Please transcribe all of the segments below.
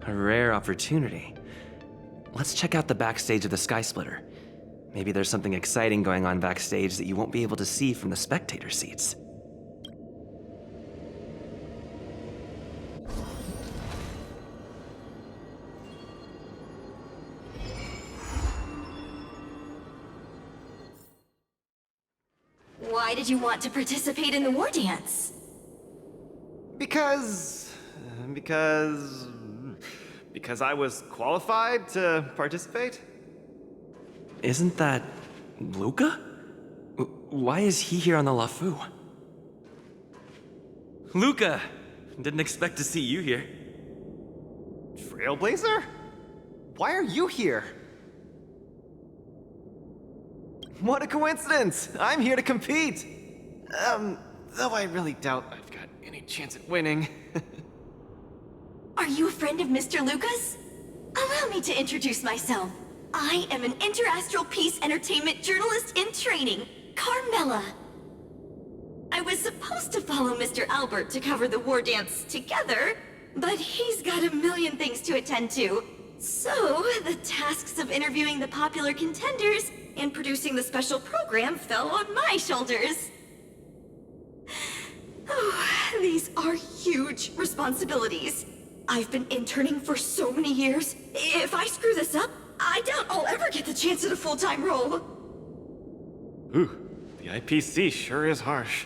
A rare opportunity. Let's check out the backstage of the Sky Splitter. Maybe there's something exciting going on backstage that you won't be able to see from the spectator seats. Why did you want to participate in the Wardance? Because I was qualified to participate? Isn't that Luca? Why is he here on the LaFu? Luca! Didn't expect to see you here. Trailblazer? Why are you here? What a coincidence! I'm here to compete! Though I really doubt I've got any chance at winning. Are you a friend of Mr. Lucas? Allow me to introduce myself. I am an Interastral Peace Entertainment journalist in training, Carmela. I was supposed to follow Mr. Albert to cover the Wardance together, but he's got a million things to attend to. So, the tasks of interviewing the popular contenders and producing the special program fell on my shoulders. Oh, these are huge responsibilities. I've been interning for so many years. If I screw this up, I doubt I'll ever get the chance at a full-time role. Ooh, the IPC sure is harsh.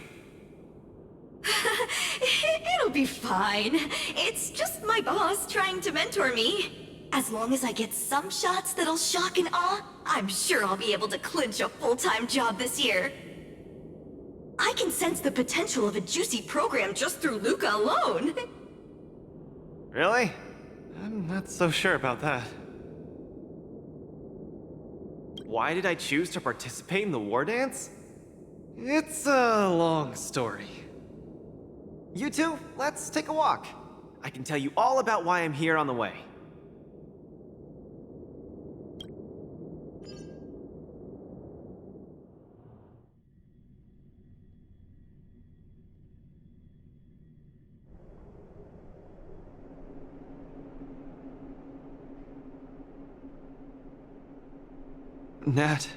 It'll be fine. It's just my boss trying to mentor me. As long as I get some shots that'll shock and awe, I'm sure I'll be able to clinch a full-time job this year. I can sense the potential of a juicy program just through Luca alone. Really? I'm not so sure about that. Why did I choose to participate in the Wardance? It's a long story. You two, let's take a walk. I can tell you all about why I'm here on the way. Nat,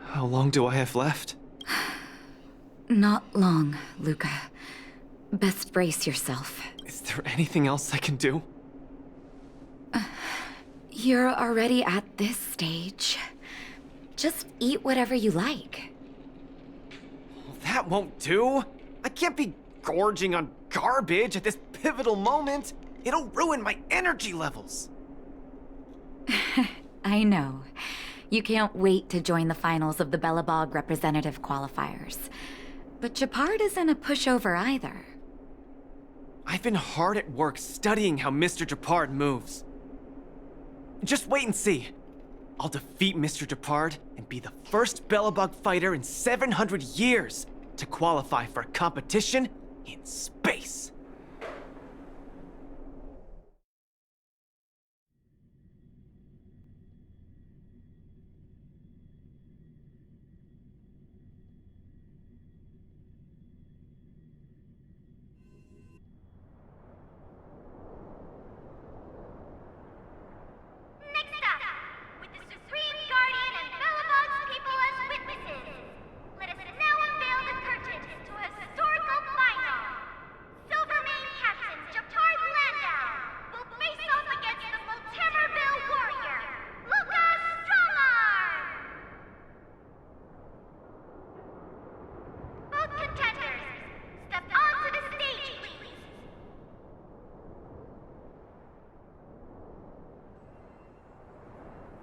how long do I have left? Not long, Luca. Best brace yourself. Is there anything else I can do? You're already at this stage. Just eat whatever you like. That won't do! I can't be gorging on garbage at this pivotal moment! It'll ruin my energy levels! I know. You can't wait to join the finals of the Bellabog representative qualifiers. But Japard isn't a pushover either. I've been hard at work studying how Mr. Japard moves. Just wait and see. I'll defeat Mr. Japard and be the first Bellabog fighter in 700 years to qualify for a competition in space.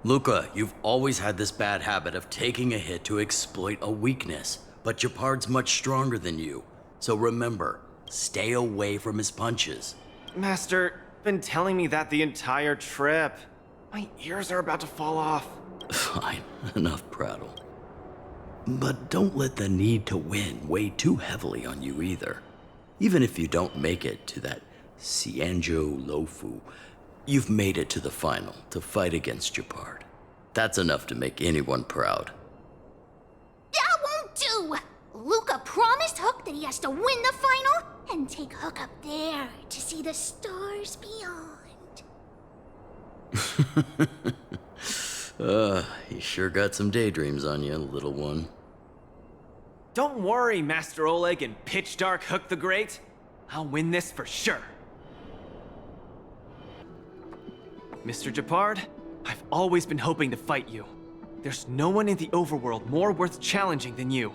Luca, you've always had this bad habit of taking a hit to exploit a weakness, but Japard's much stronger than you. So remember, stay away from his punches. Master, been telling me that the entire trip. My ears are about to fall off. Fine, enough prattle. But don't let the need to win weigh too heavily on you either. Even if you don't make it to that Cianjo Lofu, you've made it to the final to fight against Japard. That's enough to make anyone proud. That won't do! Luca promised Hook that he has to win the final and take Hook up there to see the stars beyond. You sure got some daydreams on you, little one. Don't worry, Master Oleg and Pitch Dark Hook the Great. I'll win this for sure. Mr. Japard, I've always been hoping to fight you. There's no one in the overworld more worth challenging than you.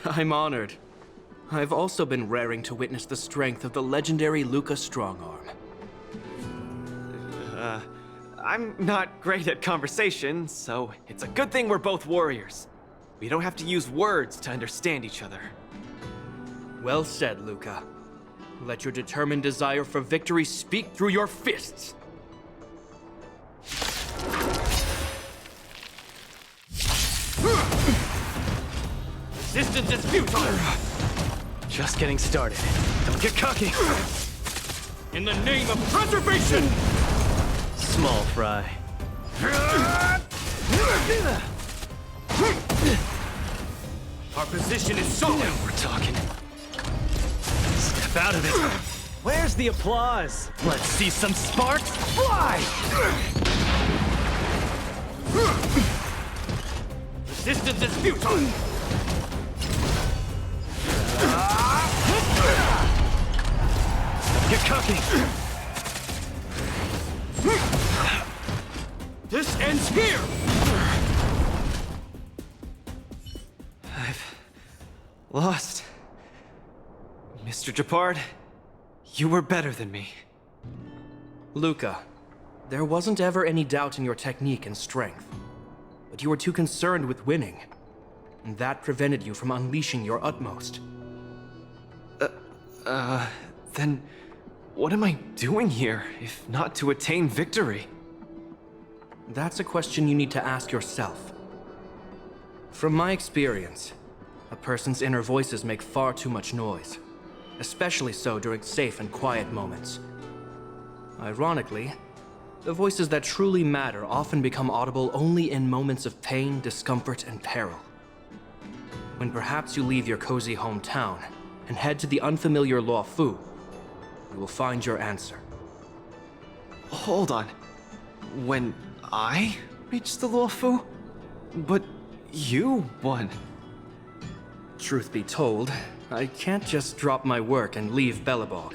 I'm honored. I've also been raring to witness the strength of the legendary Luca Strongarm. I'm not great at conversation, so it's a good thing we're both warriors. We don't have to use words to understand each other. Well said, Luca. Let your determined desire for victory speak through your fists. Resistance is futile! Just getting started. Don't get cocky! In the name of preservation! Small fry. Our position is solid. Now we're talking. Step out of it. Where's the applause? Let's see some sparks fly! Resistance is futile. Get cocky! This ends here! I've lost. Mr. Japard, you were better than me. Luca, there wasn't ever any doubt in your technique and strength. But you were too concerned with winning. And that prevented you from unleashing your utmost. Then what am I doing here, if not to attain victory? That's a question you need to ask yourself. From my experience, a person's inner voices make far too much noise, especially so during safe and quiet moments. Ironically, the voices that truly matter often become audible only in moments of pain, discomfort, and peril. When perhaps you leave your cozy hometown and head to the unfamiliar Luofu, you will find your answer. Hold on. When I reached the Luofu? But you won. Truth be told, I can't just drop my work and leave Belobog.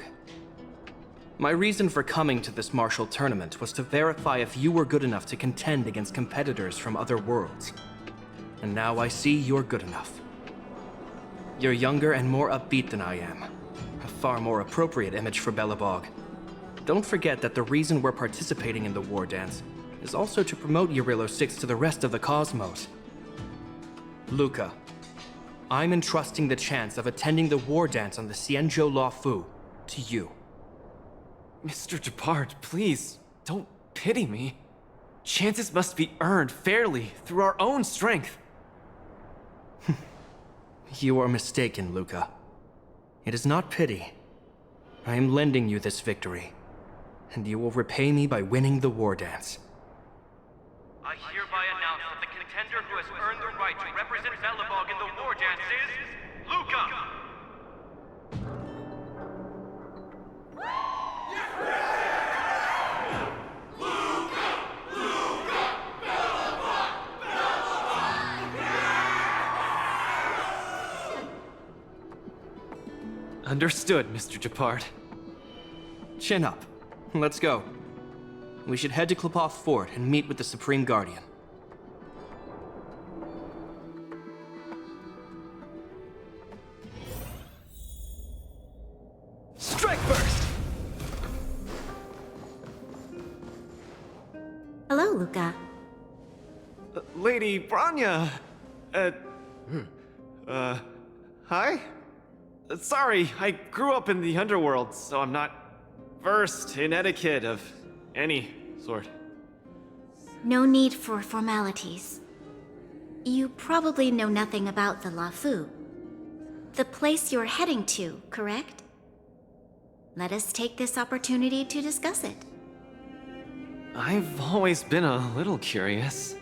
My reason for coming to this martial tournament was to verify if you were good enough to contend against competitors from other worlds. And now I see you're good enough. You're younger and more upbeat than I am. A far more appropriate image for Belobog. Don't forget that the reason we're participating in the Wardance is also to promote Eurilo 6 to the rest of the cosmos. Luca, I'm entrusting the chance of attending the Wardance on the Xianzhou Luofu to you. Mr. Japard, please, don't pity me. Chances must be earned fairly through our own strength. You are mistaken, Luca. It is not pity. I am lending you this victory, and you will repay me by winning the Wardance. I hereby announce that the contender who has earned the right to represent Belobog in the Wardance is Luca! Understood, Mr. Japard. Chin up. Let's go. We should head to Klopov Fort and meet with the Supreme Guardian. Strike first! Hello, Luca. Lady Branya! Hi? Sorry, I grew up in the underworld, so I'm not versed in etiquette of any sort. No need for formalities. You probably know nothing about the Luofu. The place you're heading to, correct? Let us take this opportunity to discuss it. I've always been a little curious.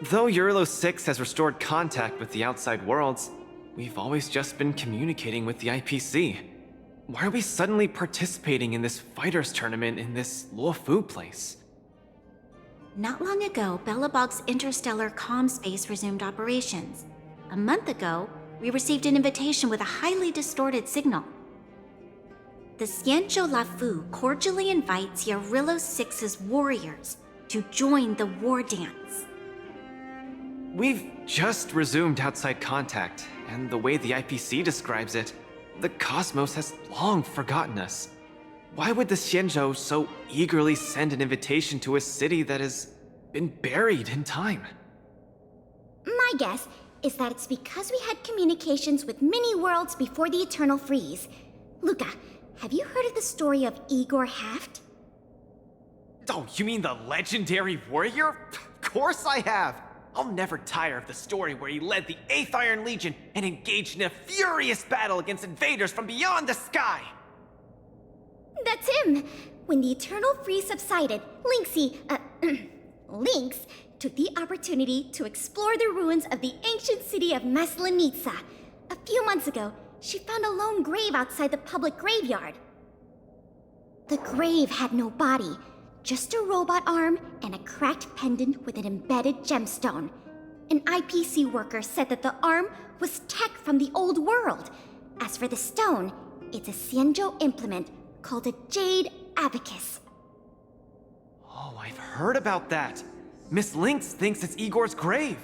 Though Eurilo 6 has restored contact with the outside worlds, We've always just been communicating with the IPC. Why are we suddenly participating in this fighters tournament in this Luofu place? Not long ago, Belobog's interstellar comm space resumed operations. A month ago, we received an invitation with a highly distorted signal. The Xianzhou Lafu cordially invites Yarillo 6's warriors to join the Wardance. We've just resumed outside contact, and the way the IPC describes it, the cosmos has long forgotten us. Why would the Xianzhou so eagerly send an invitation to a city that has been buried in time? My guess is that it's because we had communications with many worlds before the Eternal Freeze. Luca, have you heard of the story of Igor Haft? Oh, you mean the legendary warrior? Of course I have! I'll never tire of the story where he led the 8th Iron Legion and engaged in a furious battle against invaders from beyond the sky! That's him! When the Eternal Freeze subsided, Lynx took the opportunity to explore the ruins of the ancient city of Maslenitsa. A few months ago, she found a lone grave outside the public graveyard. The grave had no body, just a robot arm and a cracked pendant with an embedded gemstone. An IPC worker said that the arm was tech from the old world. As for the stone, it's a Xianzhou implement called a Jade Abacus. Oh, I've heard about that! Miss Lynx thinks it's Igor's grave!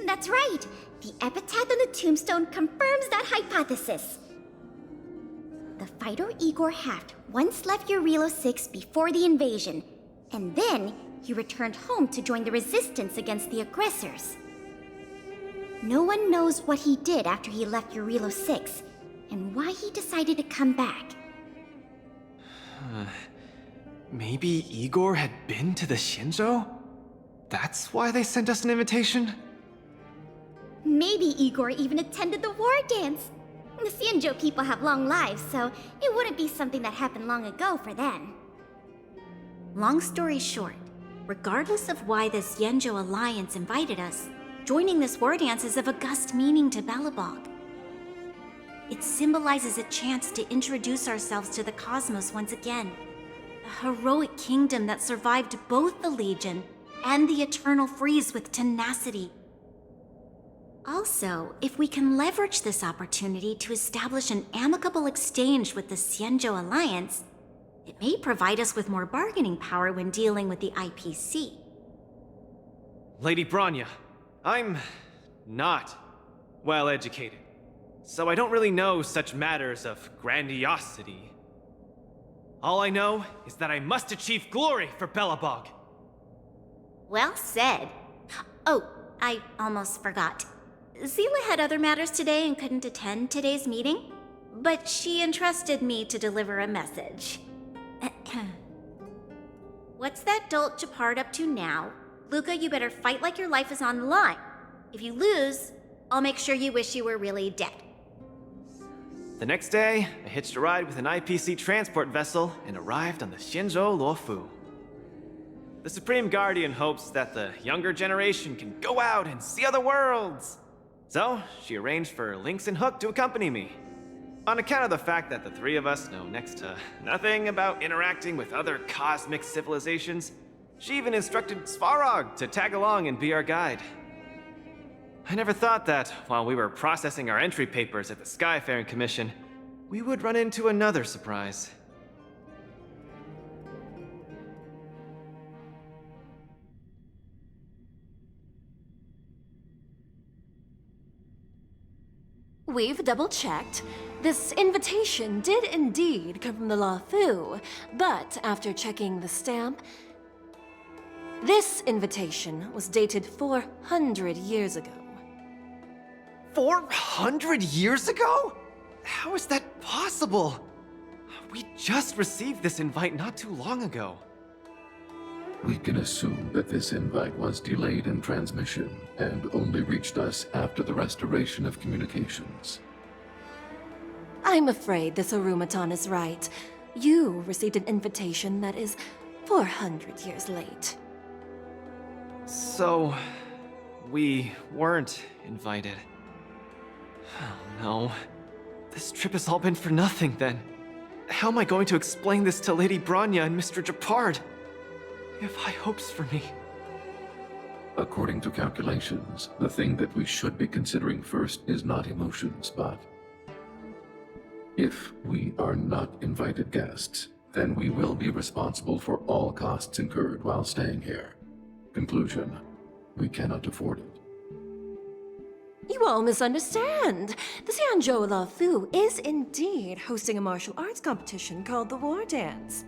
That's right! The epitaph on the tombstone confirms that hypothesis. The fighter Igor Haft once left Yarillo 6 before the invasion, and then he returned home to join the resistance against the aggressors. No one knows what he did after he left Yarillo 6, and why he decided to come back. Maybe Igor had been to the Xianzhou? That's why they sent us an invitation? Maybe Igor even attended the war dance. The Xianzhou people have long lives, so it wouldn't be something that happened long ago for them. Long story short, regardless of why the Xianzhou Alliance invited us, joining this Wardance is of august meaning to Belobog. It symbolizes a chance to introduce ourselves to the cosmos once again. A heroic kingdom that survived both the Legion and the Eternal Freeze with tenacity. Also, if we can leverage this opportunity to establish an amicable exchange with the Xianzhou Alliance, it may provide us with more bargaining power when dealing with the IPC. Lady Branya, I'm not well educated, so I don't really know such matters of grandiosity. All I know is that I must achieve glory for Belobog. Well said. Oh, I almost forgot. Zila had other matters today and couldn't attend today's meeting, but she entrusted me to deliver a message. What's that dolt Japard up to now? Luca, you better fight like your life is on the line. If you lose, I'll make sure you wish you were really dead. The next day, I hitched a ride with an IPC transport vessel and arrived on the Xianzhou Luofu. The Supreme Guardian hopes that the younger generation can go out and see other worlds. So, she arranged for Lynx and Hook to accompany me. On account of the fact that the three of us know next to nothing about interacting with other cosmic civilizations, she even instructed Svarog to tag along and be our guide. I never thought that, while we were processing our entry papers at the Skyfaring Commission, we would run into another surprise. We've double-checked. This invitation did indeed come from the Luofu, but after checking the stamp, this invitation was dated 400 years ago. 400 years ago? How is that possible? We just received this invite not too long ago. We can assume that this invite was delayed in transmission and only reached us after the restoration of communications. I'm afraid this Arumaton is right. You received an invitation that is 400 years late. So, we weren't invited. Oh no. This trip has all been for nothing then. How am I going to explain this to Lady Branya and Mr. Japard? They have high hopes for me. According to calculations, the thing that we should be considering first is not emotions, but if we are not invited guests, then we will be responsible for all costs incurred while staying here. Conclusion, we cannot afford it. You all misunderstand. The Xianzhou Lafu is indeed hosting a martial arts competition called the Wardance.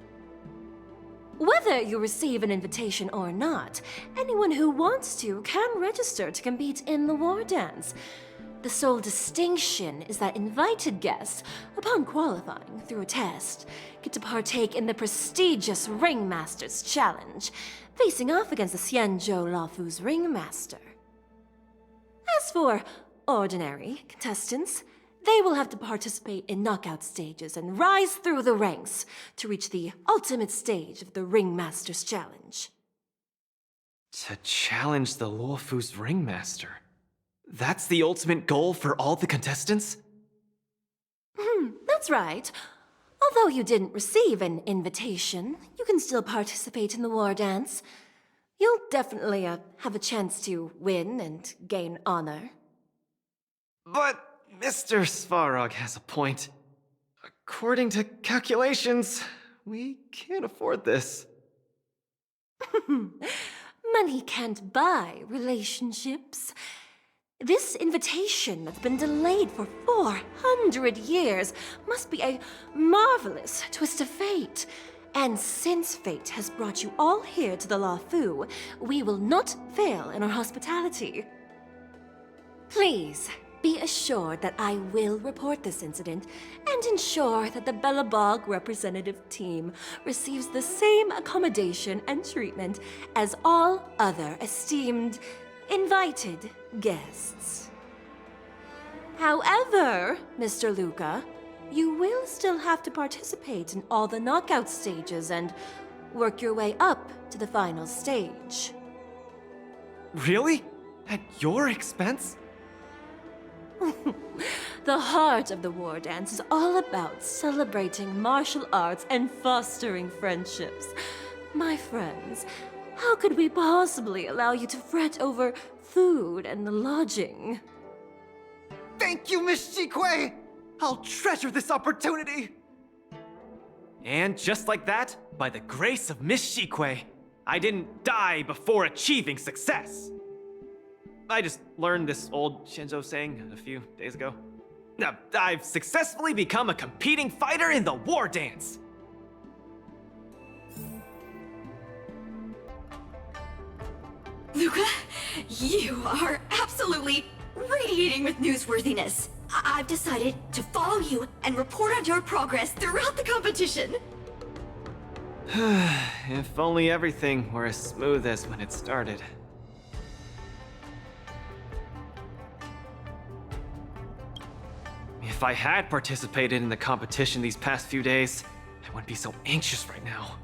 Whether you receive an invitation or not, anyone who wants to can register to compete in the Wardance. The sole distinction is that invited guests, upon qualifying through a test, get to partake in the prestigious Ringmaster's Challenge, facing off against the Xianzhou Lafu's Ringmaster. As for ordinary contestants, they will have to participate in knockout stages and rise through the ranks to reach the ultimate stage of the Ringmaster's Challenge. To challenge the Luofu's Ringmaster? That's the ultimate goal for all the contestants? That's right. Although you didn't receive an invitation, you can still participate in the Wardance. You'll definitely have a chance to win and gain honor. But Mr. Svarog has a point. According to calculations, we can't afford this. Money can't buy relationships. This invitation that's been delayed for 400 years must be a marvelous twist of fate. And since fate has brought you all here to the Lafu, we will not fail in our hospitality. Please, be assured that I will report this incident and ensure that the Belobog representative team receives the same accommodation and treatment as all other esteemed, invited guests. However, Mr. Luca, you will still have to participate in all the knockout stages and work your way up to the final stage. Really? At your expense? The heart of the Wardance is all about celebrating martial arts and fostering friendships. My friends, how could we possibly allow you to fret over food and lodging? Thank you, Miss Shikue! I'll treasure this opportunity! And just like that, by the grace of Miss Shikue, I didn't die before achieving success! I just learned this old Shinzo saying a few days ago. Now, I've successfully become a competing fighter in the Wardance! Luca, you are absolutely radiating with newsworthiness. I've decided to follow you and report on your progress throughout the competition. If only everything were as smooth as when it started. If I had participated in the competition these past few days, I wouldn't be so anxious right now.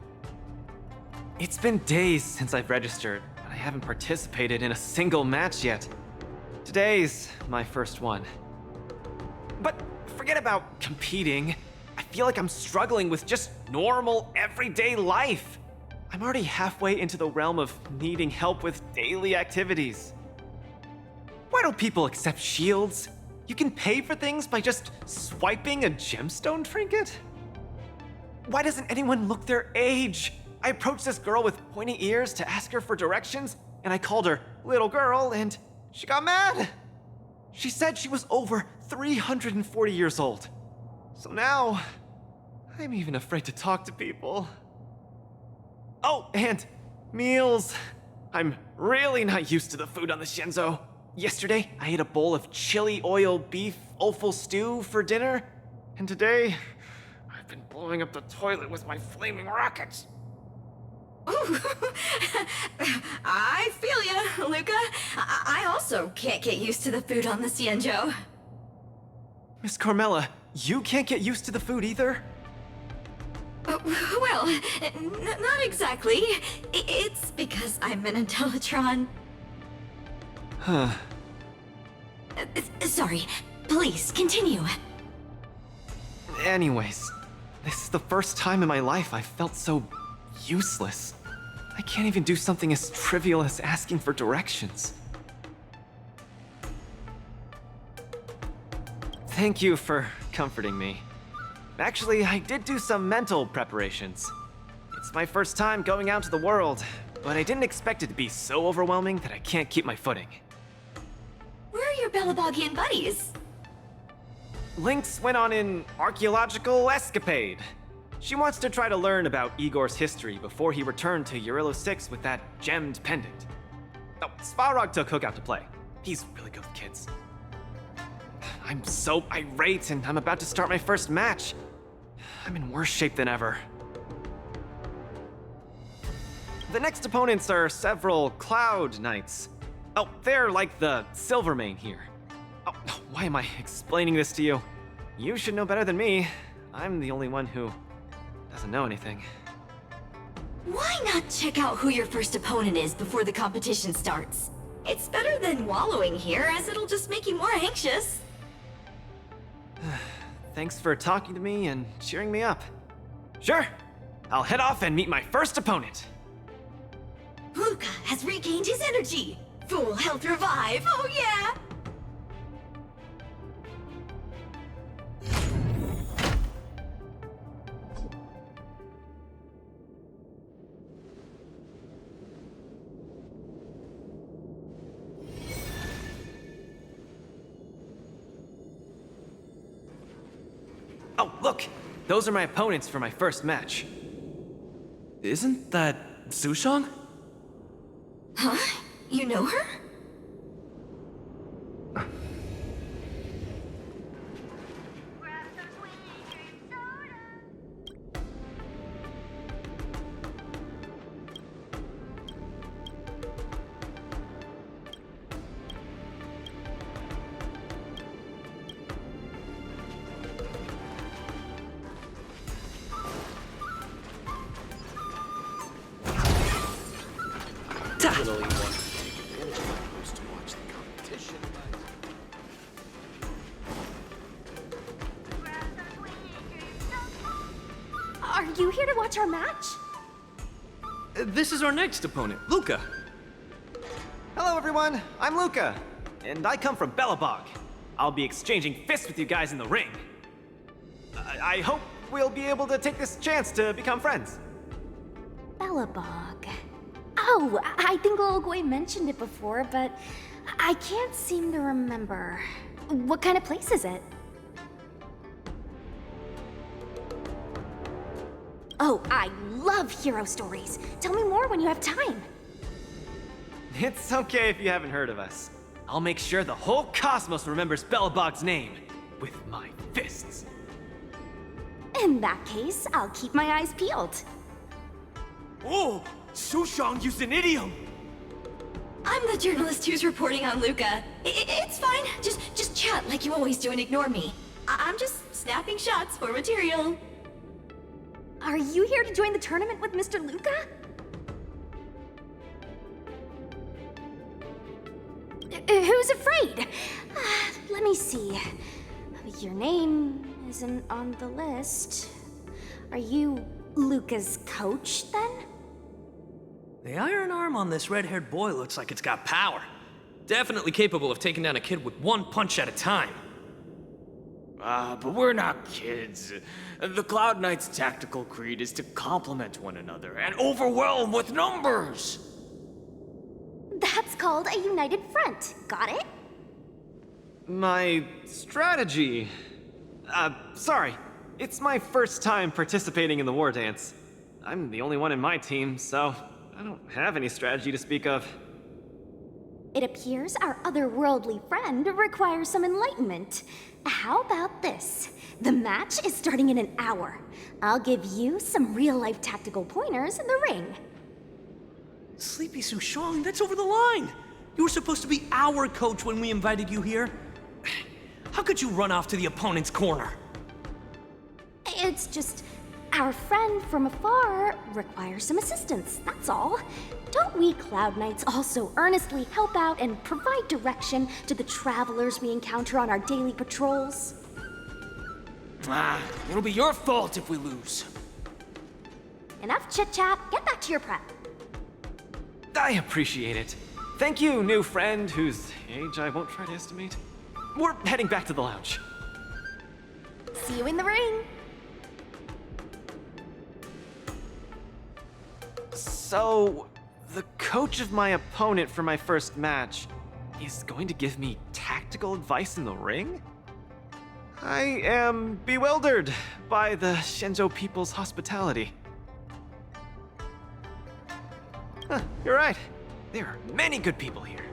It's been days since I've registered, but I haven't participated in a single match yet. Today's my first one. But forget about competing. I feel like I'm struggling with just normal, everyday life. I'm already halfway into the realm of needing help with daily activities. Why don't people accept shields? You can pay for things by just swiping a gemstone trinket? Why doesn't anyone look their age? I approached this girl with pointy ears to ask her for directions, and I called her little girl, and she got mad. She said she was over 340 years old. So now, I'm even afraid to talk to people. Oh, and meals. I'm really not used to the food on the Shinzo. Yesterday, I ate a bowl of chili oil beef offal stew for dinner, and today, I've been blowing up the toilet with my flaming rockets. Ooh. I feel ya, Luca. I also can't get used to the food on the Xianzhou. Miss Carmela, you can't get used to the food either? Well, not exactly. It's because I'm an Intellatron. Huh. Sorry. Please, continue. Anyways, this is the first time in my life I felt so useless. I can't even do something as trivial as asking for directions. Thank you for comforting me. Actually, I did do some mental preparations. It's my first time going out to the world, but I didn't expect it to be so overwhelming that I can't keep my footing. Where are your Belabogian buddies? Lynx went on an archaeological escapade. She wants to try to learn about Igor's history before he returned to Eurylo 6 with that gemmed pendant. Oh, Svarog took Hook out to play. He's really good with kids. I'm so irate and I'm about to start my first match. I'm in worse shape than ever. The next opponents are several Cloud Knights. Oh, they're like the Silvermane here. Oh, why am I explaining this to you? You should know better than me. I'm the only one who doesn't know anything. Why not check out who your first opponent is before the competition starts? It's better than wallowing here, as it'll just make you more anxious. Thanks for talking to me and cheering me up. Sure, I'll head off and meet my first opponent. Luca has regained his energy. Full health revive, oh yeah! Oh, look! Those are my opponents for my first match. Isn't that Sushong? Huh? You know her? Are you here to watch our match? This is our next opponent, Luca. Hello everyone, I'm Luca, and I come from Belobog. I'll be exchanging fists with you guys in the ring. I hope we'll be able to take this chance to become friends. Belobog. Oh, I think Olgoi mentioned it before, but I can't seem to remember. What kind of place is it? Oh, I love hero stories. Tell me more when you have time. It's okay if you haven't heard of us. I'll make sure the whole cosmos remembers Belobog's name with my fists. In that case, I'll keep my eyes peeled. Oh, Sushong used an idiom! I'm the journalist who's reporting on Luca. It's fine. Just chat like you always do and ignore me. I'm just snapping shots for material. Are you here to join the tournament with Mr. Luca? Who's afraid? Let me see. Your name isn't on the list. Are you Luca's coach, then? The iron arm on this red-haired boy looks like it's got power. Definitely capable of taking down a kid with one punch at a time. But we're not kids. The Cloud Knight's tactical creed is to complement one another and overwhelm with numbers! That's called a united front. Got it? My strategy... sorry. It's my first time participating in the Wardance. I'm the only one in my team, so I don't have any strategy to speak of. It appears our otherworldly friend requires some enlightenment. How about this? The match is starting in an hour. I'll give you some real-life tactical pointers in the ring. Sleepy Sushong, that's over the line! You were supposed to be our coach when we invited you here. How could you run off to the opponent's corner? It's just... Our friend from afar requires some assistance, that's all. Don't we Cloud Knights also earnestly help out and provide direction to the travelers we encounter on our daily patrols? It'll be your fault if we lose. Enough chit-chat, get back to your prep. I appreciate it. Thank you, new friend whose age I won't try to estimate. We're heading back to the lounge. See you in the ring. So, the coach of my opponent for my first match is going to give me tactical advice in the ring? I am bewildered by the Shenzhou people's hospitality. You're right. There are many good people here.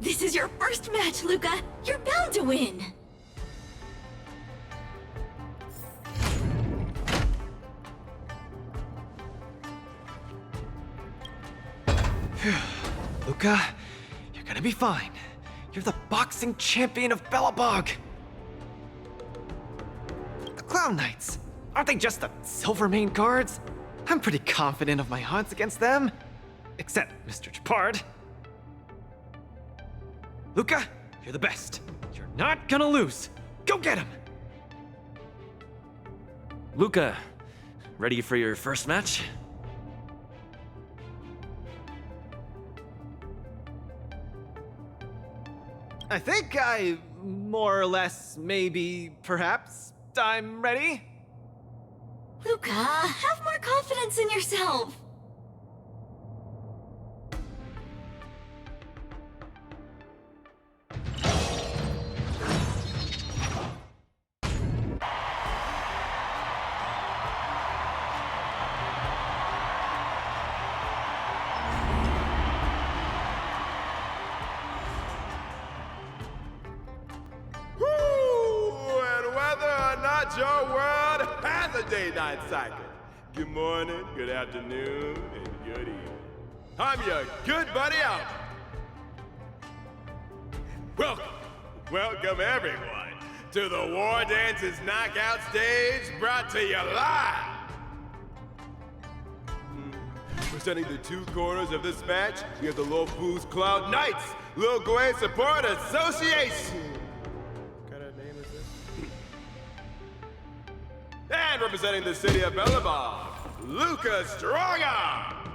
This is your first match, Luca. You're bound to win. Luca, you're gonna be fine. You're the boxing champion of Belobog. The Clown Knights, aren't they just the Silvermane guards? I'm pretty confident of my odds against them. Except Mr. Chapard. Luca, you're the best. You're not gonna lose. Go get him! Luca, ready for your first match? I think more or less, maybe, perhaps, I'm ready. Luca, have more confidence in yourself. Your world has a day-night cycle. Good morning, good afternoon, and good evening. I'm your good buddy Albert. Welcome everyone to the Wardance's knockout stage, brought to you live. Presenting the two corners of this match, we have the Lofu's Cloud Knights, Lil Gwei Support Association. And representing the city of Belobog, Luca Strongarm.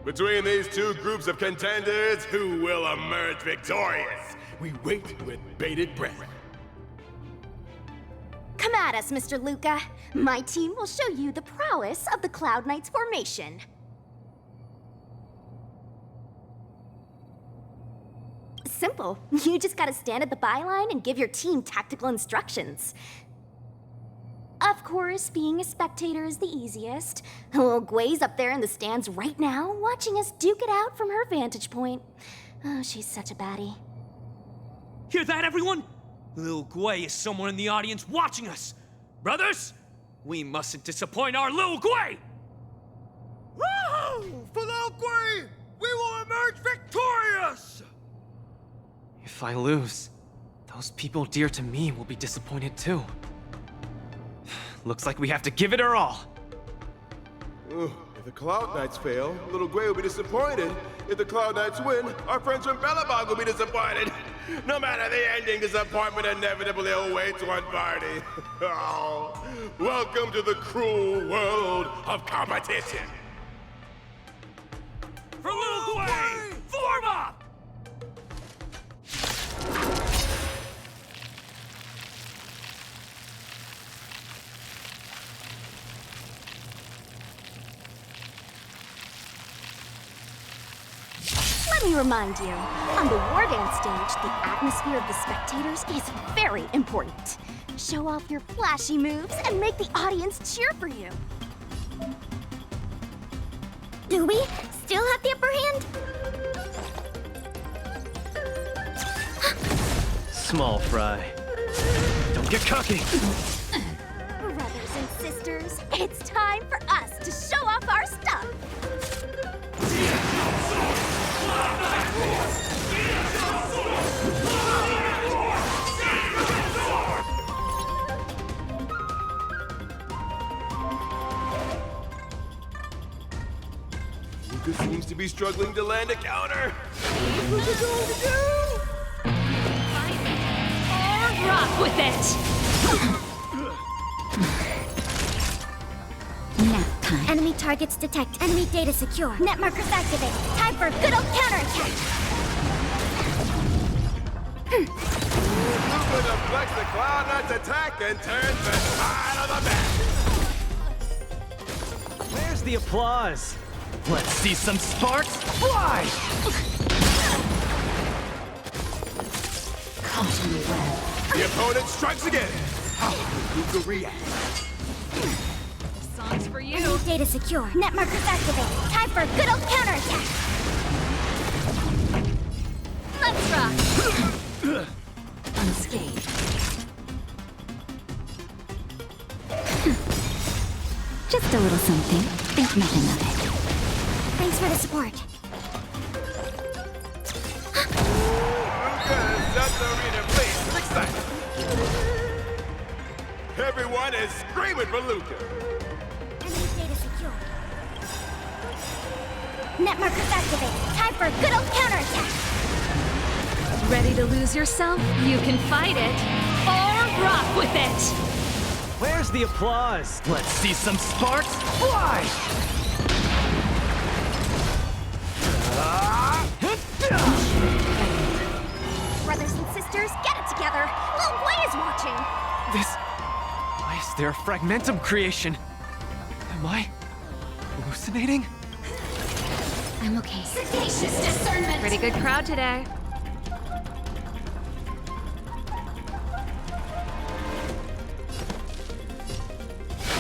Between these two groups of contenders, who will emerge victorious? We wait with bated breath. Come at us, Mr. Luca. My team will show you the prowess of the Cloud Knights formation. Simple. You just gotta stand at the byline and give your team tactical instructions. Of course, being a spectator is the easiest. Lil Gwei's up there in the stands right now, watching us duke it out from her vantage point. Oh, she's such a baddie. Hear that, everyone? Lil Gwei is someone in the audience watching us. Brothers, we mustn't disappoint our Lil Gwei! Woo! For Lil Gwei, we will emerge victorious! If I lose, those people dear to me will be disappointed too. Looks like we have to give it our all. If the Cloud Knights fail, Lil Gwei will be disappointed. If the Cloud Knights win, our friends from Belobog will be disappointed. No matter the ending, disappointment inevitably awaits one party. Oh, welcome to the cruel world of competition. For Lil Gwei, form up! Let me remind you, on the Wardance stage, the atmosphere of the spectators is very important. Show off your flashy moves and make the audience cheer for you. Do we still have the upper hand? Small fry. Don't get cocky! Brothers and sisters, it's time for us to show off our stuff! Lucas seems to be struggling to land a counter. Rock with it! Nap time. Enemy targets detect. Enemy data secure. Net markers activated. Time for a good old counterattack. Luca deflects the Cloud Knight's attack and turns the tide of the match. Where's the applause? Let's see some sparks fly! Caught in the web. The opponent strikes again. How will Luca react? Song's for you. Enemy data secure. Net markers activated. Time for a good old counterattack. Let's rock! Unscathed. Just a little something. Think nothing of it. Thanks for the support. Luca has set the arena ablaze with excitement. Everyone is screaming for Luca. Enemy data secure. Net markers activated. Time for a good old counterattack. Ready to lose yourself? You can fight it, or rock with it! Where's the applause? Let's see some sparks fly! Brothers and sisters, get it together. Little Blay is watching. Why is there a fragmentum creation? Am I hallucinating? I'm okay. Sagacious discernment! Pretty good crowd today.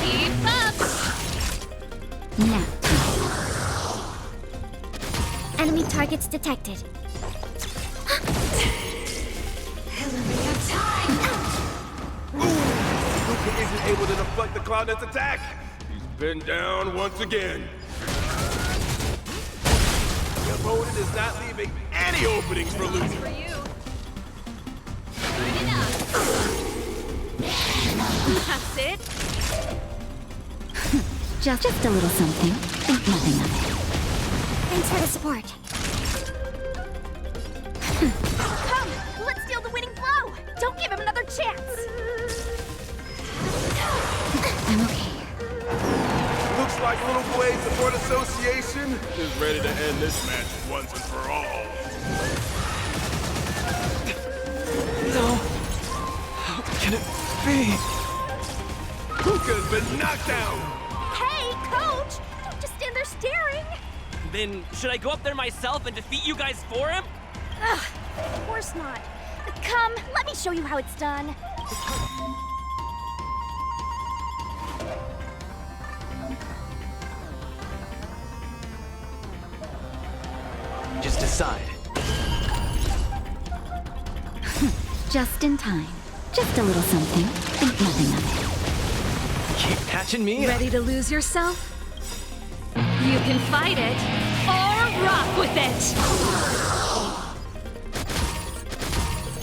Keep up! Nap time. Enemy targets detected. Luca isn't able to deflect the Cloud Knight's attack. He's been down once again. The opponent is not leaving any openings for Luca. For you. That's it. Just a little something. Think nothing of it. Thanks for the support. Come, let's steal the winning blow. Don't give him another chance. I'm okay. Looks like Little Blade Support Association is ready to end this match once and for all. No. How can it be? Luca's been knocked down. Hey, coach! Don't just stand there staring. Then should I go up there myself and defeat you guys for him? Ugh, of course not. Come, let me show you how it's done. Just decide. Just in time. Just a little something. Think nothing of it. Keep catching me. Ready to lose yourself? You can fight it, or rock with it!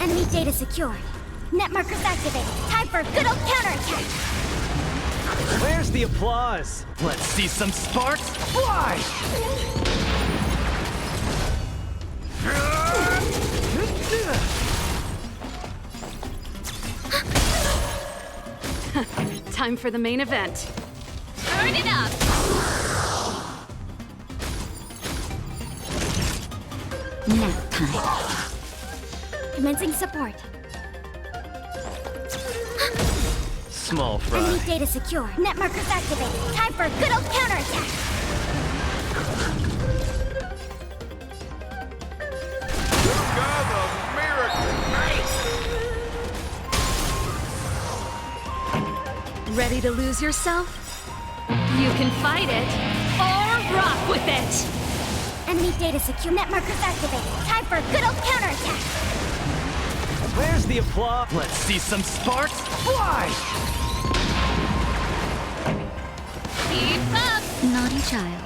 Enemy data secure. Net markers activated. Time for a good old counterattack. Where's the applause? Let's see some sparks fly! Time for the main event. Turn it up! Nap time. Commencing support. Small Enemy fry. data secure. Net markers activated. Time for a good old counterattack. Luca the Miracle Knight. Ready to lose yourself? You can fight it, or rock with it! Enemy data secure. Net markers activated. Time for a good old counterattack. Where's the applause? Let's see some sparks fly! Keep up! Naughty child.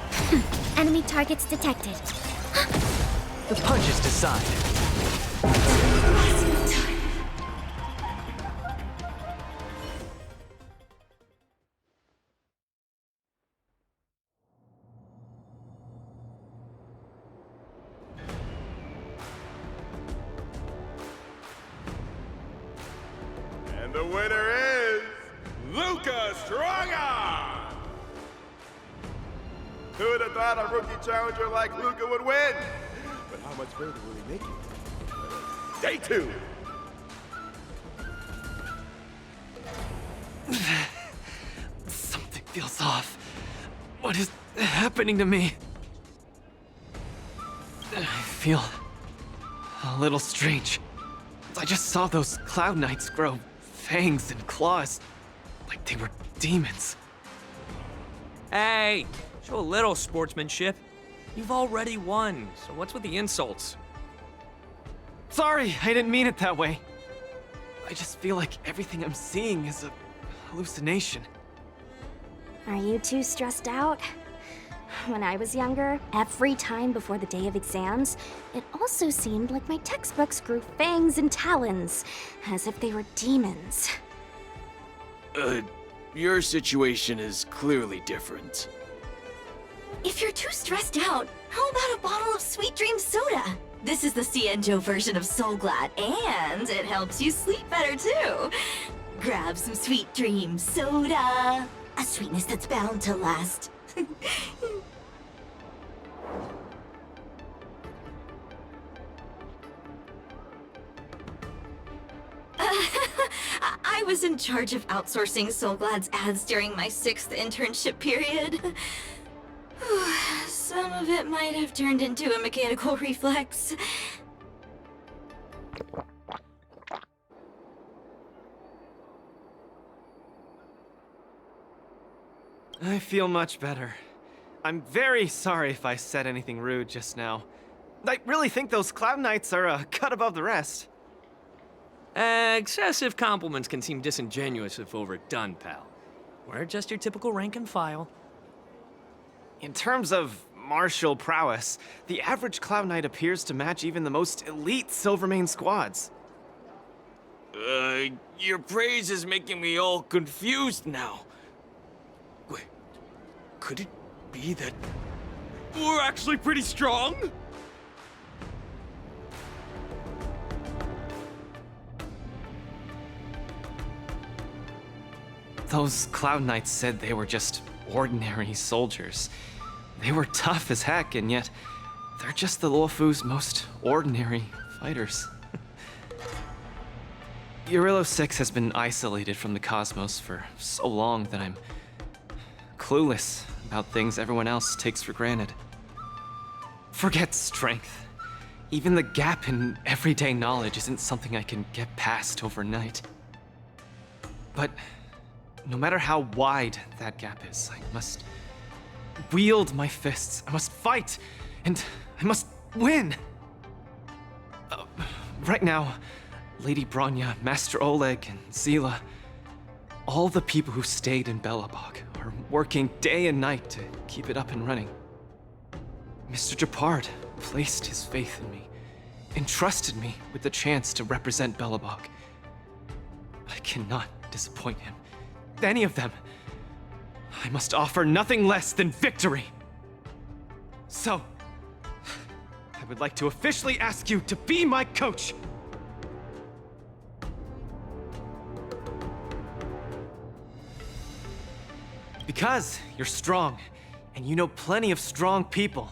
Enemy targets detected. The punches decide. Who would have thought a rookie challenger like Luca would win? But how much further will he make it? Stay tuned! Something feels off. What is happening to me? I feel a little strange. I just saw those Cloud Knights grow fangs and claws, like they were demons. Hey, show a little sportsmanship. You've already won, so what's with the insults? Sorry, I didn't mean it that way. I just feel like everything I'm seeing is a hallucination. Are you too stressed out? When I was younger, every time before the day of exams, it also seemed like my textbooks grew fangs and talons, as if they were demons. Your situation is clearly different. If you're too stressed out, how about a bottle of Sweet Dream Soda? This is the Cienjo version of Soul Glad, and it helps you sleep better too. Grab some Sweet Dream Soda, a sweetness that's bound to last. I was in charge of outsourcing Soul Glad's ads during my 6th internship period. Some of it might have turned into a mechanical reflex. I feel much better. I'm very sorry if I said anything rude just now. I really think those Cloud Knights are a cut above the rest. Excessive compliments can seem disingenuous if overdone, pal. We're just your typical rank and file. In terms of martial prowess, the average Cloud Knight appears to match even the most elite Silvermane squads. Your praise is making me all confused now. Wait, could it be that we're actually pretty strong? Those Cloud Knights said they were just ordinary soldiers. They were tough as heck, and yet they're just the Luofu's most ordinary fighters. Urilo 6 has been isolated from the cosmos for so long that I'm clueless about things everyone else takes for granted. Forget strength. Even the gap in everyday knowledge isn't something I can get past overnight. But no matter how wide that gap is, I must wield my fists. I must fight, and I must win. Right now, Lady Bronya, Master Oleg, and Zila, all the people who stayed in Belobog are working day and night to keep it up and running. Mr. Japard placed his faith in me, entrusted me with the chance to represent Belobog. I cannot disappoint him. Any of them. I must offer nothing less than victory. So, I would like to officially ask you to be my coach. Because you're strong, and you know plenty of strong people.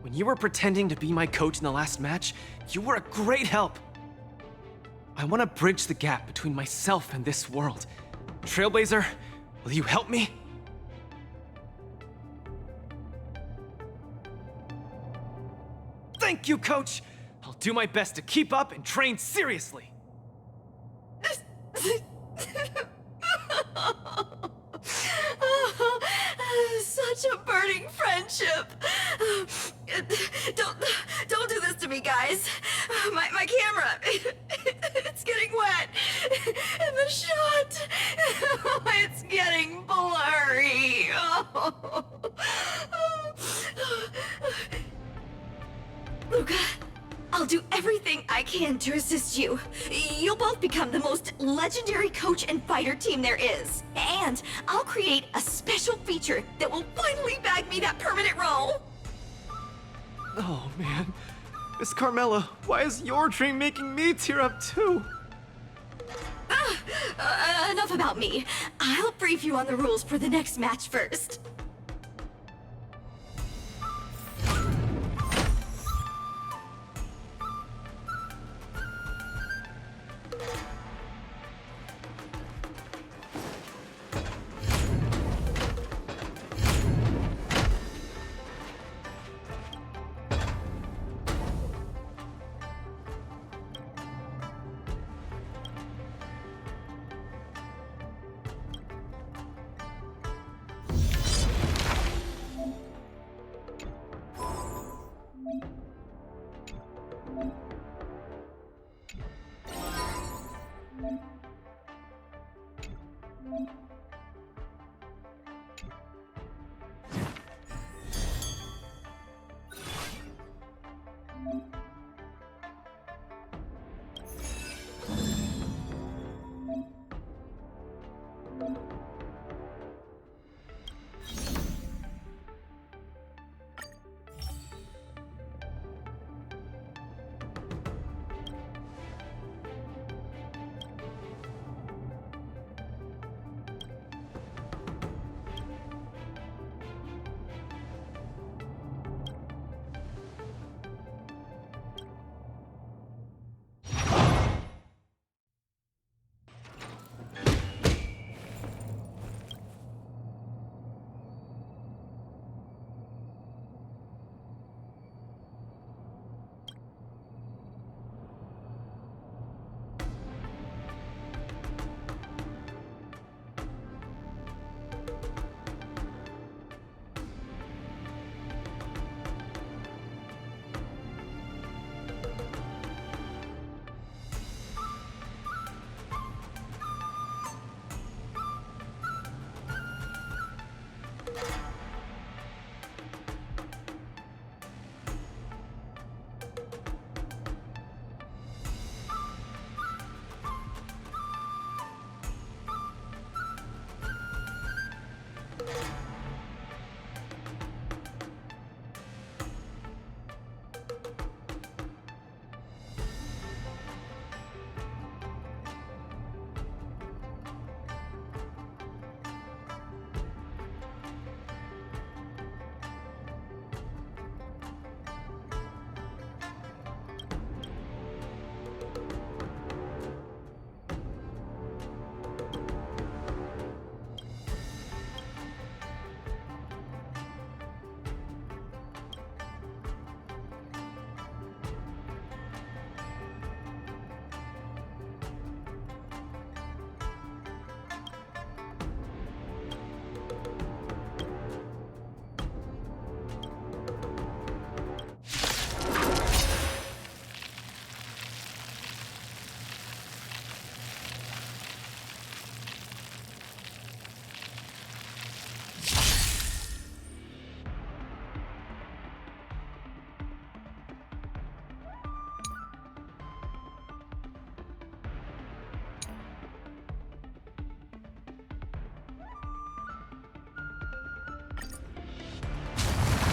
When you were pretending to be my coach in the last match, you were a great help. I want to bridge the gap between myself and this world. Trailblazer, will you help me? Thank you, Coach! I'll do my best to keep up and train seriously. Such a burning friendship. Don't do this to me, guys. My camera, it's getting wet. And the shot, it's getting blurry. Luca, I'll do everything I can to assist you. You'll both become the most legendary coach and fighter team there is. And I'll create a special feature that will finally bag me that permanent role. Oh, man. Miss Carmela, why is your dream making me tear up too? Enough about me. I'll brief you on the rules for the next match first.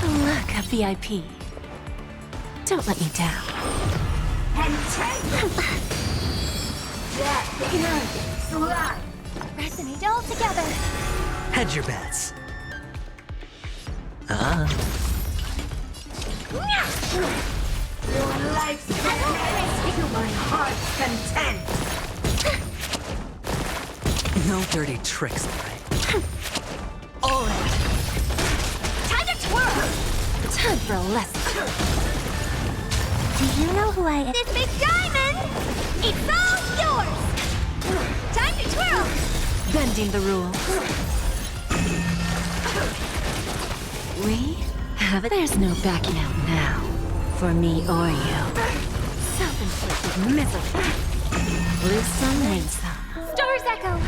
Look, a VIP. Don't let me down. Resonate all together. Hedge your bets. Your life's to my heart's content. No dirty tricks, right? All right. Time to twirl! Time for a lesson. Do you know who I am? This big diamond! It's all yours! Time to twirl! Bending the rules. We have it. There's no backing out now. For me or you. Self-inflicted misery. Lose some, win some. Stars echo!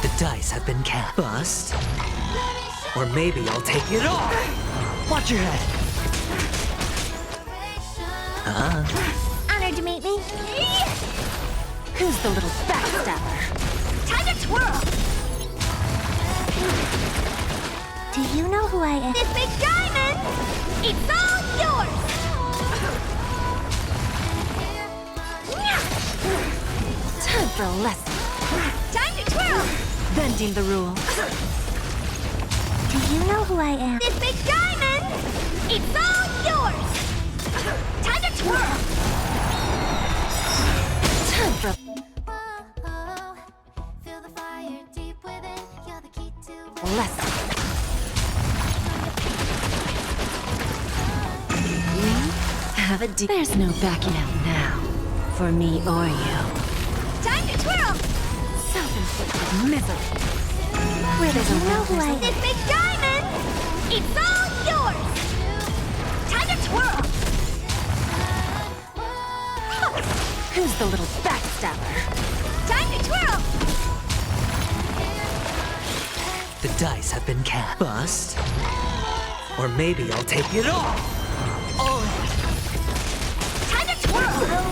The dice have been cast. Bust. Or maybe I'll take it all. Watch your head. Honored to meet me. Who's the little backstabber? Time to twirl! Do you know who I am? This big diamond! It's all yours! Time for a lesson. Time to twirl! Bending the rules. Do you know who I am? This big diamond! It's all yours! Time to twirl! Time for a lesson. We have a deal. There's no backing out now. For me or you. Time to twirl! Self-inflicted misery. Where there's a will, there's a way. This big diamond! It's all yours! Time to twirl! Who's the little backstabber? Time to twirl! The dice have been cast. Bust. Or maybe I'll take it all. All right. Time to twirl!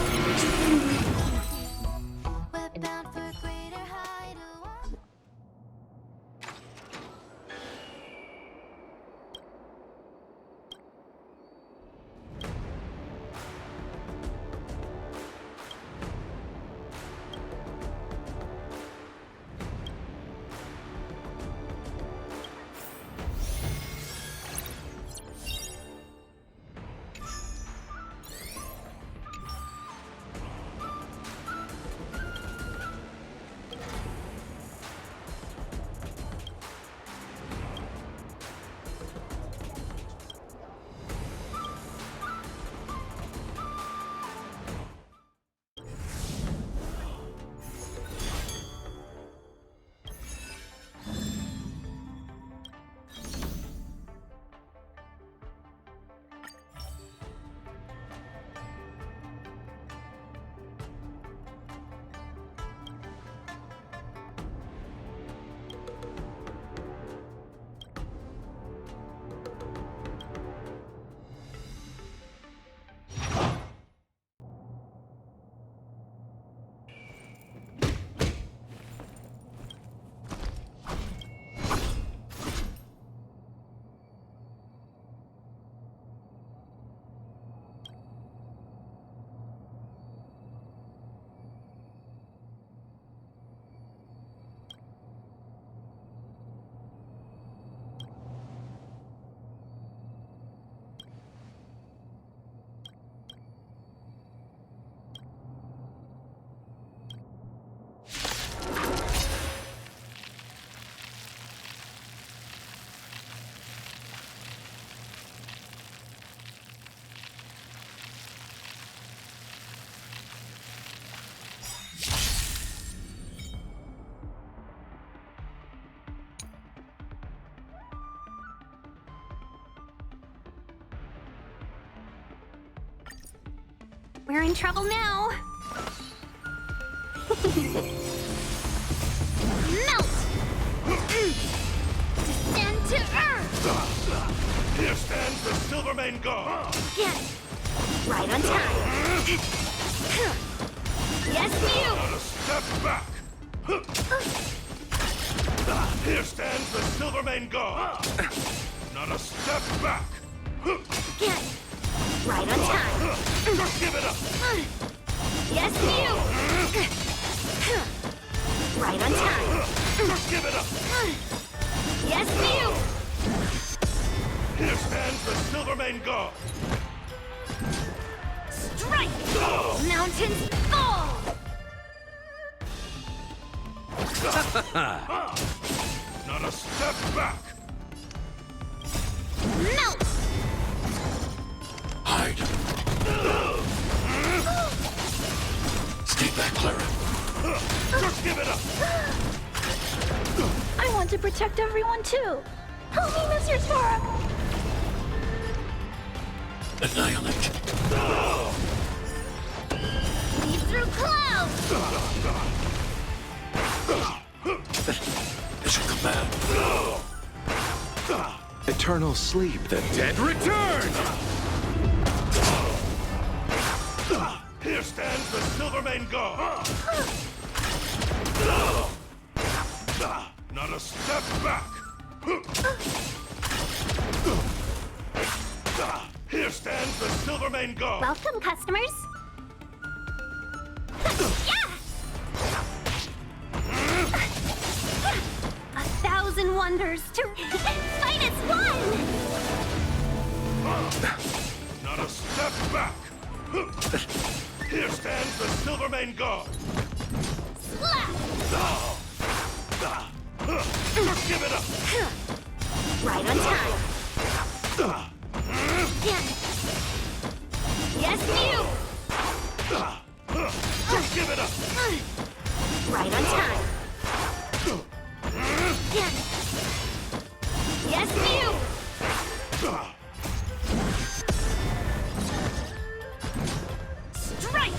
We're in trouble now. Melt! Descend to Earth! Here stands the Silvermane God! Get it! Right on time! Yes, Mew! Not a step back! Here stands the Silvermane God! Not a step back! Get it! Right on time! Just give it up! Yes, Mew! Right on time! Just give it up! Yes, Mew! Here stands the Silvermane God! Strike! Mountains fall! Not a step back! Melt! Hide! Stay back, Clara! Just give it up! I want to protect everyone too! Help me, Mr. Tora! Annihilate! Lead through clouds! It's a command. Eternal sleep, the dead return! Here stands the Silvermane God! Not a step back! Here stands the Silvermane God! Welcome, customers! Yeah! 1,000 wonders to fight as one! Not a step back! Here stands the Silvermane God! Slap! Just give it up! Right on time! Yeah. Yes, Mew! Just give it up! Right on time! Yeah. Yes, Mew! Strike!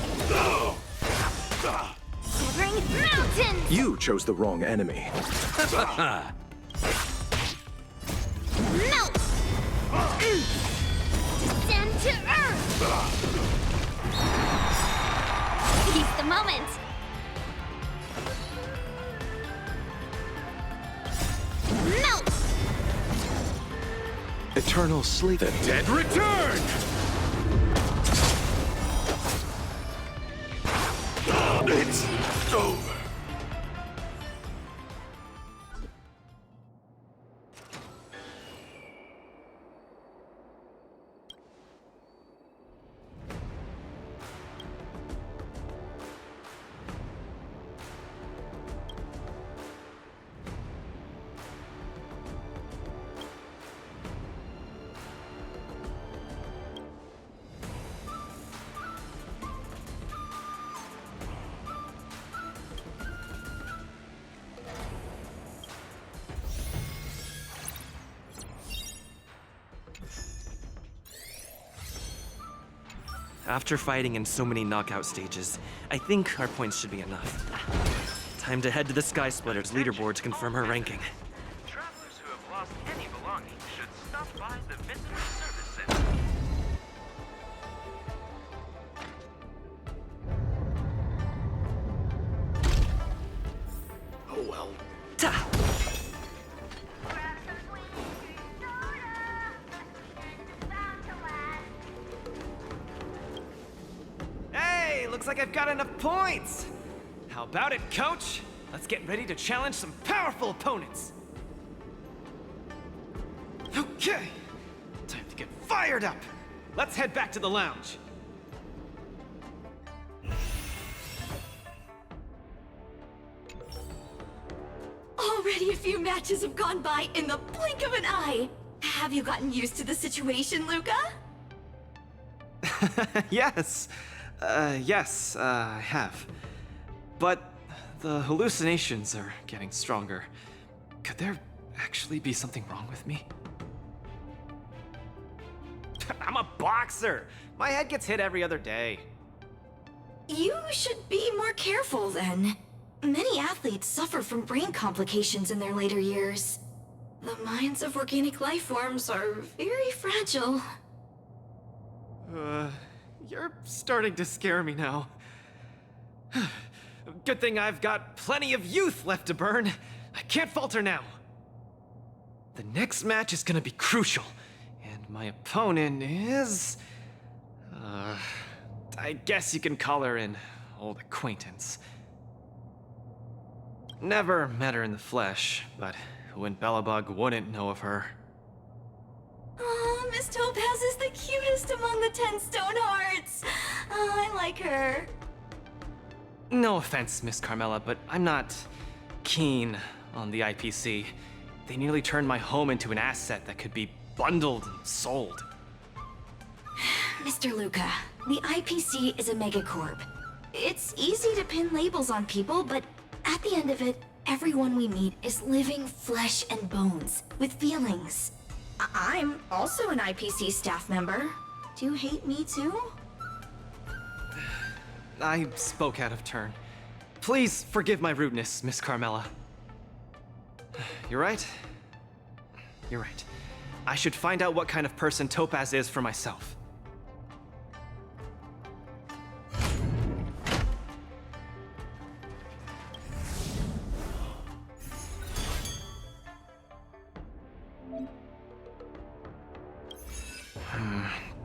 Severing mountains! You chose the wrong enemy. Melt! Descend to Earth! Seize the moment! Melt! Eternal sleep, the dead return! It's over! After fighting in so many knockout stages, I think our points should be enough. Time to head to the Sky Splitter's leaderboard to confirm her ranking. Travelers who have lost any belongings should stop by the Visitor Service Center. Oh well. Hey, looks like I've got enough points! How about it, coach? Let's get ready to challenge some powerful opponents! Okay, time to get fired up! Let's head back to the lounge. Already a few matches have gone by in the blink of an eye. Have you gotten used to the situation, Luca? Yes. Yes, I have. But the hallucinations are getting stronger. Could there actually be something wrong with me? I'm a boxer! My head gets hit every other day. You should be more careful then. Many athletes suffer from brain complications in their later years. The minds of organic life forms are very fragile. You're starting to scare me now. Good thing I've got plenty of youth left to burn. I can't falter now. The next match is gonna be crucial, and my opponent is... I guess you can call her an old acquaintance. Never met her in the flesh, but who in Belobog wouldn't know of her? Oh, Miss Topaz is the cutest among the 10 stone hearts. Oh, I like her. No offense, Miss Carmela, but I'm not keen on the IPC. They nearly turned my home into an asset that could be bundled and sold. Mr. Luca, the IPC is a megacorp. It's easy to pin labels on people, but at the end of it, everyone we meet is living flesh and bones, with feelings. I'm also an IPC staff member. Do you hate me too? I spoke out of turn. Please forgive my rudeness, Miss Carmela. You're right. You're right. I should find out what kind of person Topaz is for myself.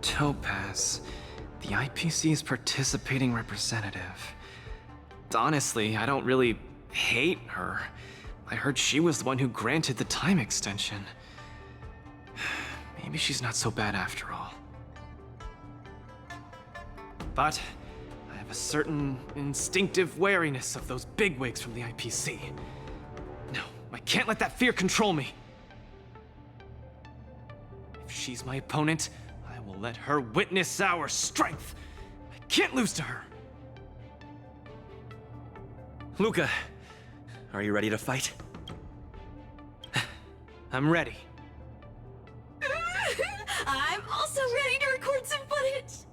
Topaz, the IPC's participating representative. Honestly, I don't really hate her. I heard she was the one who granted the time extension. Maybe she's not so bad after all. But I have a certain instinctive wariness of those bigwigs from the IPC. No, I can't let that fear control me. If she's my opponent, I will let her witness our strength. I can't lose to her. Luca, are you ready to fight? I'm ready. I'm also ready to record some footage.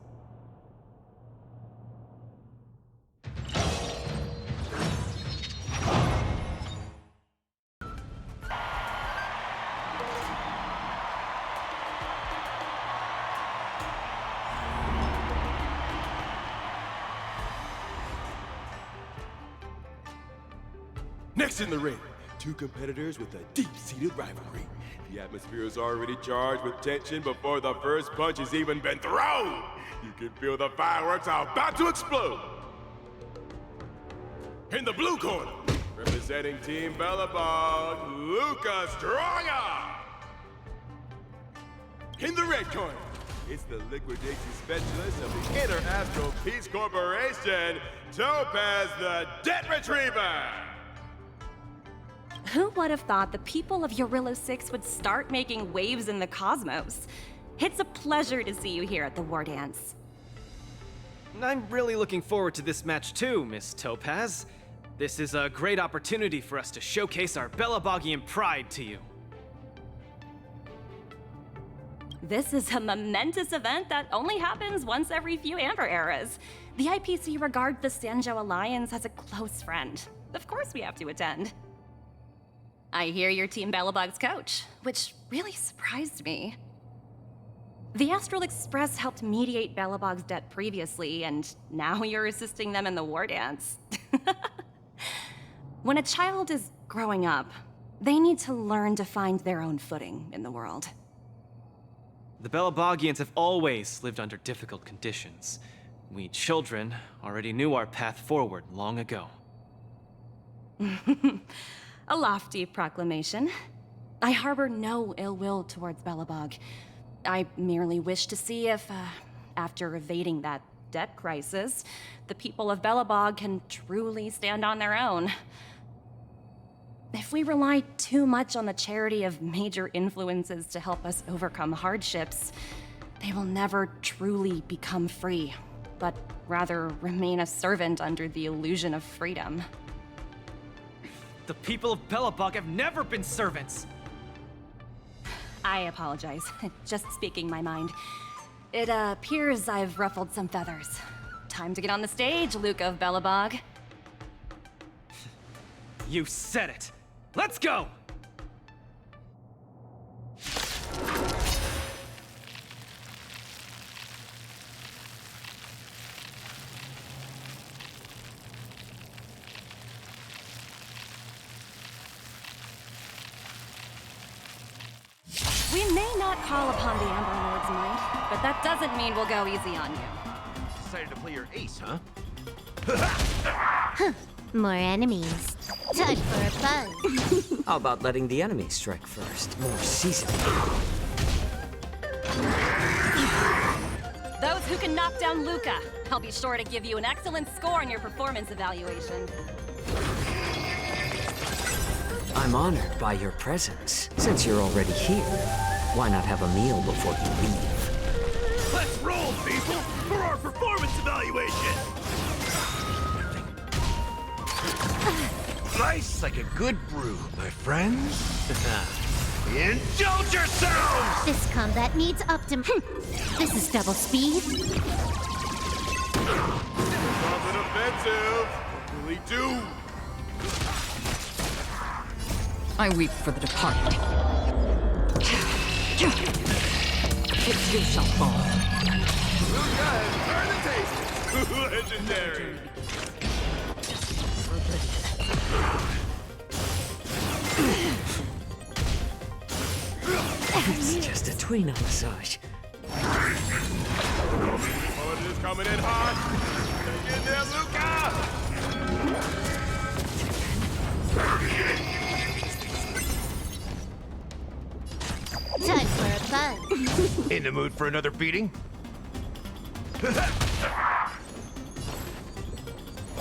Next in the ring, two competitors with a deep-seated rivalry. The atmosphere is already charged with tension before the first punch has even been thrown. You can feel the fireworks are about to explode. In the blue corner, representing Team Belobog, Luca Stronger. In the red corner, it's the liquidation specialist of the Inter-Astral Peace Corporation, Topaz the Debt Retriever. Who would have thought the people of Eurillo 6 would start making waves in the cosmos? It's a pleasure to see you here at the Wardance. I'm really looking forward to this match too, Miss Topaz. This is a great opportunity for us to showcase our Belobogian pride to you. This is a momentous event that only happens once every few Amber eras. The IPC regards the Sanjo Alliance as a close friend. Of course we have to attend. I hear you're Team Belobog's coach, which really surprised me. The Astral Express helped mediate Belobog's debt previously, and now you're assisting them in the Wardance. When a child is growing up, they need to learn to find their own footing in the world. The Belobogians have always lived under difficult conditions. We children already knew our path forward long ago. A lofty proclamation. I harbor no ill will towards Belobog. I merely wish to see if, after evading that debt crisis, the people of Belobog can truly stand on their own. If we rely too much on the charity of major influences to help us overcome hardships, they will never truly become free, but rather remain a servant under the illusion of freedom. The people of Belobog have never been servants! I apologize. Just speaking my mind. It appears I've ruffled some feathers. Time to get on the stage, Luca of Belobog. You said it. Let's go! We may not call upon the Amber Lord's might, but that doesn't mean we'll go easy on you. Decided to play your ace, huh? Huh. More enemies. Time for a buzz. How about letting the enemy strike first? More seasoned. Those who can knock down Luca, I'll be sure to give you an excellent score on your performance evaluation. I'm honored by your presence. Since you're already here, why not have a meal before you leave? Let's roll, people, for our performance evaluation! Nice like a good brew, my friends. Indulge yourselves! This combat needs This is double speed. Something offensive. Really do. I weep for the departed. It too shall fall. Turn the taste. Legendary. It's just a tweener massage. Bullet is coming in hot. Get there, Luca! Time for a buzz. In the mood for another beating? A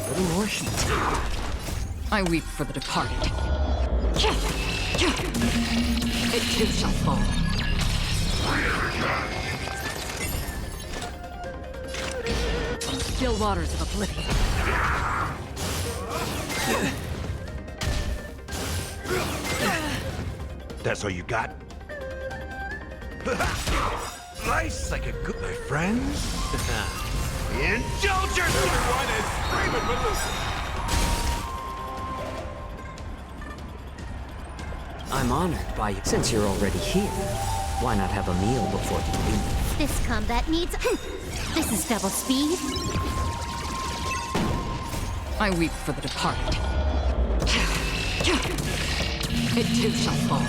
little more heat. I weep for the departed. It too shall fall. From the still waters of oblivion. That's all you got? Nice like a good, my friends. Indulge Everyone is screaming for Luca. I'm honored by you. Since you're already here, why not have a meal before you leave? This combat needs This is double speed. I weep for the departed. It too shall fall.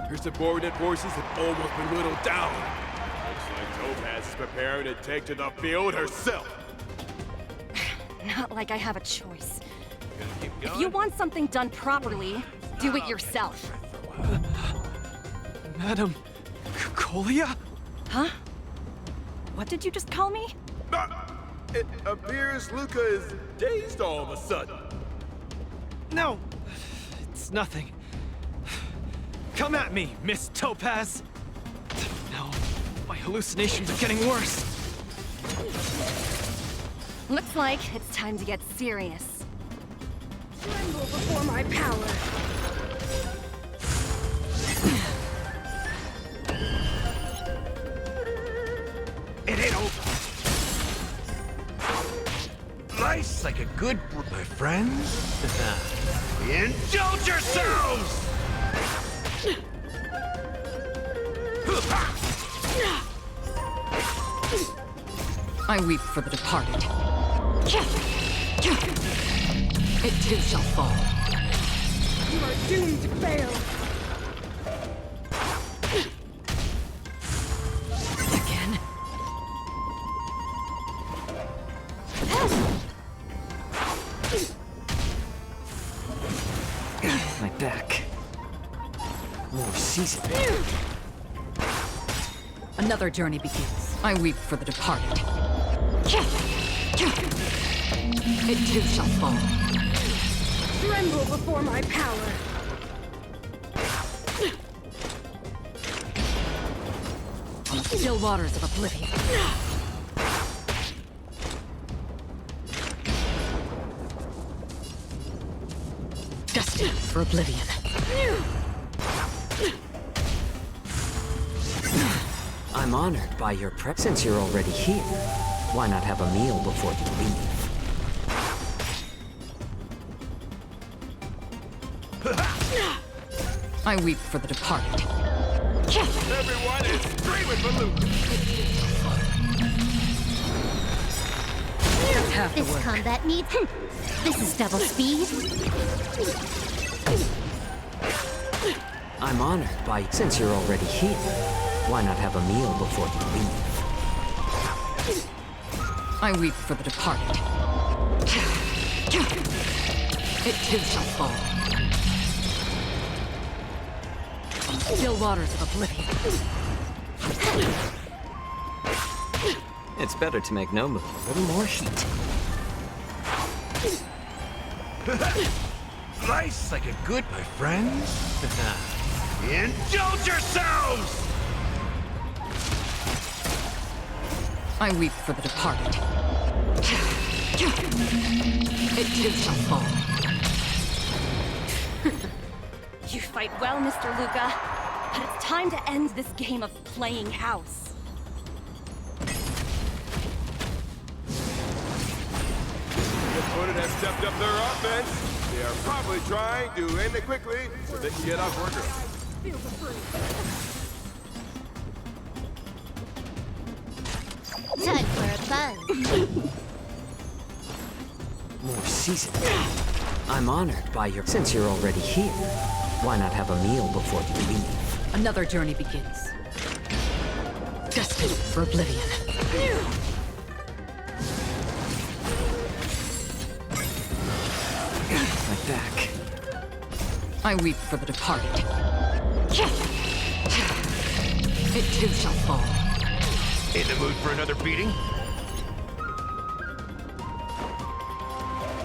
Her subordinate forces have almost been whittled down. Looks like Topaz is preparing to take to the field herself. Not like I have a choice. If you want something done properly, do it yourself. Madam Colia? Huh? What did you just call me? It appears Luca is dazed all of a sudden. No, it's nothing. Come at me, Miss Topaz. No, my hallucinations are getting worse. Looks like it's time to get serious. Tremble before my power. It ain't over. Nice like a good brew, my friends. Indulge yourselves! I weep for the departed. It too shall fall. You are doomed to fail. Again. My back. More seasoned. Another journey begins. I weep for the departed. It too shall fall. Tremble before my power. On the still waters of oblivion. Destined for oblivion. I'm honored by your prep. Since you're already here, why not have a meal before you leave? I weep for the departed. Everyone is screaming for Luke. That's half the This work. combat needs... This is double speed. I'm honored by... Since you're already here, why not have a meal before you leave? I weep for the departed. It too shall fall. Still waters of oblivion. It's better to make no move. A little more heat. Life's like a good, my friends. Indulge yourselves! I weep for the departed. It too shall fall. You fight well, Mr. Luca, but it's time to end this game of playing house. The opponent has stepped up their offense. They are probably trying to end it quickly so they can get off work early. Feel the freeze. Time for a buzz. More seasoned. I'm honored by your... Since you're already here, why not have a meal before you leave? Another journey begins. Destined for oblivion. My back. I weep for the departed. It too shall fall. In the mood for another beating?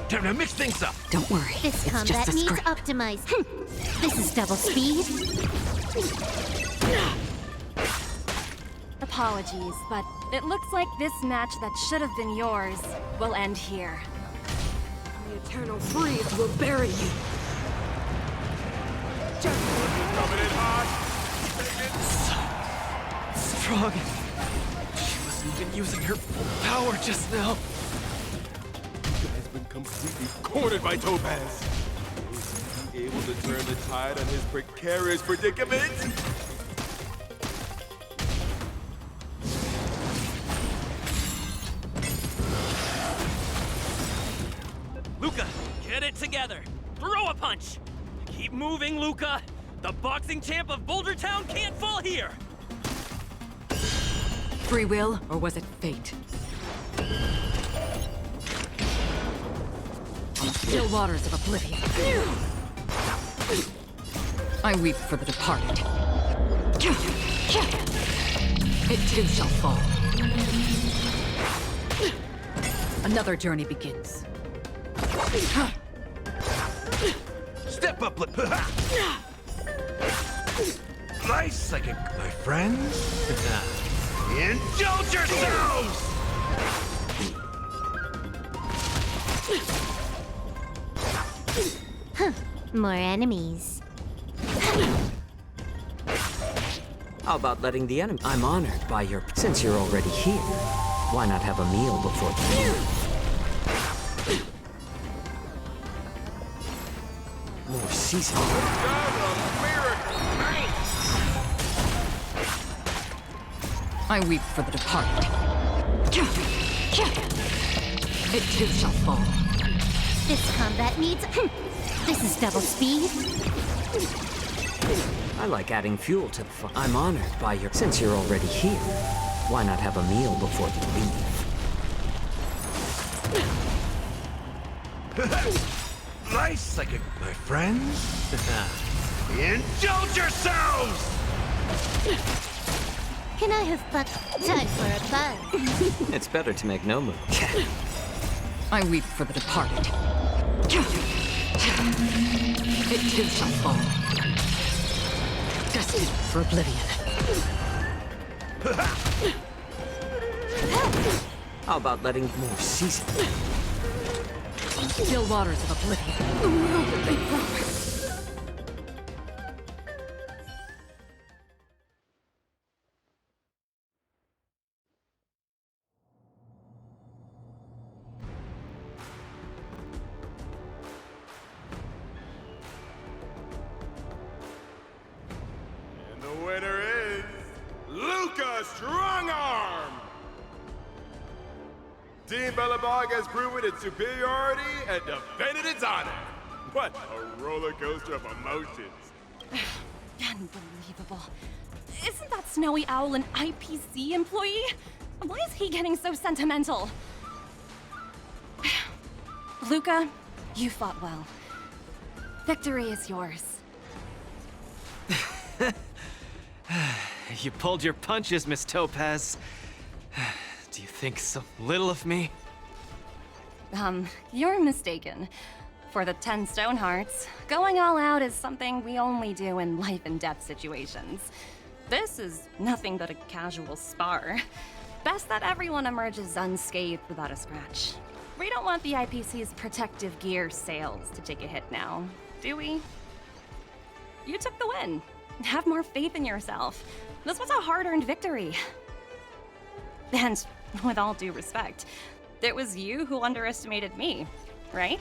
Time to mix things up. Don't worry. This it's combat just a needs scrape. optimized. This is double speed. Apologies, but it looks like this match that should have been yours will end here. The eternal freeze will bury you. Coming in hot. Strong. She wasn't even using her full power just now. Has been completely cornered by Topaz. Is he able to turn the tide on his precarious predicament? Luca, get it together. Throw a punch. Keep moving, Luca. The boxing champ of Boulder Town can't fall here. Free will, or was it fate? Still waters of oblivion. I weep for the departed. It too shall fall. Another journey begins. Step up, Life's like a... My friends? Indulge yourselves! More enemies. How about letting the enemy... I'm honored by your... Since you're already here, why not have a meal before you leave? More seasoned. I weep for the departed. It too shall fall. This combat needs... This is double speed. I like adding fuel to the fire. I'm honored by your... Since you're already here, why not have a meal before you leave? Life's like a... My friends? Indulge yourselves! Can I have time for a buzz? It's better to make no move. I weep for the departed. It too shall fall. Destined for oblivion. How about letting more seasoned? Still waters of oblivion. The world that they promised. winner is Luca Strongarm! Team Belobog has proven its superiority and defended its honor. What a roller coaster of emotions. Unbelievable. Isn't that Snowy Owl an IPC employee? Why is he getting so sentimental? Luca, you fought well. Victory is yours. You pulled your punches, Miss Topaz. Do you think so little of me? You're mistaken. For the 10 Stone Hearts, going all out is something we only do in life and death situations. This is nothing but a casual spar. Best that everyone emerges unscathed without a scratch. We don't want the IPC's protective gear sales to take a hit now, do we? You took the win. Have more faith in yourself. This was a hard-earned victory. And with all due respect, it was you who underestimated me, right?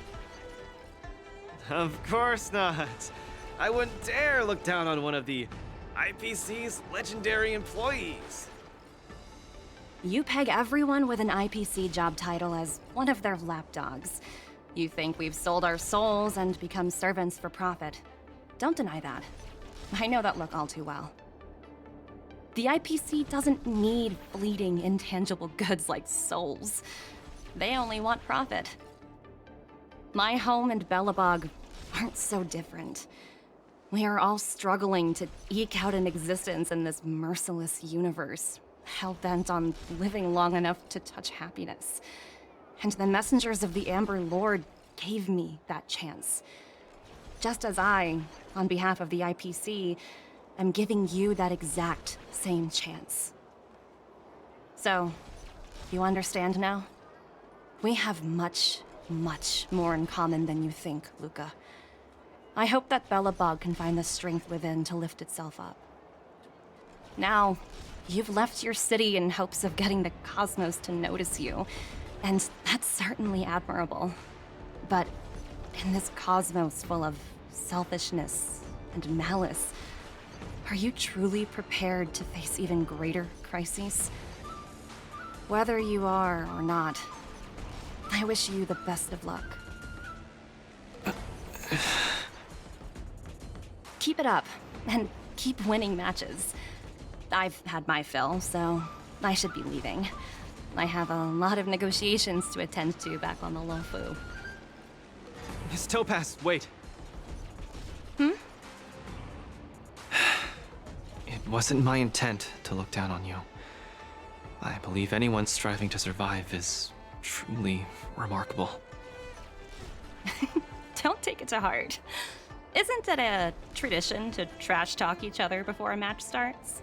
Of course not. I wouldn't dare look down on one of the IPC's legendary employees. You peg everyone with an IPC job title as one of their lapdogs. You think we've sold our souls and become servants for profit. Don't deny that. I know that look all too well. The IPC doesn't need fleeting, intangible goods like souls. They only want profit. My home and Belobog aren't so different. We are all struggling to eke out an existence in this merciless universe, hell-bent on living long enough to touch happiness. And the messengers of the Amber Lord gave me that chance. Just as I, on behalf of the IPC, am giving you that exact same chance. So, you understand now? We have much, much more in common than you think, Luca. I hope that Belobog can find the strength within to lift itself up. Now, you've left your city in hopes of getting the cosmos to notice you, and that's certainly admirable. But in this cosmos full of selfishness and malice, are you truly prepared to face even greater crises? Whether you are or not, I wish you the best of luck. Keep it up, and keep winning matches. I've had my fill, so I should be leaving. I have a lot of negotiations to attend to back on the Luofu. Miss Topaz, wait. Hmm? It wasn't my intent to look down on you. I believe anyone striving to survive is truly remarkable. Don't take it to heart. Isn't it a tradition to trash talk each other before a match starts?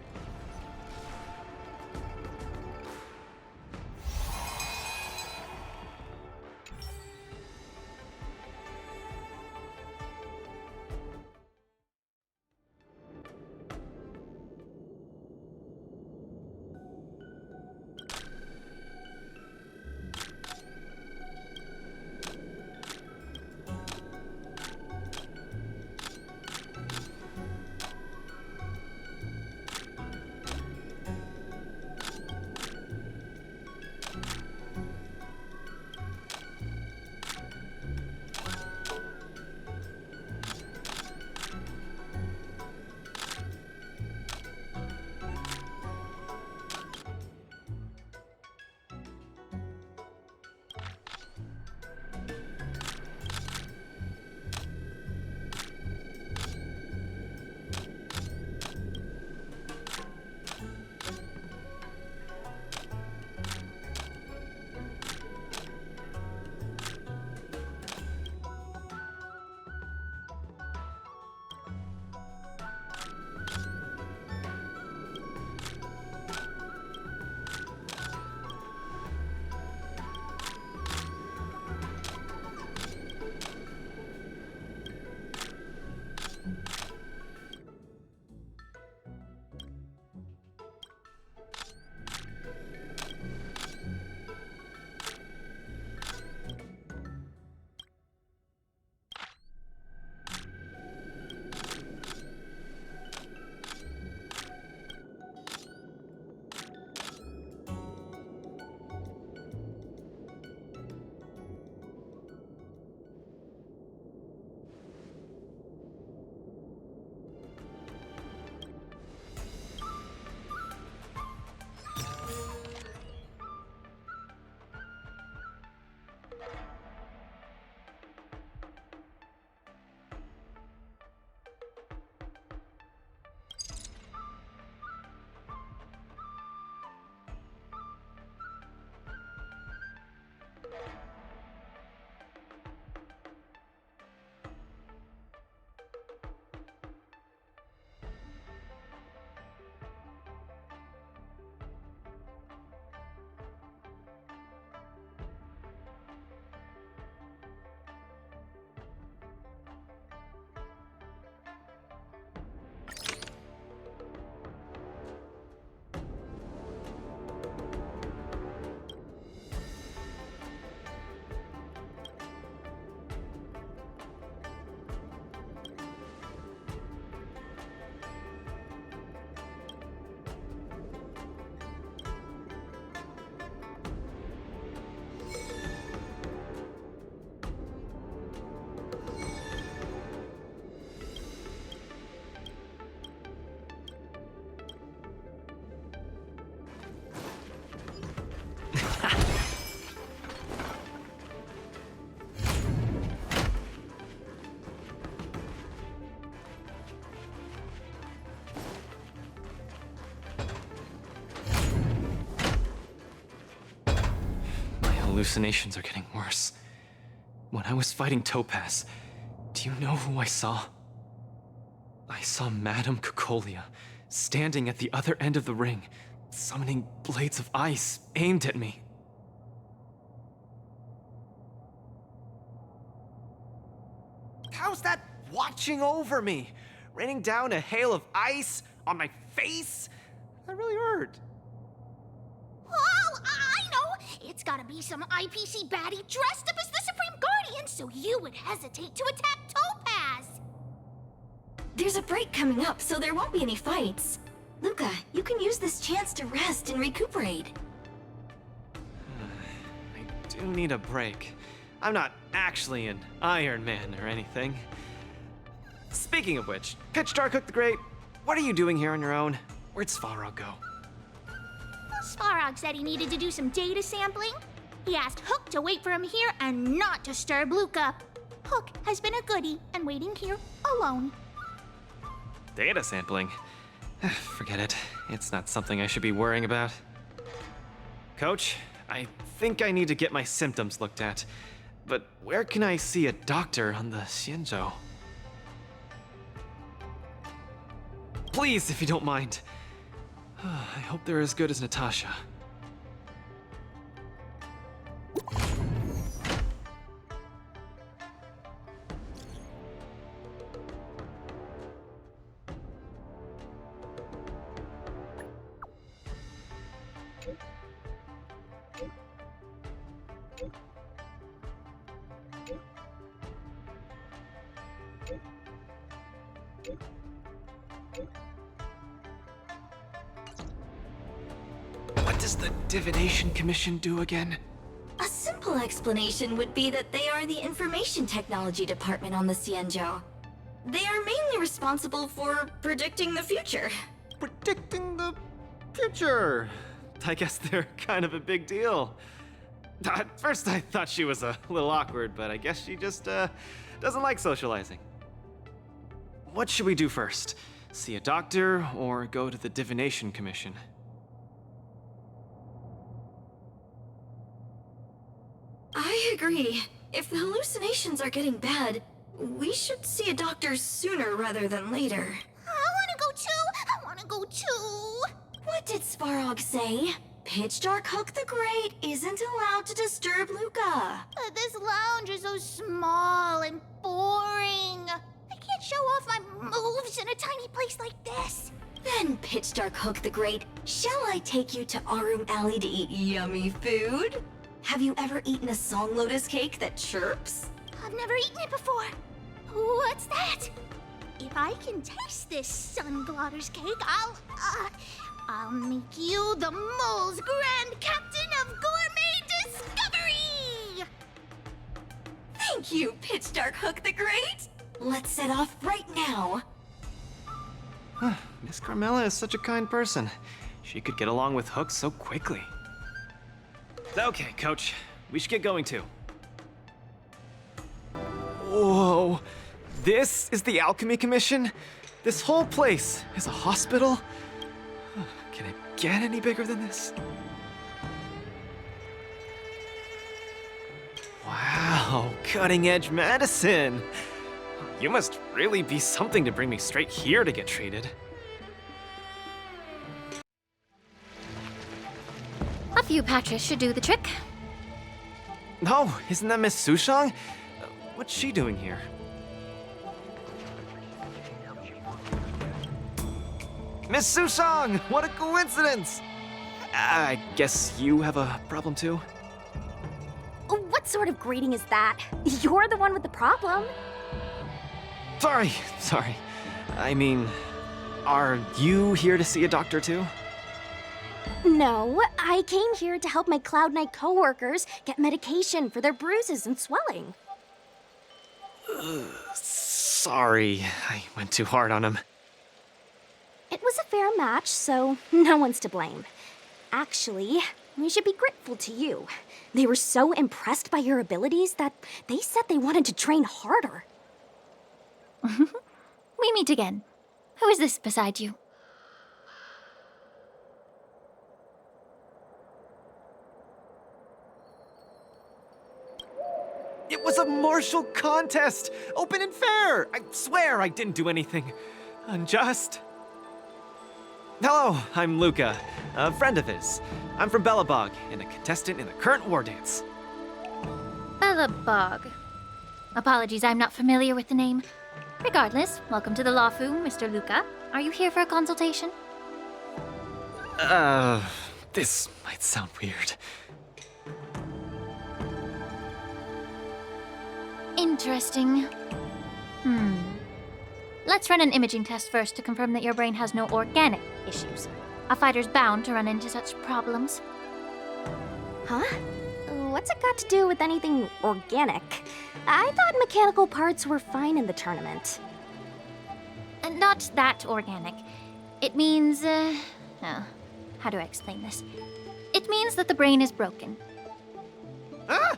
hallucinations are getting worse. When I was fighting Topaz, do you know who I saw? I saw Madame Cocolia standing at the other end of the ring, summoning blades of ice aimed at me. How's that watching over me? Raining down a hail of ice on my face? That really hurt. Oh, I know! It's gotta be some IPC baddie dressed up as the Supreme Guardian so you would hesitate to attack Topaz! There's a break coming up, so there won't be any fights. Luca, you can use this chance to rest and recuperate. I do need a break. I'm not actually an Iron Man or anything. Speaking of which, Pitch Dark Hook the Great, what are you doing here on your own? Where'd Svarog go? Svarog said he needed to do some data sampling. He asked Hook to wait for him here and not disturb Luca. Hook has been a goodie and waiting here alone. Data sampling? Forget it. It's not something I should be worrying about. Coach, I think I need to get my symptoms looked at. But where can I see a doctor on the Xianzhou? Please, if you don't mind. I hope they're as good as Natasha. What does the Divination Commission do again? A simple explanation would be that they are the Information Technology Department on the Xianzhou. They are mainly responsible for predicting the future. Predicting the future? I guess they're kind of a big deal. At first I thought she was a little awkward, but I guess she just doesn't like socializing. What should we do first? See a doctor or go to the Divination Commission? I agree. If the hallucinations are getting bad, we should see a doctor sooner rather than later. I wanna go too! What did Svarog say? Pitch Dark Hook the Great isn't allowed to disturb Luca. But this lounge is so small and boring. I can't show off my moves in a tiny place like this. Then, Pitch Dark Hook the Great, shall I take you to Arum Alley to eat yummy food? Have you ever eaten a song lotus cake that chirps? I've never eaten it before. What's that? If I can taste this sun glotter's cake, I'll make you the mole's grand captain of gourmet discovery! Thank you, Pitch Dark Hook the Great! Let's set off right now. Miss Carmela is such a kind person. She could get along with Hook so quickly. Okay, Coach. We should get going too. Whoa. This is the Alchemy Commission? This whole place is a hospital? Can it get any bigger than this? Wow, cutting-edge medicine. You must really be something to bring me straight here to get treated. A few patches should do the trick. No, isn't that Miss Sushang? What's she doing here? Miss Sushang! What a coincidence! I guess you have a problem too? What sort of greeting is that? You're the one with the problem. Sorry. I mean, are you here to see a doctor too? No, I came here to help my Cloud Knight coworkers get medication for their bruises and swelling. Sorry, I went too hard on him. It was a fair match, so no one's to blame. Actually, we should be grateful to you. They were so impressed by your abilities that they said they wanted to train harder. We meet again. Who is this beside you? was a martial contest! Open and fair! I swear I didn't do anything unjust. Hello, I'm Luca, a friend of his. I'm from Belobog, and a contestant in the current Wardance. Belobog. Apologies, I'm not familiar with the name. Regardless, welcome to the Lawfu, Mr. Luca. Are you here for a consultation? This might sound weird. Interesting. Let's run an imaging test first to confirm that your brain has no organic issues. A fighter's bound to run into such problems. Huh? What's it got to do with anything organic? I thought mechanical parts were fine in the tournament. Not that organic. It means, how do I explain this? It means that the brain is broken. Ah!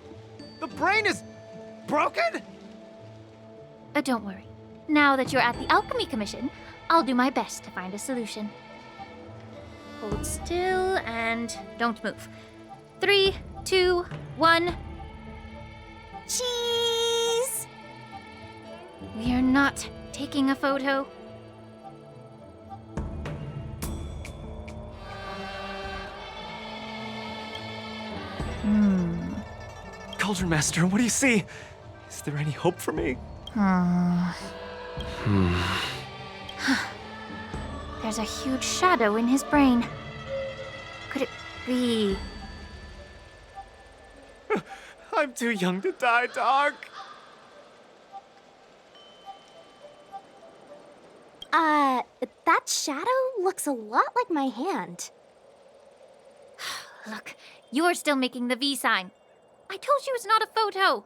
The brain is broken? Don't worry. Now that you're at the Alchemy Commission, I'll do my best to find a solution. Hold still and don't move. 3, 2, 1. Cheese! We are not taking a photo. Cauldron Master, what do you see? Is there any hope for me? There's a huge shadow in his brain. Could it be... I'm too young to die, Doc. That shadow looks a lot like my hand. Look, you're still making the V sign. I told you it's not a photo.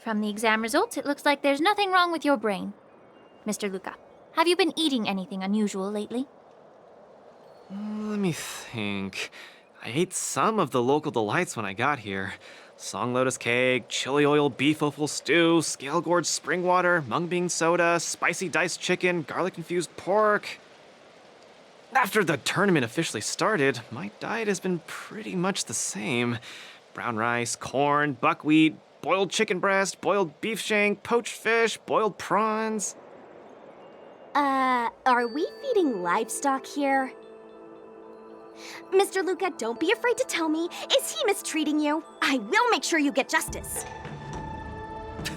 From the exam results, it looks like there's nothing wrong with your brain. Mr. Luca, have you been eating anything unusual lately? Let me think. I ate some of the local delights when I got here. Song lotus cake, chili oil beef offal stew, scale gorge spring water, mung bean soda, spicy diced chicken, garlic infused pork. After the tournament officially started, my diet has been pretty much the same. Brown rice, corn, buckwheat, boiled chicken breast, boiled beef shank, poached fish, boiled prawns. Are we feeding livestock here? Mr. Luca, don't be afraid to tell me. Is he mistreating you? I will make sure you get justice.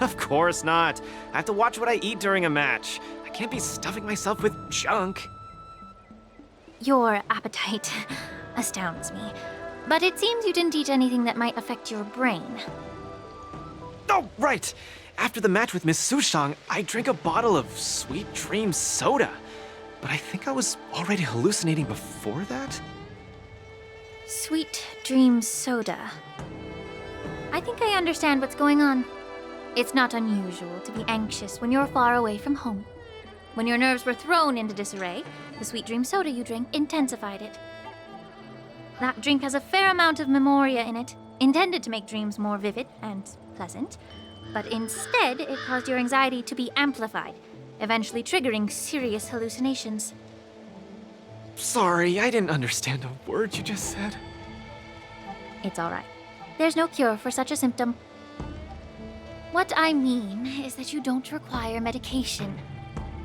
Of course not. I have to watch what I eat during a match. I can't be stuffing myself with junk. Your appetite astounds me. But it seems you didn't eat anything that might affect your brain. Oh, right! After the match with Miss Sushang, I drank a bottle of Sweet Dream soda. But I think I was already hallucinating before that? Sweet Dream soda. I think I understand what's going on. It's not unusual to be anxious when you're far away from home. When your nerves were thrown into disarray, the Sweet Dream soda you drank intensified it. That drink has a fair amount of memoria in it, intended to make dreams more vivid and pleasant, but instead it caused your anxiety to be amplified, eventually triggering serious hallucinations. Sorry, I didn't understand a word you just said. It's all right. There's no cure for such a symptom. What I mean is that you don't require medication.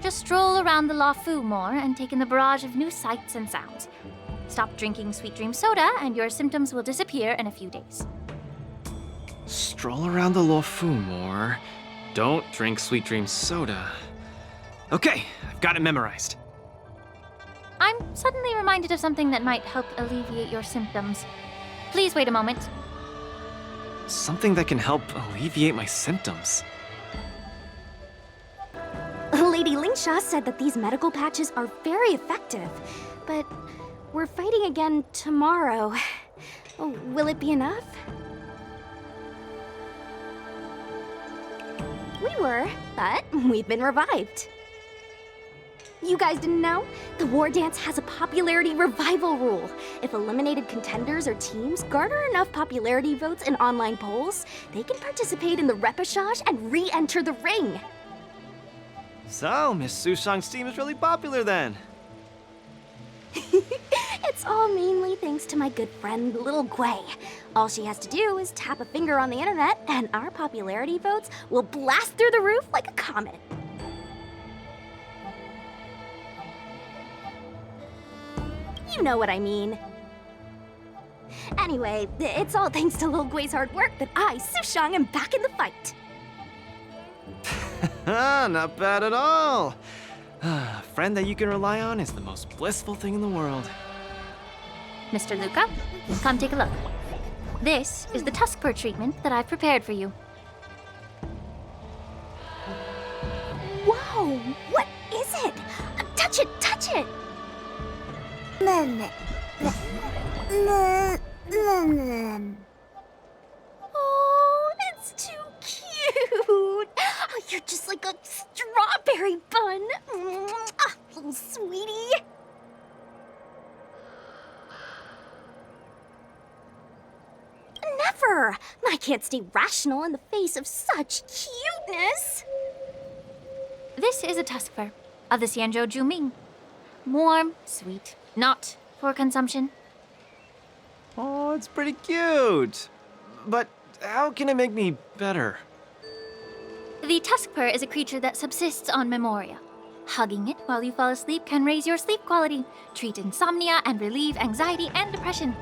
Just stroll around the Lawfu more and take in the barrage of new sights and sounds. Stop drinking Sweet Dream soda and your symptoms will disappear in a few days. Stroll around the Lawfu more. Don't drink Sweet Dream soda. Okay, I've got it memorized. I'm suddenly reminded of something that might help alleviate your symptoms. Please wait a moment. Something that can help alleviate my symptoms. Lady Lingsha said that these medical patches are very effective, but we're fighting again tomorrow. Will it be enough? We were, but we've been revived. You guys didn't know? The Wardance has a popularity revival rule. If eliminated contenders or teams garner enough popularity votes in online polls, they can participate in the repechage and re-enter the ring. So, Miss Sushang's team is really popular then. It's all mainly thanks thanks to my good friend, Little Gwei. All she has to do is tap a finger on the internet, and our popularity votes will blast through the roof like a comet. You know what I mean. Anyway, it's all thanks to Lil Gwei's hard work that I, Sushang, am back in the fight. Not bad at all. A friend that you can rely on is the most blissful thing in the world. Mr. Luca, come take a look. This is the tusk fur treatment that I've prepared for you. Whoa, what is it? Touch it, touch it! Oh, it's too cute! Oh, you're just like a strawberry bun! Ah, little sweetie! Never! I can't stay rational in the face of such cuteness! This is a tusk fur of the Xianzhou Juming. Warm, sweet, not for consumption. Oh, it's pretty cute. But how can it make me better? The tusk fur is a creature that subsists on memoria. Hugging it while you fall asleep can raise your sleep quality, treat insomnia, and relieve anxiety and depression.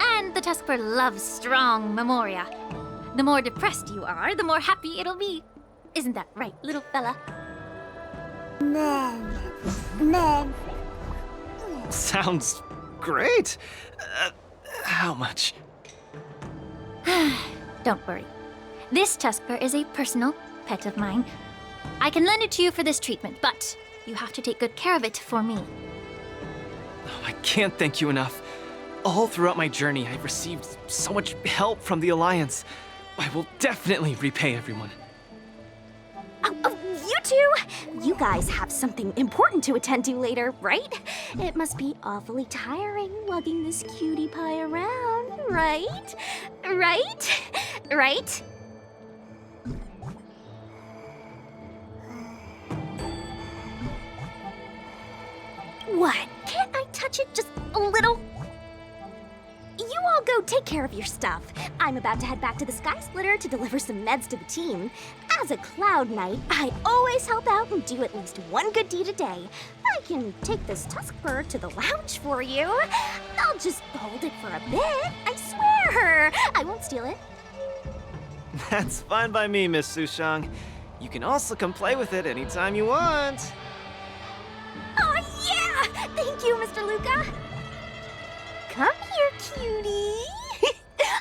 And the tusk fur loves strong memoria. The more depressed you are, the more happy it'll be. Isn't that right, little fella? Sounds great. How much? Don't worry. This tusk fur is a personal pet of mine. I can lend it to you for this treatment, but you have to take good care of it for me. Oh, I can't thank you enough. All throughout my journey, I've received so much help from the Alliance. I will definitely repay everyone. Oh, you two! You guys have something important to attend to later, right? It must be awfully tiring lugging this cutie pie around, right? Right? Right? What? Can't I touch it just a little? You all go take care of your stuff. I'm about to head back to the Sky Splitter to deliver some meds to the team. As a Cloud Knight, I always help out and do at least one good deed a day. I can take this tusk fur to the lounge for you. I'll just hold it for a bit, I swear. I won't steal it. That's fine by me, Miss Sushang. You can also come play with it anytime you want. Oh yeah! Thank you, Mr. Luca. Come here, cutie.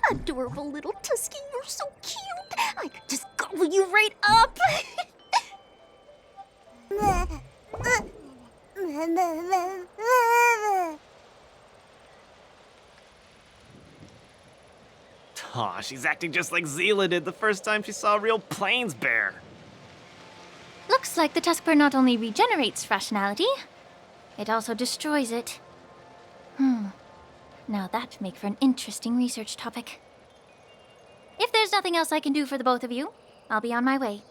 Adorable little Tusky, you're so cute. I could just gobble you right up. Aw, she's acting just like Zila did the first time she saw a real plains bear. Looks like the tusk fur not only regenerates rationality, it also destroys it. Now that'd make for an interesting research topic. If there's nothing else I can do for the both of you, I'll be on my way.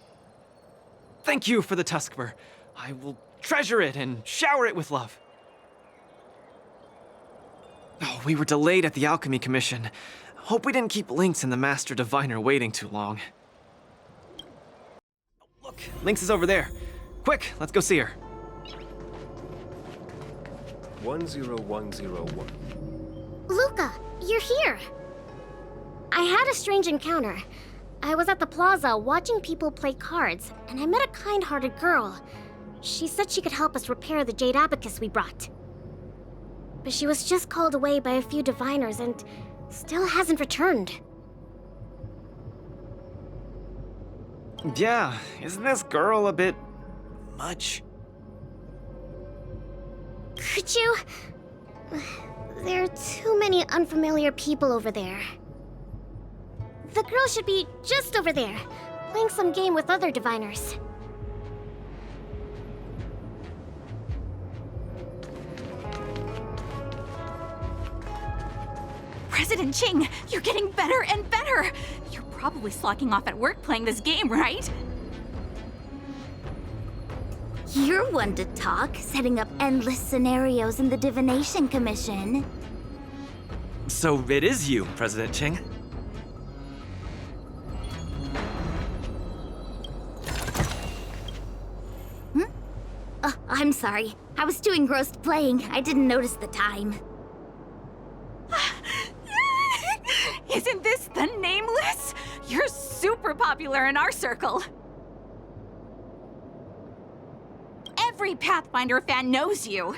Thank you for the tusk fur. I will treasure it and shower it with love. Oh, we were delayed at the Alchemy Commission. Hope we didn't keep Lynx and the Master Diviner waiting too long. Look, Lynx is over there. Quick, let's go see her. 10101. Luca, you're here! I had a strange encounter. I was at the plaza watching people play cards, and I met a kind-hearted girl. She said she could help us repair the Jade Abacus we brought. But she was just called away by a few diviners and still hasn't returned. Yeah, isn't this girl a bit much? Could you... There are too many unfamiliar people over there. The girl should be just over there, playing some game with other diviners. President Ching, you're getting better and better! You're probably slacking off at work playing this game, right? You're one to talk, setting up endless scenarios in the Divination Commission. So it is you, President Ching. Oh, I'm sorry. I was too engrossed playing. I didn't notice the time. Isn't this the Nameless? You're super popular in our circle. Every Pathfinder fan knows you.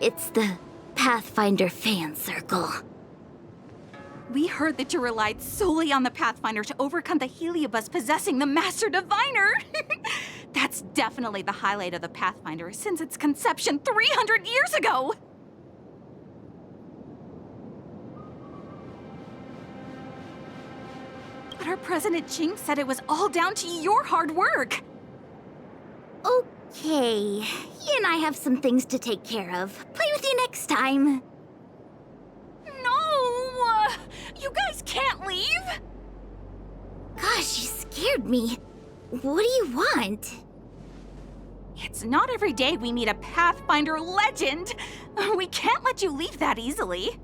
It's the Pathfinder fan circle. We heard that you relied solely on the Pathfinder to overcome the Heliobus possessing the Master Diviner. That's definitely the highlight of the Pathfinder since its conception 300 years ago. But our President Ching said it was all down to your hard work. Okay, he and I have some things to take care of. Play with you next time. No! You guys can't leave! Gosh, you scared me. What do you want? It's not every day we meet a Pathfinder legend. We can't let you leave that easily.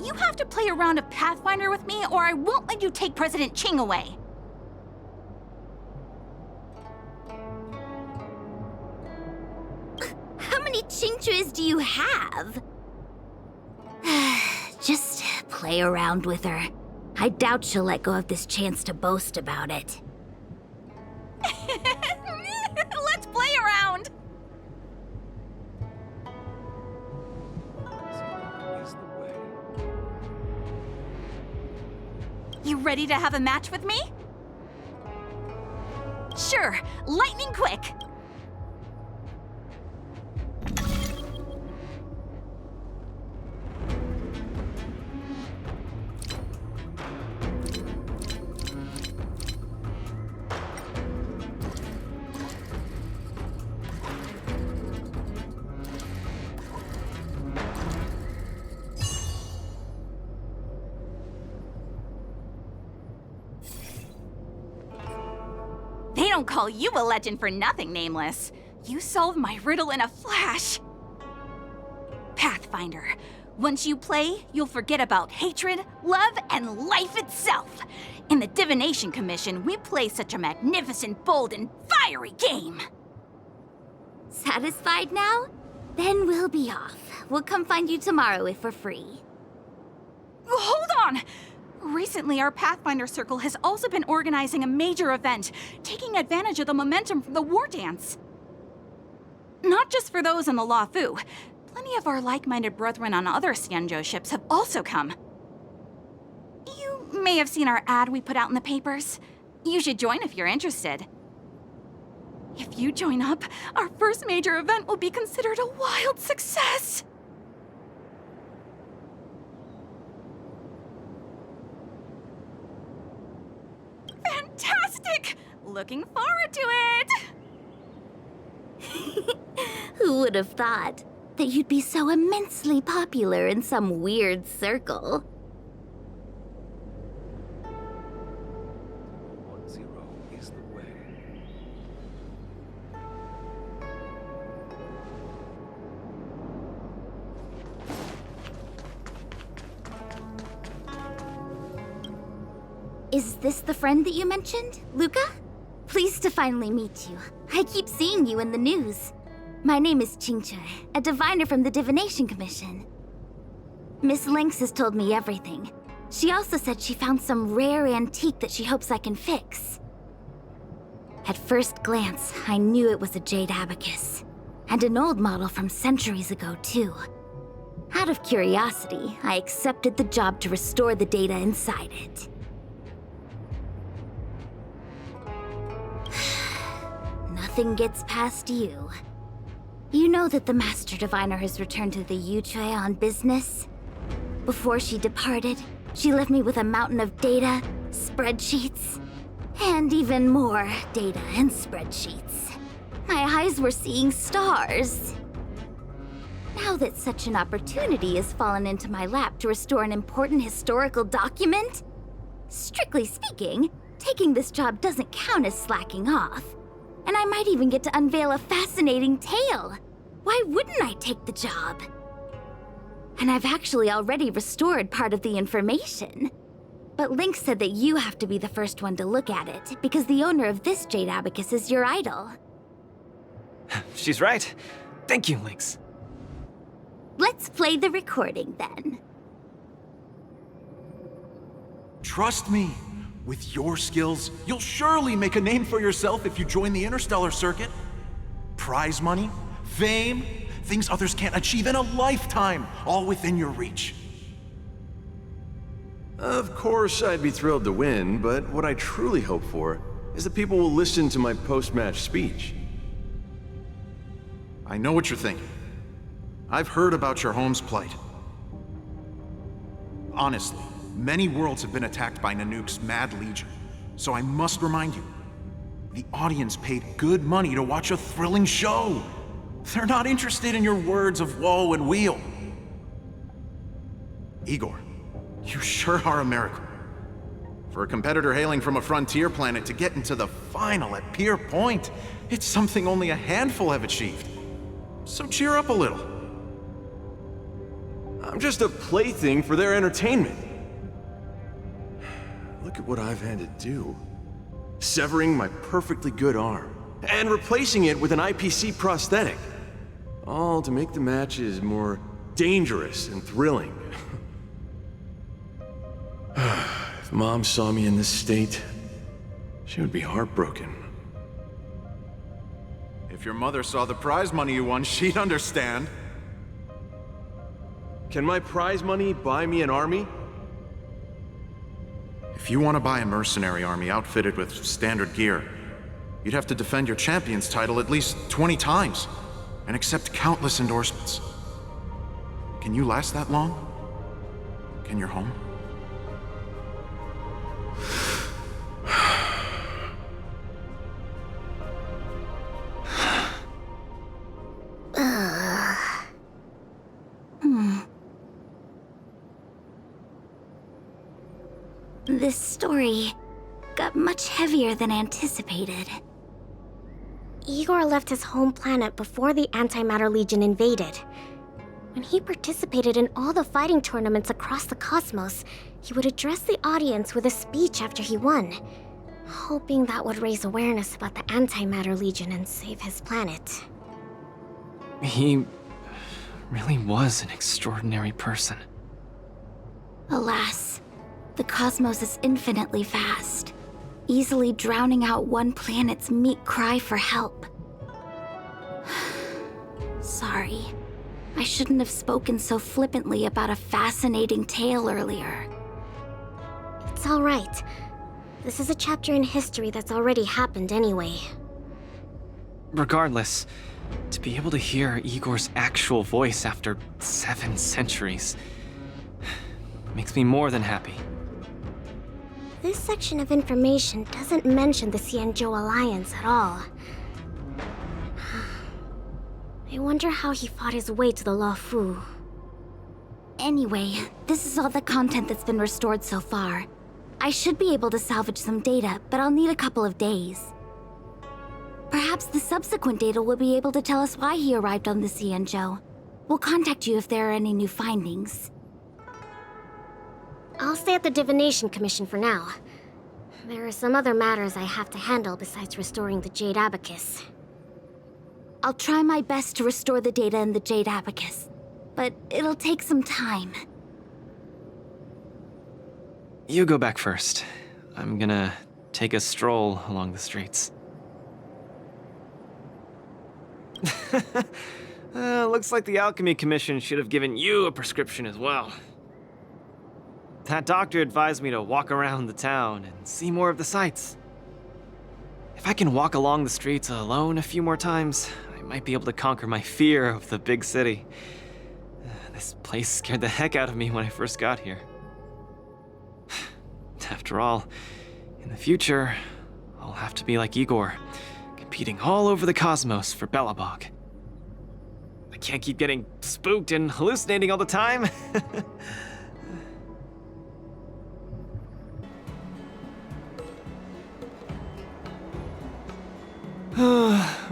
You have to play a round of Pathfinder with me, or I won't let you take President Ching away. How many Chingchuas do you have? Just play around with her. I doubt she'll let go of this chance to boast about it. Let's play around! You ready to have a match with me? Sure, lightning quick! They don't call you a legend for nothing, Nameless. You solved my riddle in a flash. Pathfinder, once you play, you'll forget about hatred, love, and life itself. In the Divination Commission, we play such a magnificent, bold, and fiery game. Satisfied now? Then we'll be off. We'll come find you tomorrow if we're free. Hold on! Recently, our Pathfinder Circle has also been organizing a major event, taking advantage of the momentum from the Wardance. Not just for those in the La Fu. Plenty of our like-minded brethren on other Xianzhou ships have also come. You may have seen our ad we put out in the papers. You should join if you're interested. If you join up, our first major event will be considered a wild success. Fantastic! Looking forward to it! Who would have thought that you'd be so immensely popular in some weird circle? 10 is the way. Is this the friend that you mentioned, Luca? Pleased to finally meet you. I keep seeing you in the news. My name is Qingche, a diviner from the Divination Commission. Miss Lynx has told me everything. She also said she found some rare antique that she hopes I can fix. At first glance, I knew it was a jade abacus, and an old model from centuries ago, too. Out of curiosity, I accepted the job to restore the data inside it. Nothing gets past you. You know that the Master Diviner has returned to the Yuchui on business? Before she departed, she left me with a mountain of data, spreadsheets, and even more data and spreadsheets. My eyes were seeing stars. Now that such an opportunity has fallen into my lap to restore an important historical document, strictly speaking, taking this job doesn't count as slacking off. And I might even get to unveil a fascinating tale. Why wouldn't I take the job? And I've actually already restored part of the information. But Link said that you have to be the first one to look at it, because the owner of this Jade Abacus is your idol. She's right. Thank you, Lynx. Let's play the recording then. Trust me, with your skills, you'll surely make a name for yourself if you join the Interstellar Circuit. Prize money, fame, things others can't achieve in a lifetime, all within your reach. Of course, I'd be thrilled to win, but what I truly hope for is that people will listen to my post-match speech. I know what you're thinking. I've heard about your home's plight. Honestly, many worlds have been attacked by Nanook's Mad Legion, so I must remind you, the audience paid good money to watch a thrilling show. They're not interested in your words of woe and weal. Igor, you sure are a miracle. For a competitor hailing from a frontier planet to get into the final at Pier Point, it's something only a handful have achieved. So cheer up a little. I'm just a plaything for their entertainment. Look at what I've had to do. Severing my perfectly good arm, and replacing it with an IPC prosthetic. All to make the matches more dangerous and thrilling. If Mom saw me in this state, she would be heartbroken. If your mother saw the prize money you won, she'd understand. Can my prize money buy me an army? If you want to buy a mercenary army outfitted with standard gear, you'd have to defend your champion's title at least 20 times, and accept countless endorsements. Can you last that long? Can your home? This story got much heavier than anticipated. Igor left his home planet before the Antimatter Legion invaded. When he participated in all the fighting tournaments across the cosmos, he would address the audience with a speech after he won, hoping that would raise awareness about the Antimatter Legion and save his planet. He really was an extraordinary person. Alas, the cosmos is infinitely vast, easily drowning out one planet's meek cry for help. Sorry. I shouldn't have spoken so flippantly about a fascinating tale earlier. It's all right. This is a chapter in history that's already happened anyway. Regardless, to be able to hear Igor's actual voice after 7 centuries makes me more than happy. This section of information doesn't mention the Xianzhou Alliance at all. I wonder how he fought his way to the Luofu. Anyway, this is all the content that's been restored so far. I should be able to salvage some data, but I'll need a couple of days. Perhaps the subsequent data will be able to tell us why he arrived on the Xianzhou. We'll contact you if there are any new findings. I'll stay at the Divination Commission for now. There are some other matters I have to handle besides restoring the Jade Abacus. I'll try my best to restore the data in the Jade Abacus, but it'll take some time. You go back first. I'm gonna take a stroll along the streets. Looks like the Alchemy Commission should have given you a prescription as well. That doctor advised me to walk around the town and see more of the sights. If I can walk along the streets alone a few more times, I might be able to conquer my fear of the big city. This place scared the heck out of me when I first got here. After all, in the future, I'll have to be like Igor, competing all over the cosmos for Belobog. I can't keep getting spooked and hallucinating all the time.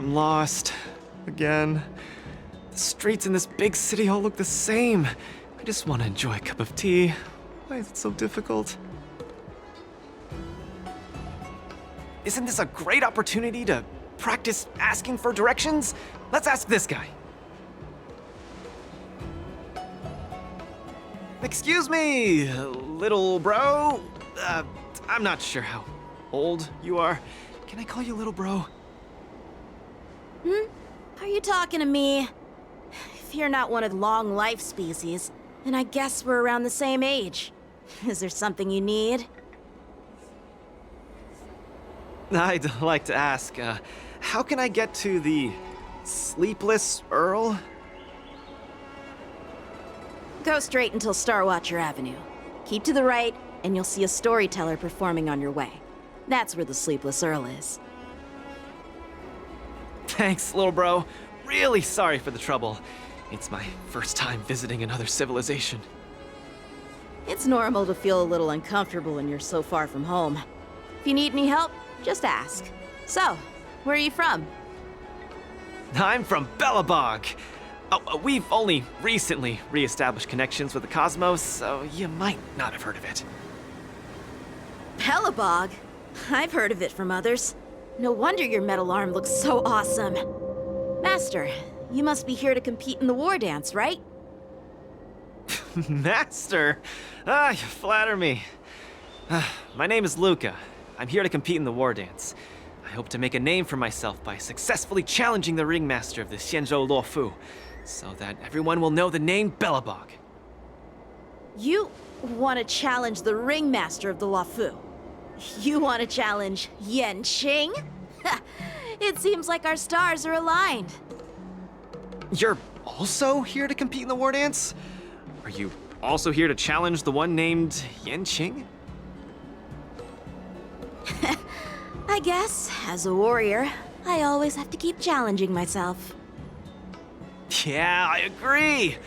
I'm lost. Again. The streets in this big city all look the same. I just want to enjoy a cup of tea. Why is it so difficult? Isn't this a great opportunity to practice asking for directions? Let's ask this guy. Excuse me, little bro? I'm not sure how old you are. Can I call you little bro? Are you talking to me? If you're not one of the long life species, then I guess we're around the same age. Is there something you need? I'd like to ask, how can I get to the Sleepless Earl? Go straight until Starwatcher Avenue. Keep to the right, and you'll see a storyteller performing on your way. That's where the Sleepless Earl is. Thanks, little bro. Really sorry for the trouble. It's my first time visiting another civilization. It's normal to feel a little uncomfortable when you're so far from home. If you need any help, just ask. So, where are you from? I'm from Belobog. Oh, we've only recently re-established connections with the cosmos, so you might not have heard of it. Belobog? I've heard of it from others. No wonder your metal arm looks so awesome. Master, you must be here to compete in the Wardance, right? Master? You flatter me. My name is Luca. I'm here to compete in the Wardance. I hope to make a name for myself by successfully challenging the ringmaster of the Xianzhou Luofu, so that everyone will know the name Belobog. You want to challenge the ringmaster of the Luofu? You want to challenge Yanqing? It seems like our stars are aligned. You're also here to compete in the Wardance? Are you also here to challenge the one named Yanqing? I guess, as a warrior, I always have to keep challenging myself. Yeah, I agree!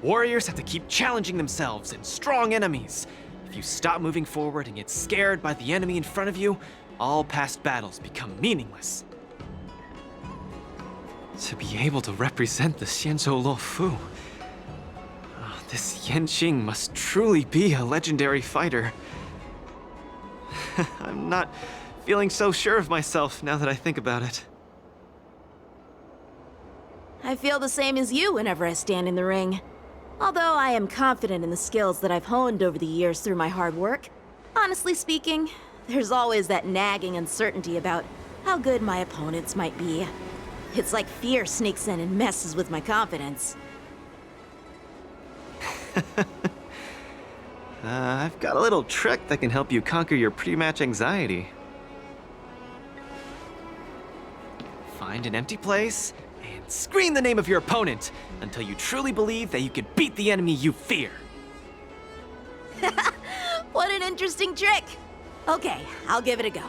Warriors have to keep challenging themselves and strong enemies. If you stop moving forward and get scared by the enemy in front of you, all past battles become meaningless. To be able to represent the Xianzhou Luofu, this Yanqing must truly be a legendary fighter. I'm not feeling so sure of myself now that I think about it. I feel the same as you whenever I stand in the ring. Although I am confident in the skills that I've honed over the years through my hard work, honestly speaking, there's always that nagging uncertainty about how good my opponents might be. It's like fear sneaks in and messes with my confidence. I've got a little trick that can help you conquer your pre-match anxiety. Find an empty place and scream the name of your opponent until you truly believe that you can beat the enemy you fear. What an interesting trick! Okay, I'll give it a go.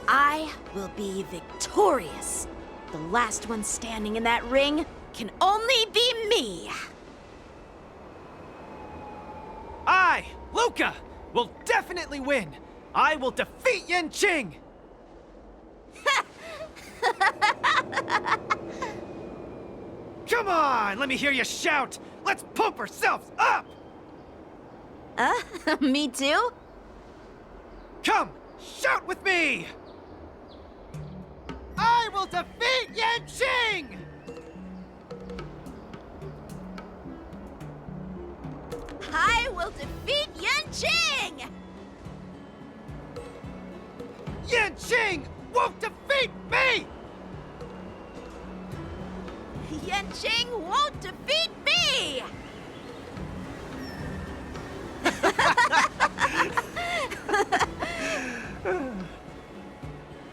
I will be victorious. The last one standing in that ring can only be me. I, Luca, will definitely win. I will defeat Yanqing. Come on, let me hear you shout. Let's pump ourselves up. Me too? Come, shout with me. I will defeat Yanqing! I will defeat Yanqing! Yanqing won't defeat me! Yanqing won't defeat me!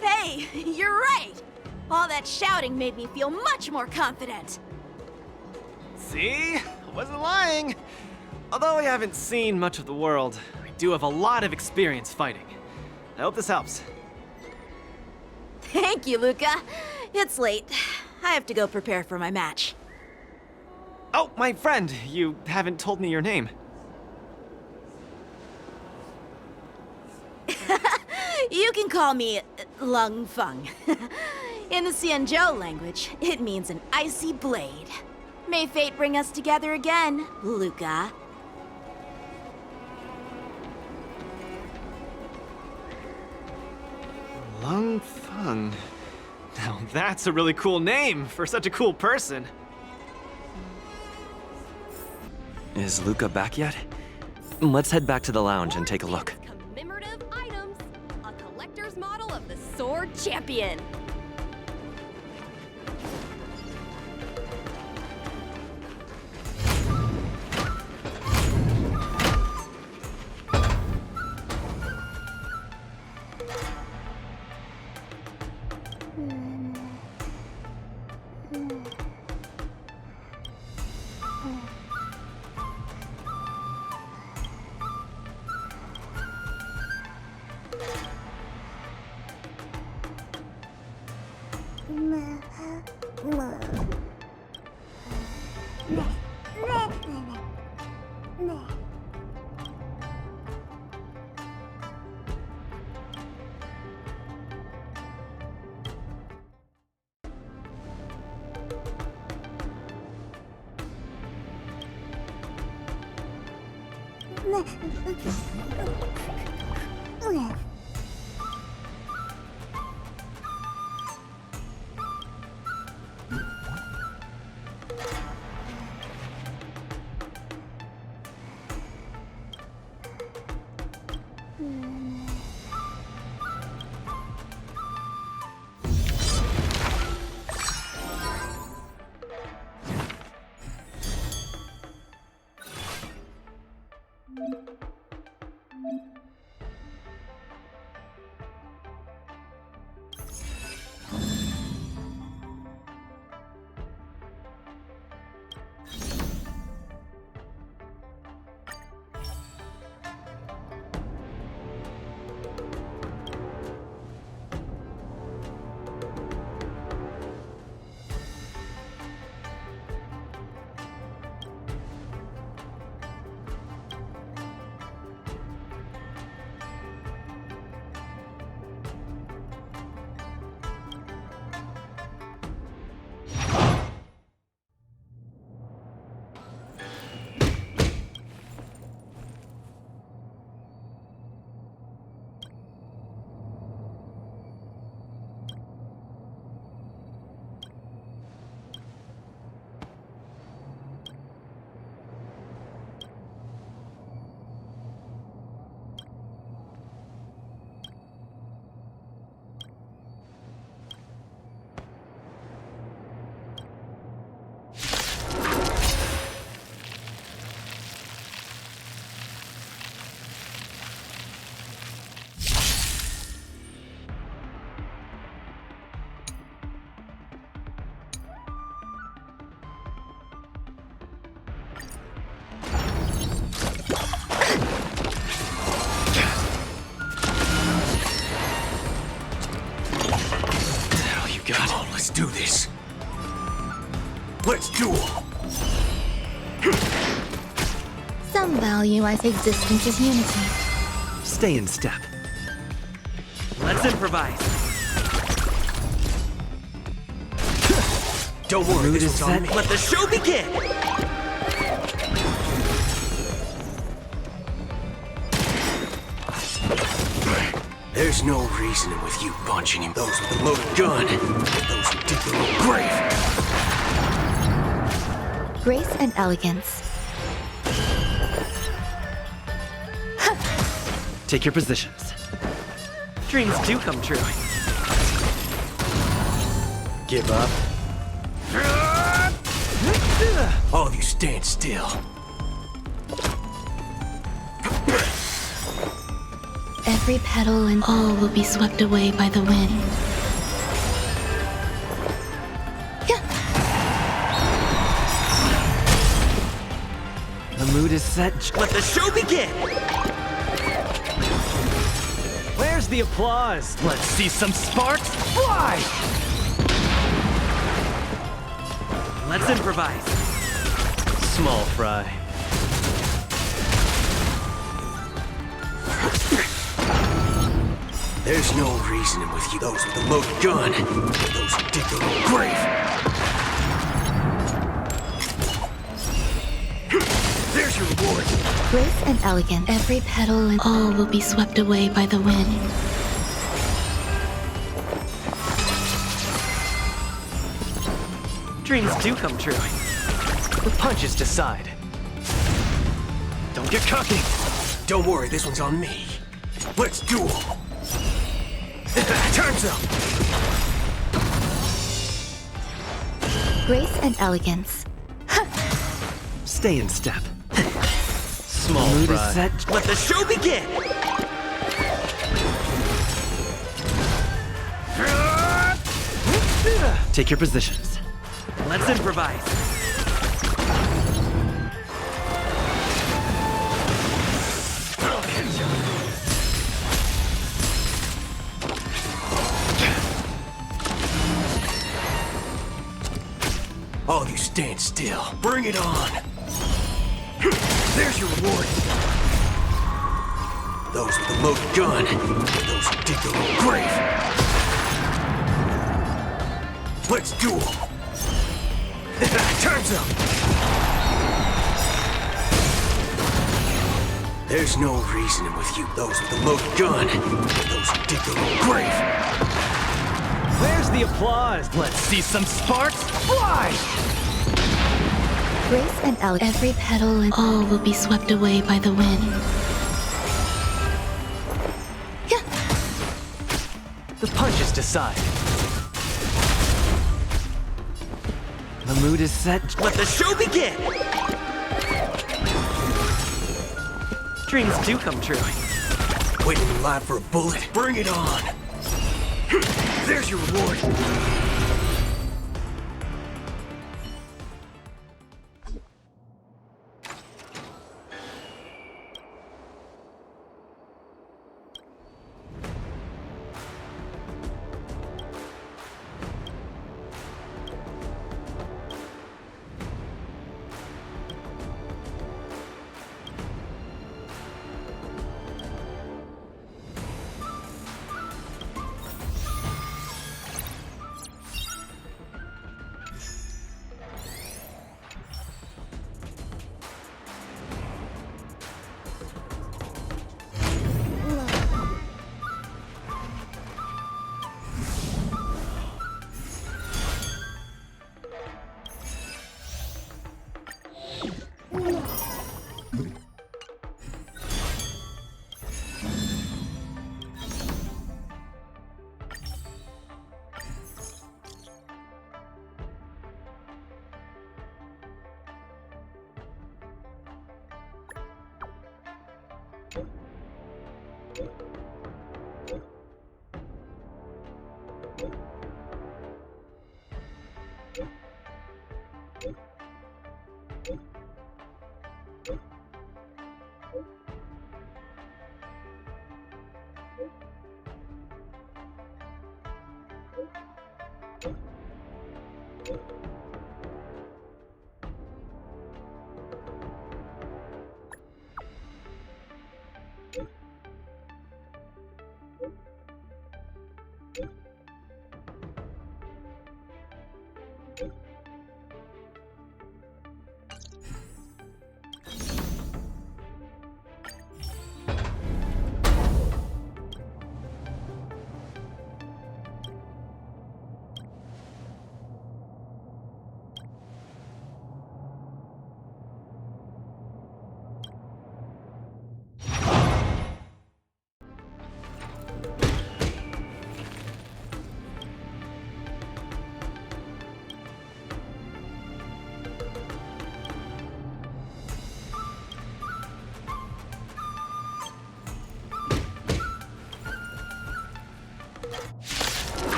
Hey, you're right! All that shouting made me feel much more confident. See? I wasn't lying. Although I haven't seen much of the world, I do have a lot of experience fighting. I hope this helps. Thank you, Luca. It's late. I have to go prepare for my match. Oh, my friend, you haven't told me your name. You can call me Lung Feng. In the Xianzhou language, it means an icy blade. May fate bring us together again, Luca. Lung Feng. Now that's a really cool name for such a cool person. Is Luca back yet? Let's head back to the lounge and take a look. Commemorative items. A collector's model of the Sword Champion. Let's do this. Let's duel. Some value as existence is unity. Stay in step. Let's improvise. Don't worry, Mood this is one's on set. me. Let the show begin! There's no reasoning with you punching him. Those with the loaded gun. Those who dig their own grave. Grace and elegance. Take your positions. Dreams do come true. Give up. All of you stand still. Every petal and all will be swept away by the wind. The mood is set. Let the show begin! Where's the applause? Let's see some sparks fly! Let's improvise. Small fry. There's no reasoning with you. Those with the loaded gun. Those who dig their own grave. There's your reward. Grace and elegance. Every petal and all will be swept away by the wind. Dreams do come true. The punches decide. Don't get cocky. Don't worry, this one's on me. Let's duel. Time's up. Grace and elegance. Stay in step. Small Mood fry. is set. Let the show begin! Take your positions. Let's improvise. All you stand still. Bring it on. There's your reward. Those with the loaded gun. Those who dig their own grave. Let's duel. Time's up. There's no reasoning with you. Those with the loaded gun. Those who dig their own grave. Where's the applause? Let's see some sparks fly! Grace and elegance. Every petal and all will be swept away by the wind. The punches decide. The mood is set. Let the show begin! Dreams do come true. Waiting in line for a bullet. Bring it on. There's your reward.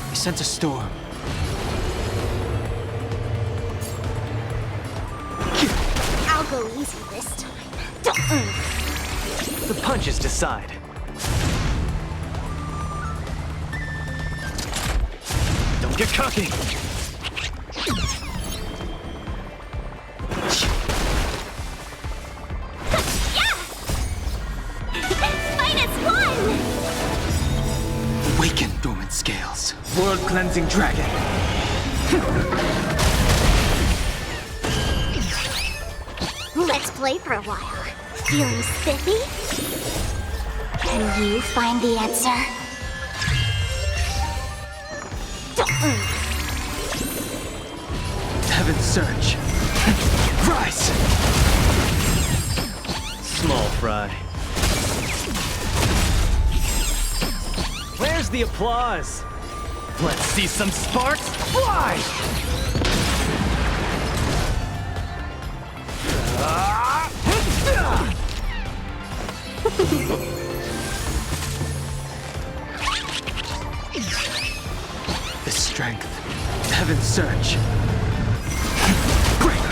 I sense a storm. go easy this time. The punches decide. Don't get cocky! Finest one! Awaken, dormant scales. World-cleansing dragon. Let's play for a while. Feeling spiffy? Can you find the answer? Heaven's surge. Rise! Small fry. Where's the applause? Let's see some sparks fly! The strength. Heaven's surge. Break!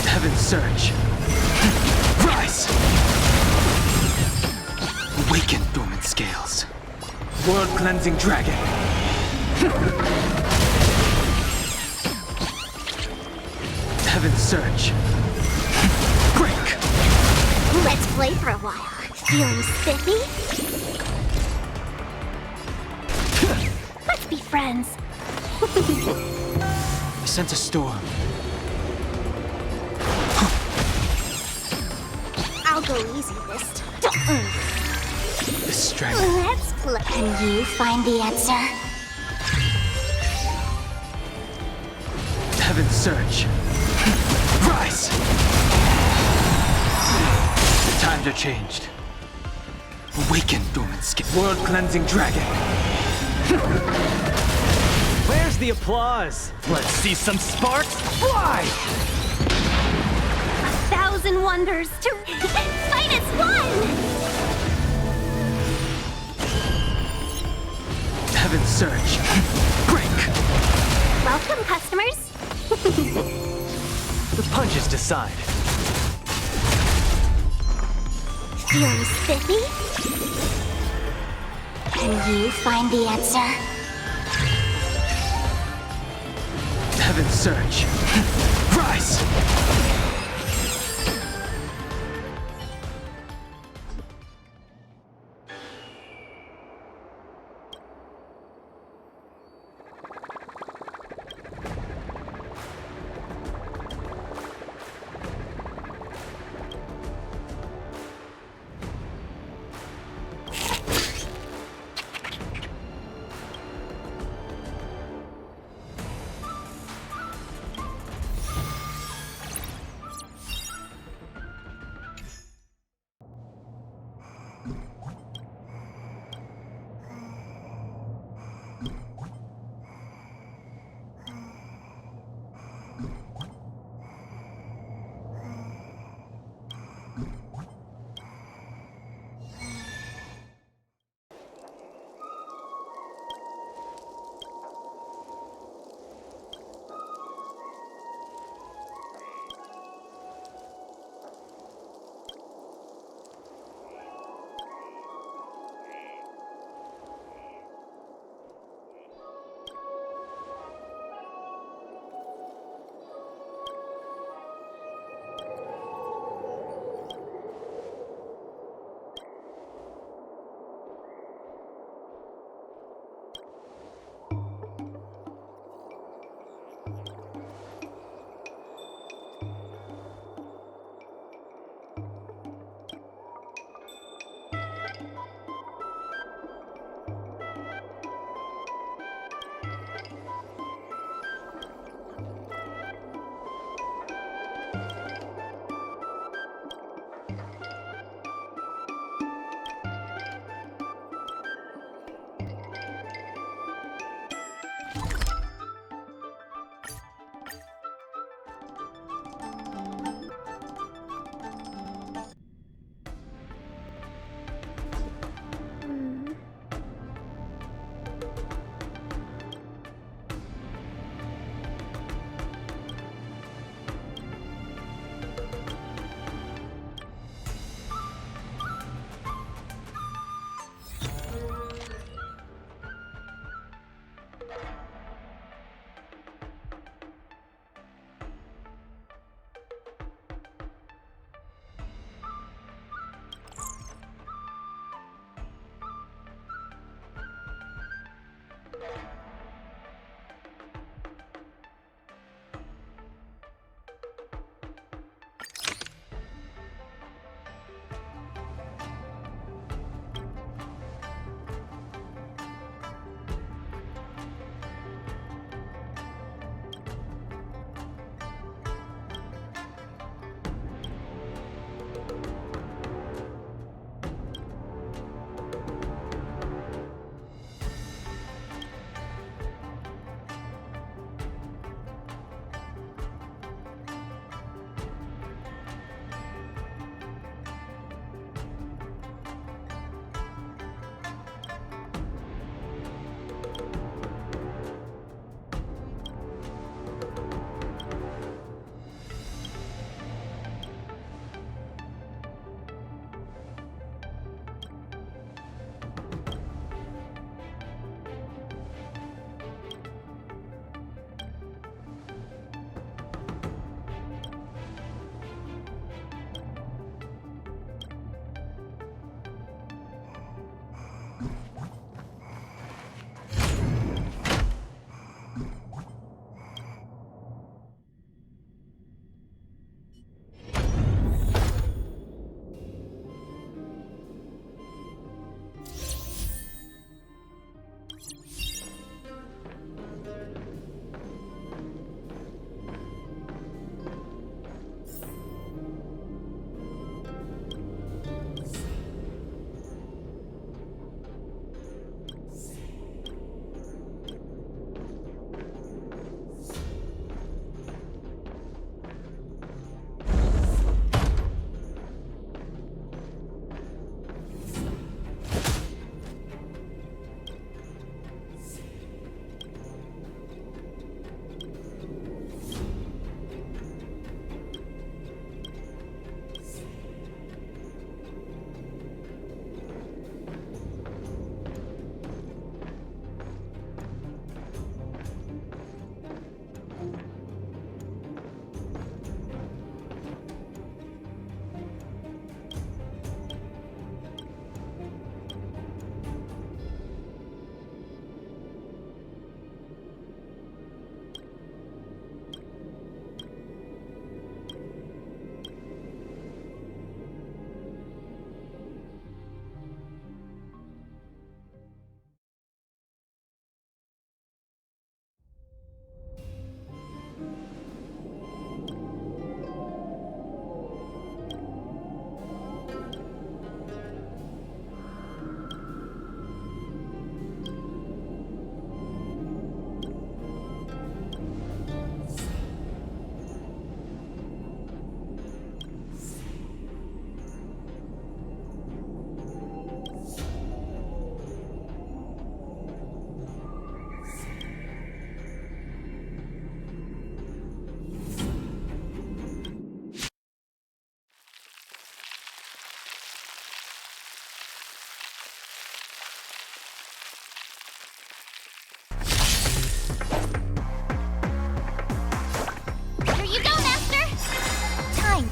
Heaven's surge. Rise! Awaken, dormant scales. World-cleansing dragon. Heaven's surge. Break! Let's play for a while. Feeling spiffy? Let's be friends. I sense a storm. I'll go easy this time. The strength. Let's play. Can you find the answer? Heaven's surge. Rise! The times are changed. Awaken, dormant skin. World-cleansing dragon. Where's the applause? Let's see some sparks fly! 1,000 wonders to finest one! Heaven's surge. Break! Welcome, customers. The punches decide. Feeling spiffy? Can you find the answer? Heaven's surge. Rise!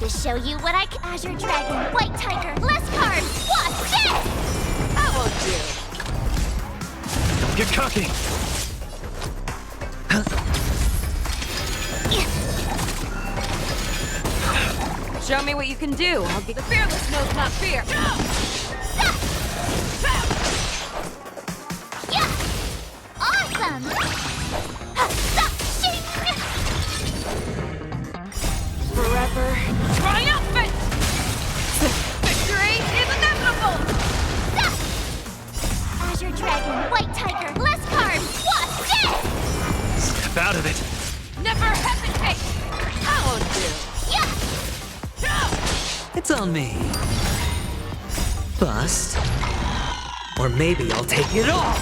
to show you what I can. Azure Dragon, White Tiger, less cards. Watch this! How will do? Don't get cocky! Show me what you can do. I'll get the fearless knows not fear. Yeah! Awesome! Forever triumphant! Victory is inevitable! Azure Dragon, White Tiger, less cards. Watch this! Step out of it! Never hesitate! How do? Yeah! It's on me. Bust. Or maybe I'll take it all!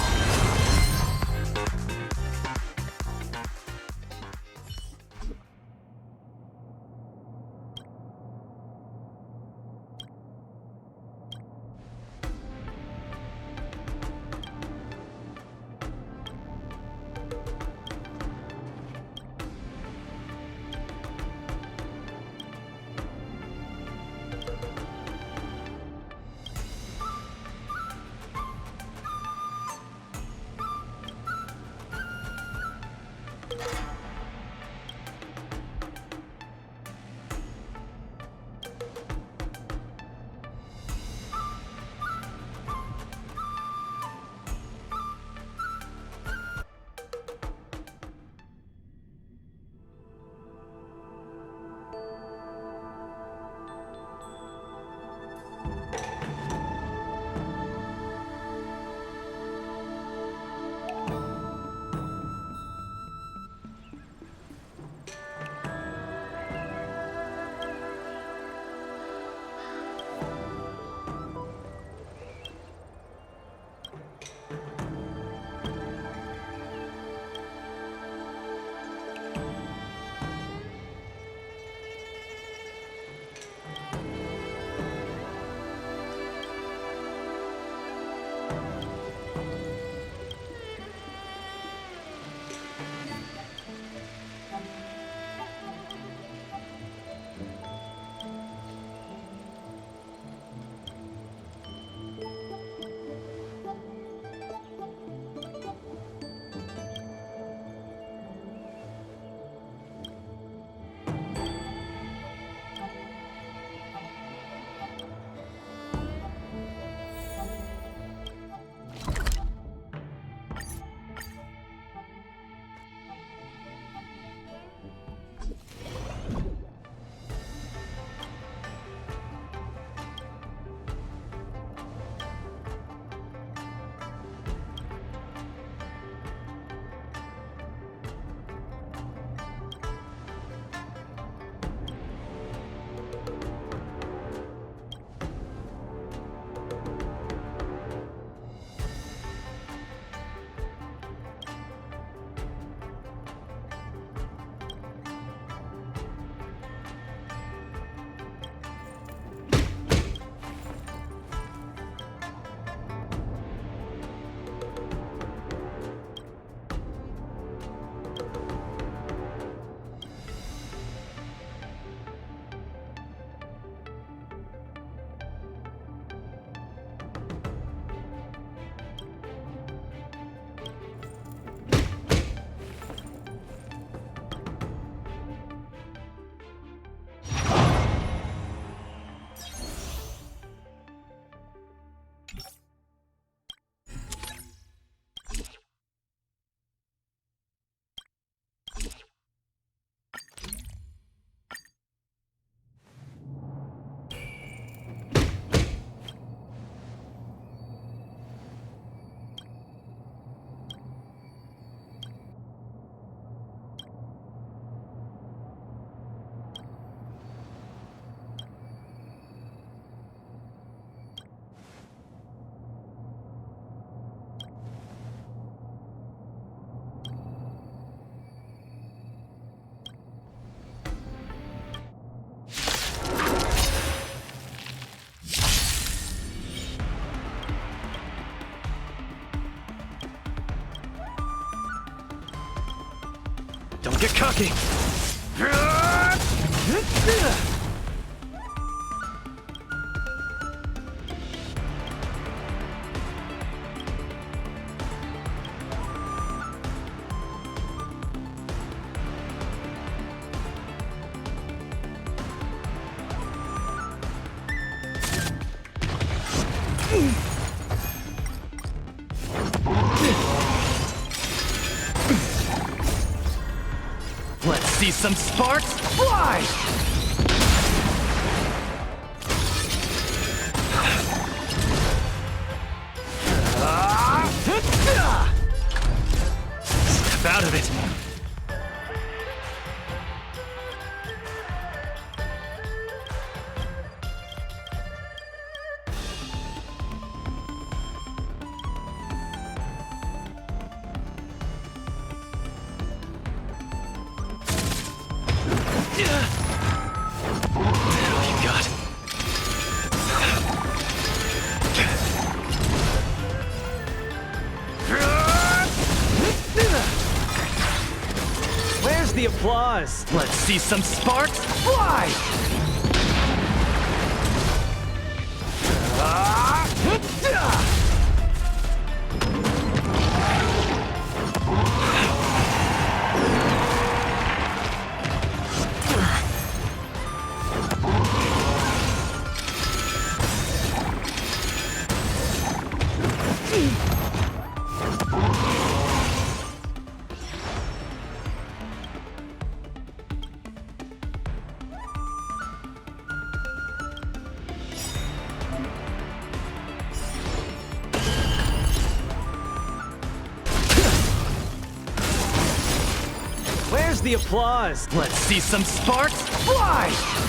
Don't get cocky! see some sparks fly! Step out of it! Where's the applause? Let's see some sparks fly! Where's the applause? Let's see some sparks fly!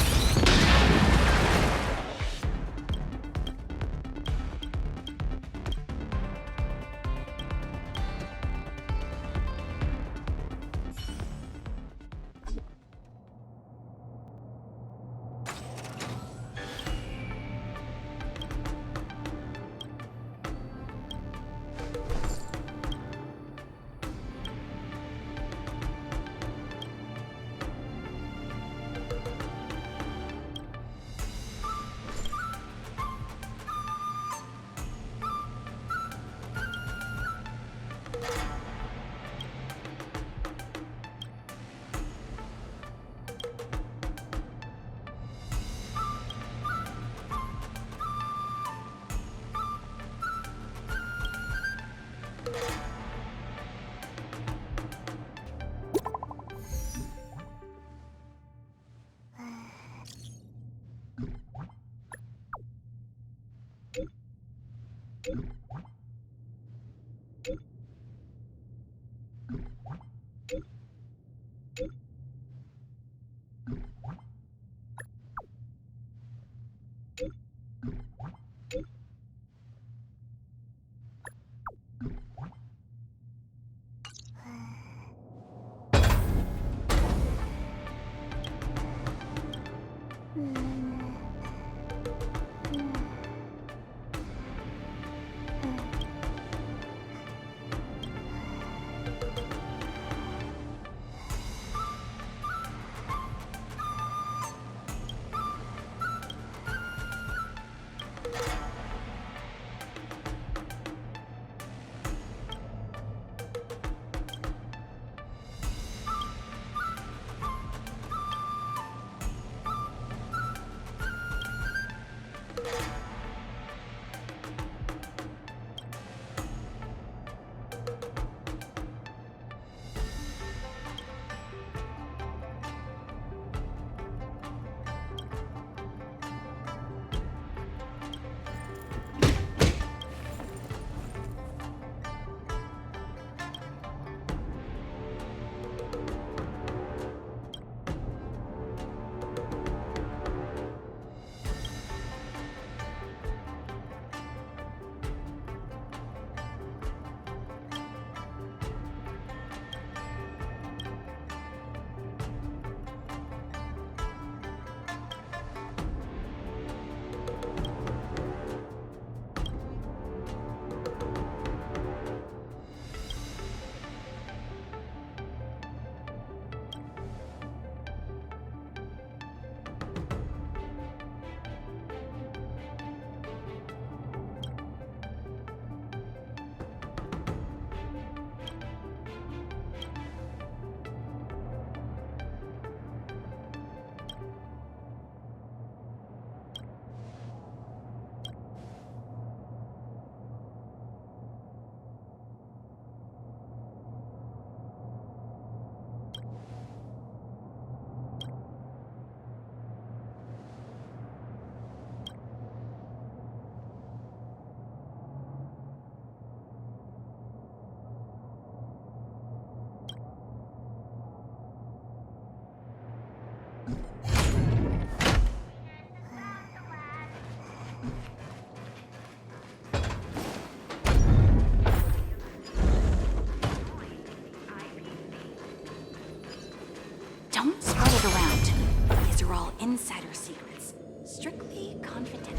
insider secrets. Strictly confidential.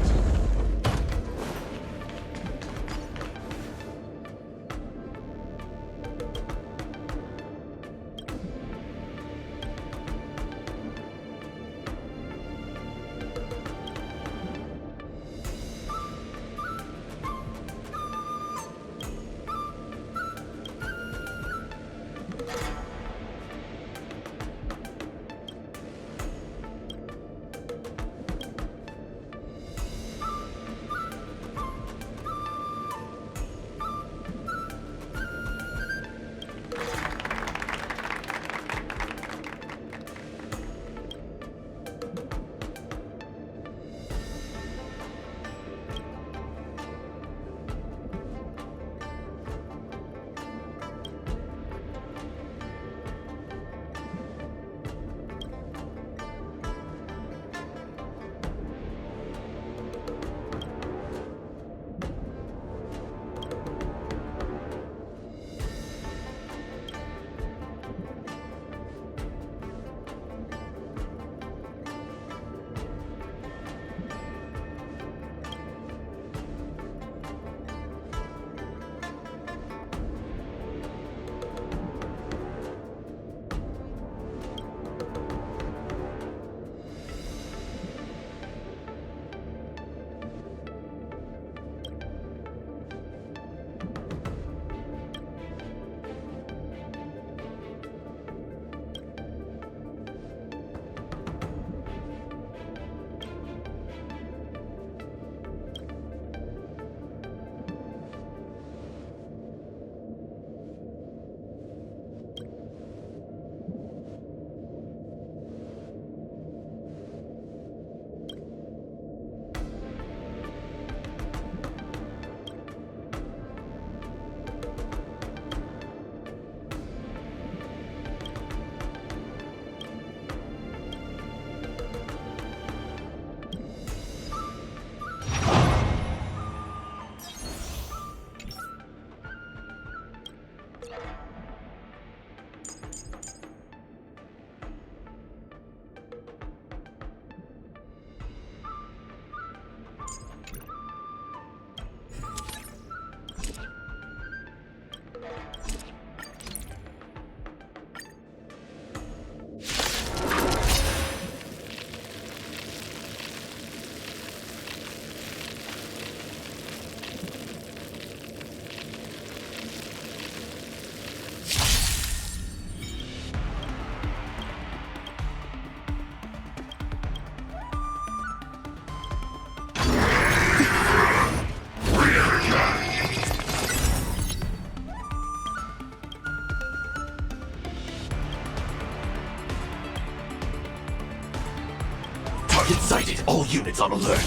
Target sighted. All units on alert.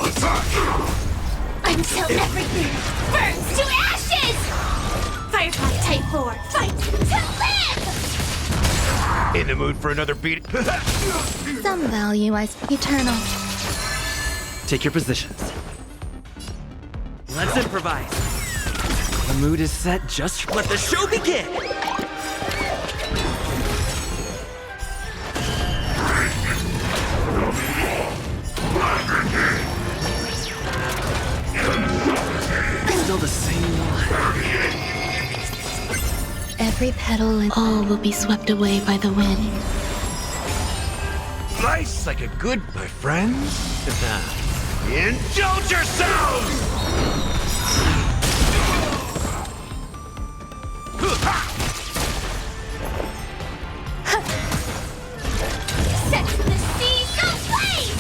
Attack! Until everything burns to ashes! Firefly Type 4, fight to live! In the mood for another beat? Some value, eternal. Take your positions. Let's improvise. The mood is set just let the show begin! Still the same one. Every petal and all will be swept away by the wind. Nice like a good, my friends. Indulge yourselves! Set the seas ablaze!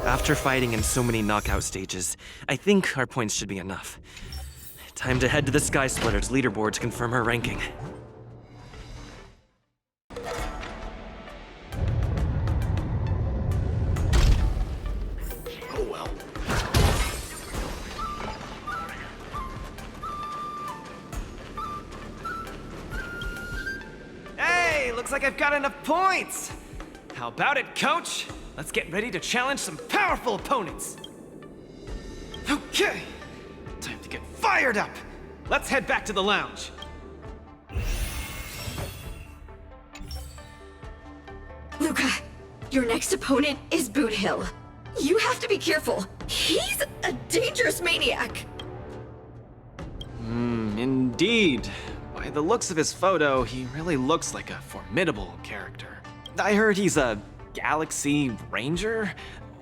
After fighting in so many knockout stages, I think our points should be enough. Time to head to the Sky Splitter's leaderboard to confirm her ranking. Oh well. Hey, looks like I've got enough points! How about it, coach? Let's get ready to challenge some powerful opponents! Okay, time to get fired up! Let's head back to the lounge. Luca, your next opponent is Boot Hill. You have to be careful. He's a dangerous maniac. Indeed. By the looks of his photo, he really looks like a formidable character. I heard he's a Galaxy Ranger?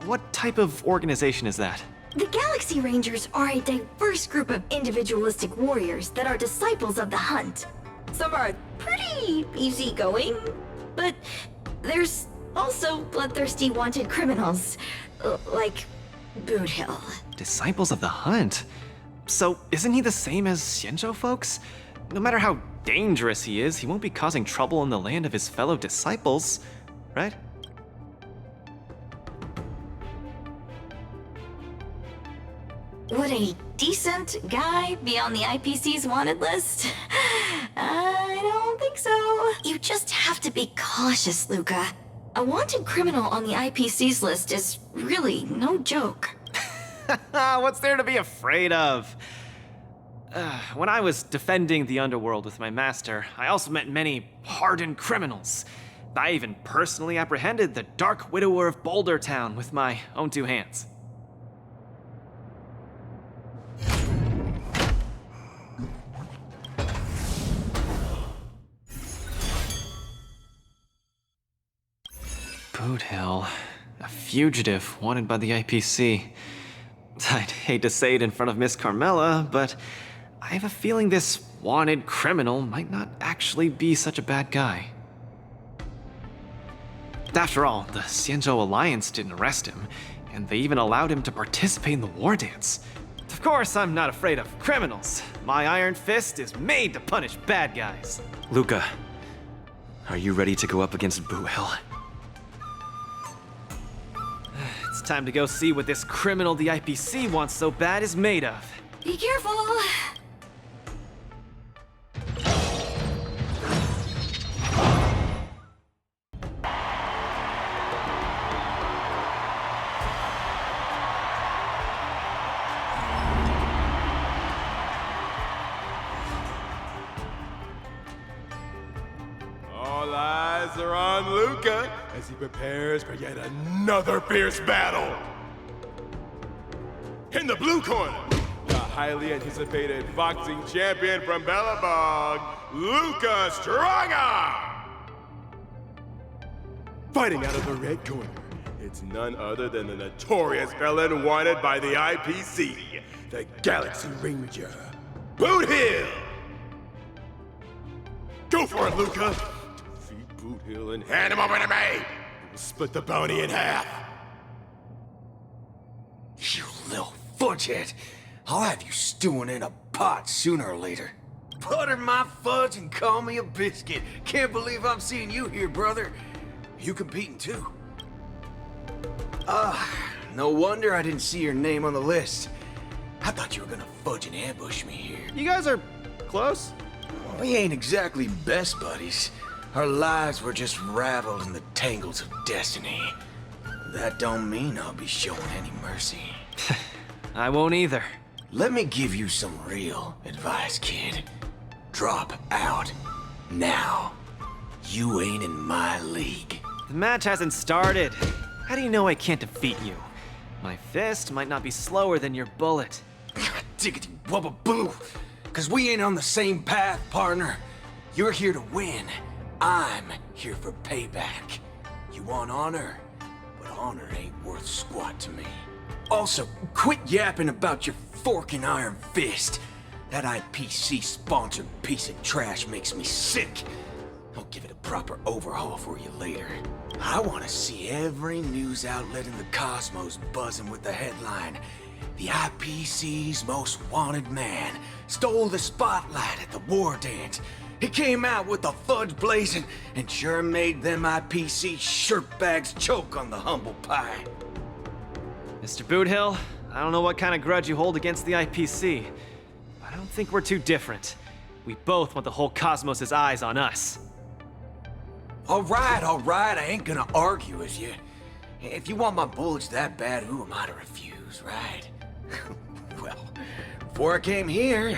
What type of organization is that? The Galaxy Rangers are a diverse group of individualistic warriors that are disciples of the hunt. Some are pretty easygoing, but there's also bloodthirsty wanted criminals, like Boot Hill. Disciples of the Hunt? So isn't he the same as Xianzhou folks? No matter how dangerous he is, he won't be causing trouble in the land of his fellow disciples, right? Would a decent guy be on the IPC's wanted list? I don't think so. You just have to be cautious, Luca. A wanted criminal on the IPC's list is really no joke. What's there to be afraid of? When I was defending the underworld with my master, I also met many hardened criminals. I even personally apprehended the Dark Widower of Boulder Town with my own two hands. Boot Hill, a fugitive wanted by the IPC. I'd hate to say it in front of Miss Carmela, but I have a feeling this wanted criminal might not actually be such a bad guy. After all, the Xianzhou Alliance didn't arrest him, and they even allowed him to participate in the Wardance. Of course, I'm not afraid of criminals. My iron fist is made to punish bad guys. Luca, are you ready to go up against Boot Hill? It's time to go see what this criminal the IPC wants so bad is made of. Be careful. All eyes are on Luca as he prepares for yet another fierce battle. In the blue corner, the highly anticipated boxing champion from Bellabog, Luca Strongarm. Fighting out of the red corner, it's none other than the notorious villain wanted by the IPC, the Galaxy Ranger, Boot Hill. Go for it, Luca. Defeat Boot Hill and hand him over to me. We'll split the bounty in half. You little fudgehead. I'll have you stewing in a pot sooner or later. Butter my fudge and call me a biscuit. Can't believe I'm seeing you here, brother. You competing too? No wonder I didn't see your name on the list. I thought you were gonna fudge and ambush me here. You guys are close? We ain't exactly best buddies. Our lives were just raveled in the tangles of destiny. That don't mean I'll be showing any mercy. I won't either. Let me give you some real advice, kid. Drop out. Now. You ain't in my league. The match hasn't started. How do you know I can't defeat you? My fist might not be slower than your bullet. Diggity wubba boo! Cause we ain't on the same path, partner. You're here to win. I'm here for payback. You want honor? But honor ain't worth squat to me. Also, quit yapping about your forking iron fist. That IPC-sponsored piece of trash makes me sick. I'll give it a proper overhaul for you later. I want to see every news outlet in the cosmos buzzing with the headline, "The IPC's most wanted man stole the spotlight at the Wardance. He came out with the fudge blazing and sure made them IPC shirtbags choke on the humble pie." Mr. Boothill, I don't know what kind of grudge you hold against the IPC, but I don't think we're too different. We both want the whole cosmos' eyes on us. All right, I ain't gonna argue with you. If you want my bullets that bad, who am I to refuse, right? Well, before I came here,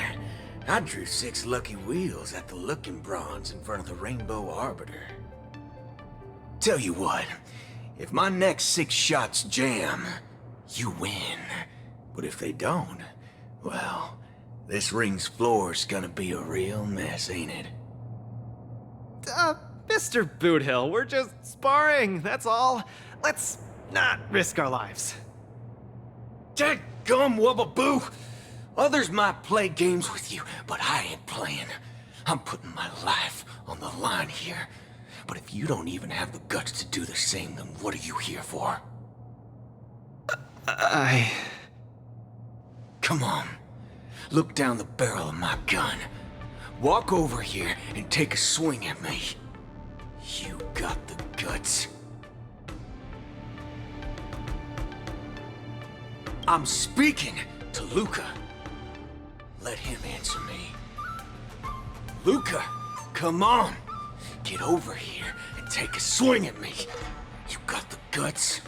I drew 6 lucky wheels at the Looking Bronze in front of the Rainbow Arbiter. Tell you what, if my next 6 shots jam, you win. But if they don't, well, this ring's floor's gonna be a real mess, ain't it? Mr. Boothill, we're just sparring, that's all. Let's not risk our lives. Dadgum Wubbaboo! Others might play games with you, but I ain't playing. I'm putting my life on the line here. But if you don't even have the guts to do the same, then what are you here for? Come on. Look down the barrel of my gun. Walk over here and take a swing at me. You got the guts. I'm speaking to Luca. Let him answer me. Luca, come on. Get over here and take a swing at me. You got the guts.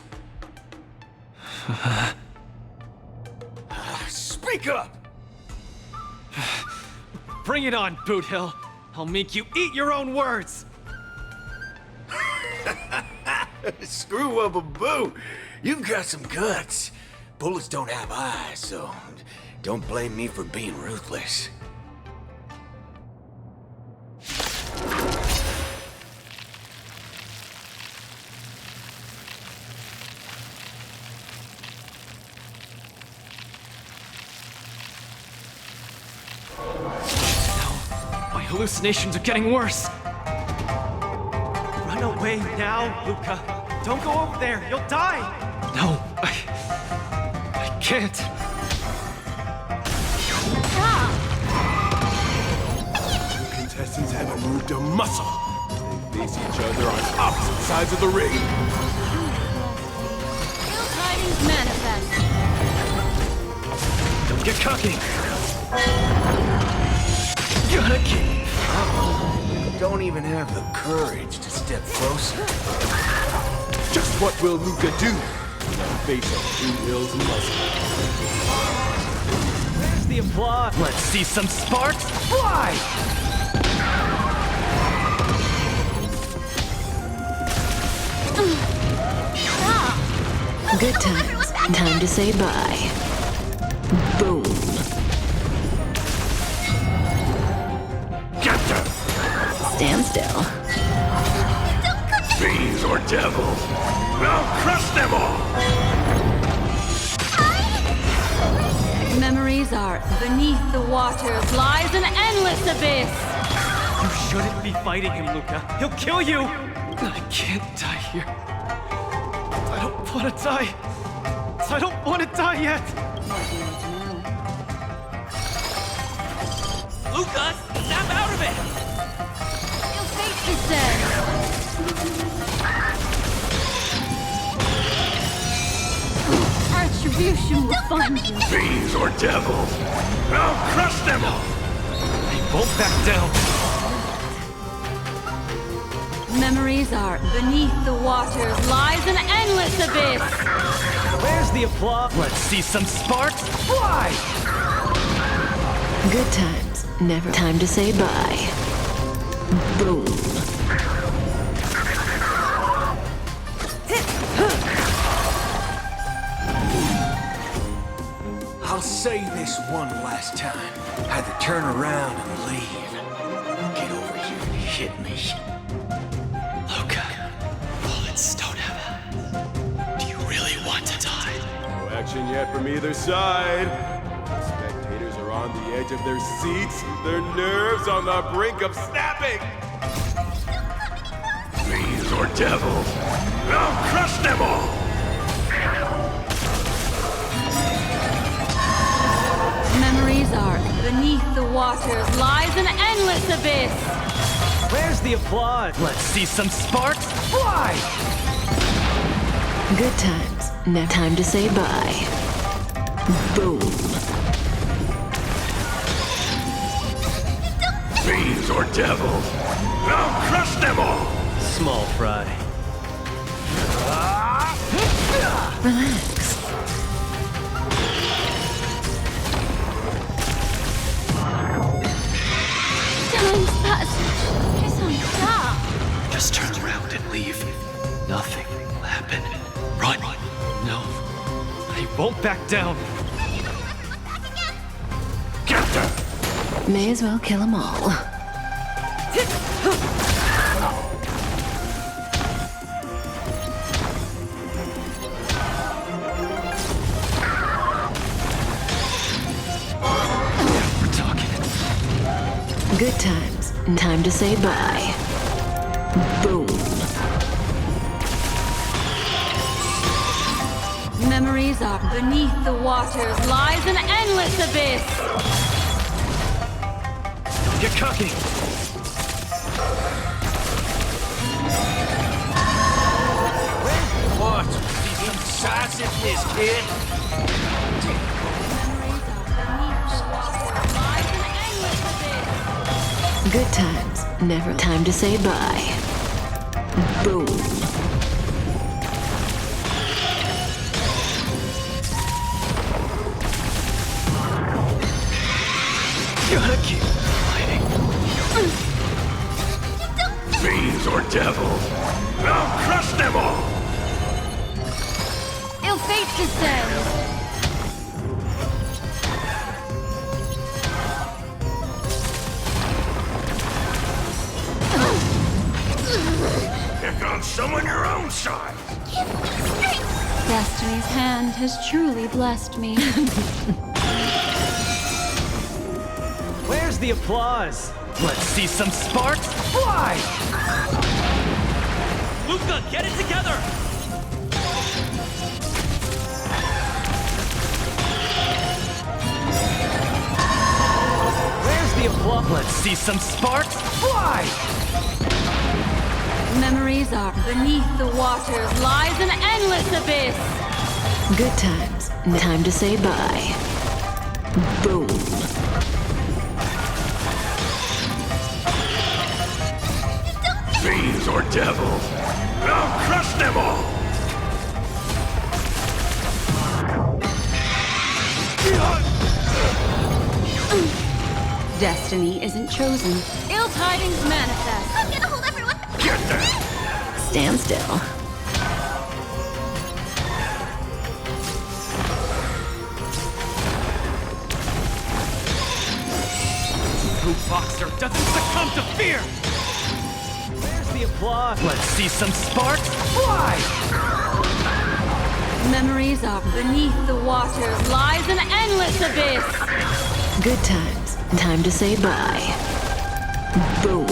Speak up! Bring it on, Boothill. I'll make you eat your own words. Screw up a boo. You've got some guts. Bullets don't have eyes, so don't blame me for being ruthless. My hallucinations are getting worse. Run away now, Luca. Don't go over there. You'll die. No, I can't. The contestants haven't moved a muscle. They face each other on opposite sides of the ring. Ill tidings manifest. Don't get cocky. Gotta keep. Don't even have the courage to step closer. Just what will Luca do in the face of Boothill's muscle? Where's the applause? Let's see some sparks fly! Good times. Time to say bye. Boom. Get them! Stand still. Fiends or devils, I'll crush them all! Memories are beneath the waters lies an endless abyss. You shouldn't be fighting him, Luca. He'll kill you! I can't die here. I don't want to die. I don't want to die yet. Lucas, snap out of it! Your fate is dead. Retribution will find you. Fiends or devils, I'll crush them all! They won't back down. Memories are beneath the waters lies an endless abyss. Where's the applause? Let's see some sparks fly! Good times. Never time to say bye. Boom. I'll say this one last time. Either turn around and leave. Get over here and hit me. Luca, bullets stop. action yet from either side. The spectators are on the edge of their seats, their nerves on the brink of snapping. Fiends or devils, I'll crush them all! Memories are beneath the waters lies an endless abyss. Where's the applause? Let's see some sparks fly! Good times. Now time to say bye. Boom. Fiends or devils, I'll crush them all! Small fry. Relax. Time's passage is unsharp. Just turn around and leave. Nothing will happen. Run. No. I won't back down. Get them! May as well kill them all. We're talking. Good times. Time to say bye. Boom. Memories are beneath the waters lies an endless abyss. Get cocky. What? Be incisiveness, kid! Good times. Never time to say bye. Boom. Gotta keep fighting. Fiends or devils, I'll crush them all! Ill fate descends. Pick on someone your own size! Destiny's hand has truly blessed me. Where's the applause? Let's see some sparks fly! Luca, get it together! Where's the applause? Let's see some sparks fly! Memories are beneath the waters lies an endless abyss. Good times. Time to say bye. Boom. Fiends or devils, I'll crush them all! Destiny isn't chosen. Ill tidings manifest. I'm gonna hold everyone. Get them! Stand still. Who boxer doesn't succumb to fear? Where's the applause? Let's see some sparks fly! Memories are beneath the waters lies an endless abyss. Good times. Time to say bye. Boom.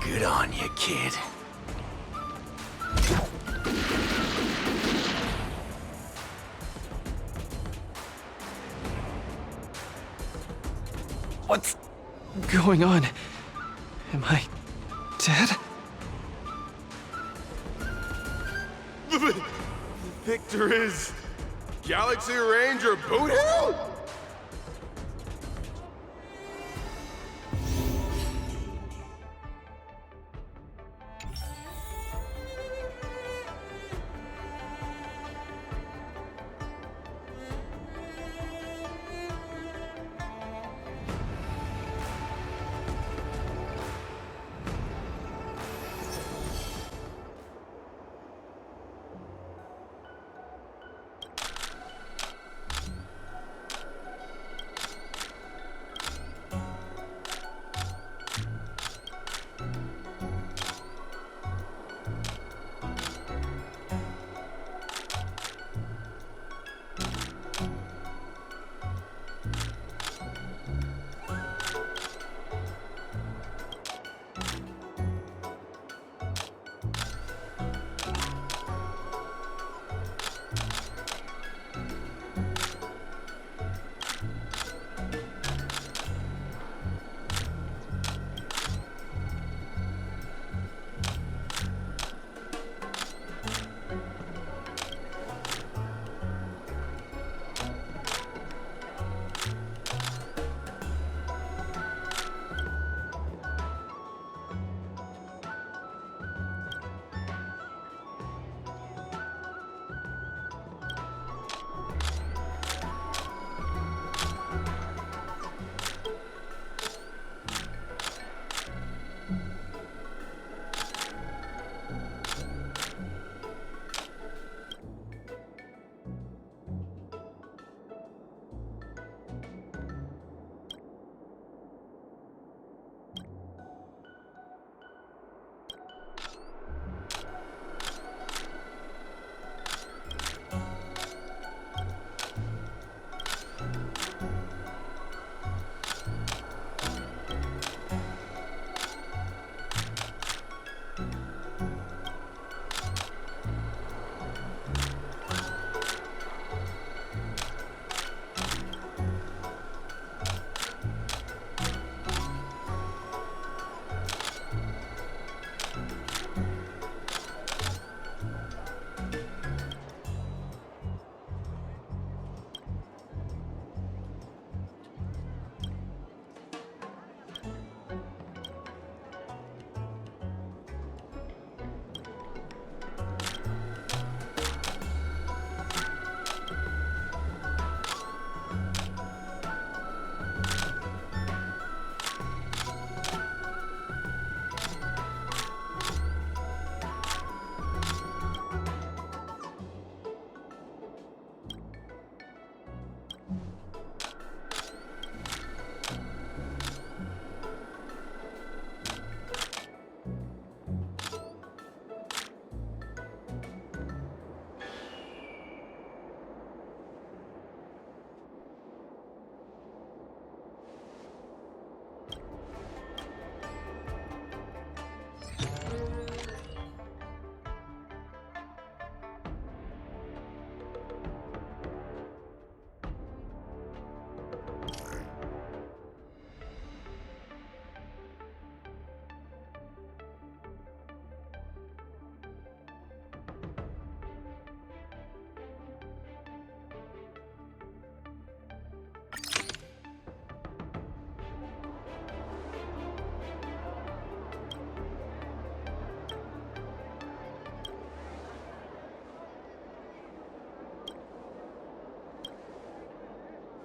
Good on you, kid. What's going on? Am I dead? The victor is Galaxy Ranger Boothill?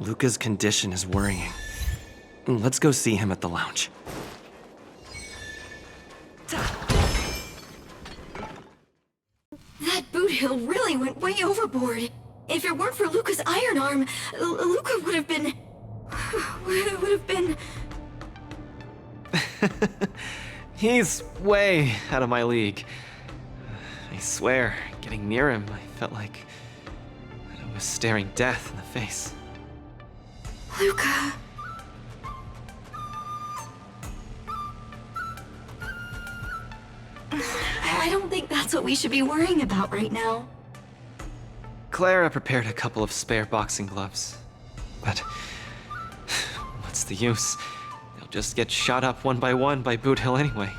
Luca's condition is worrying. Let's go see him at the lounge. That boot heel really went way overboard. If it weren't for Luca's iron arm, Luca would have been... He's way out of my league. I swear, getting near him, I felt like I was staring death in the face. Luca... I don't think that's what we should be worrying about right now. Clara prepared a couple of spare boxing gloves. But what's the use? They'll just get shot up one by Boot Hill anyway.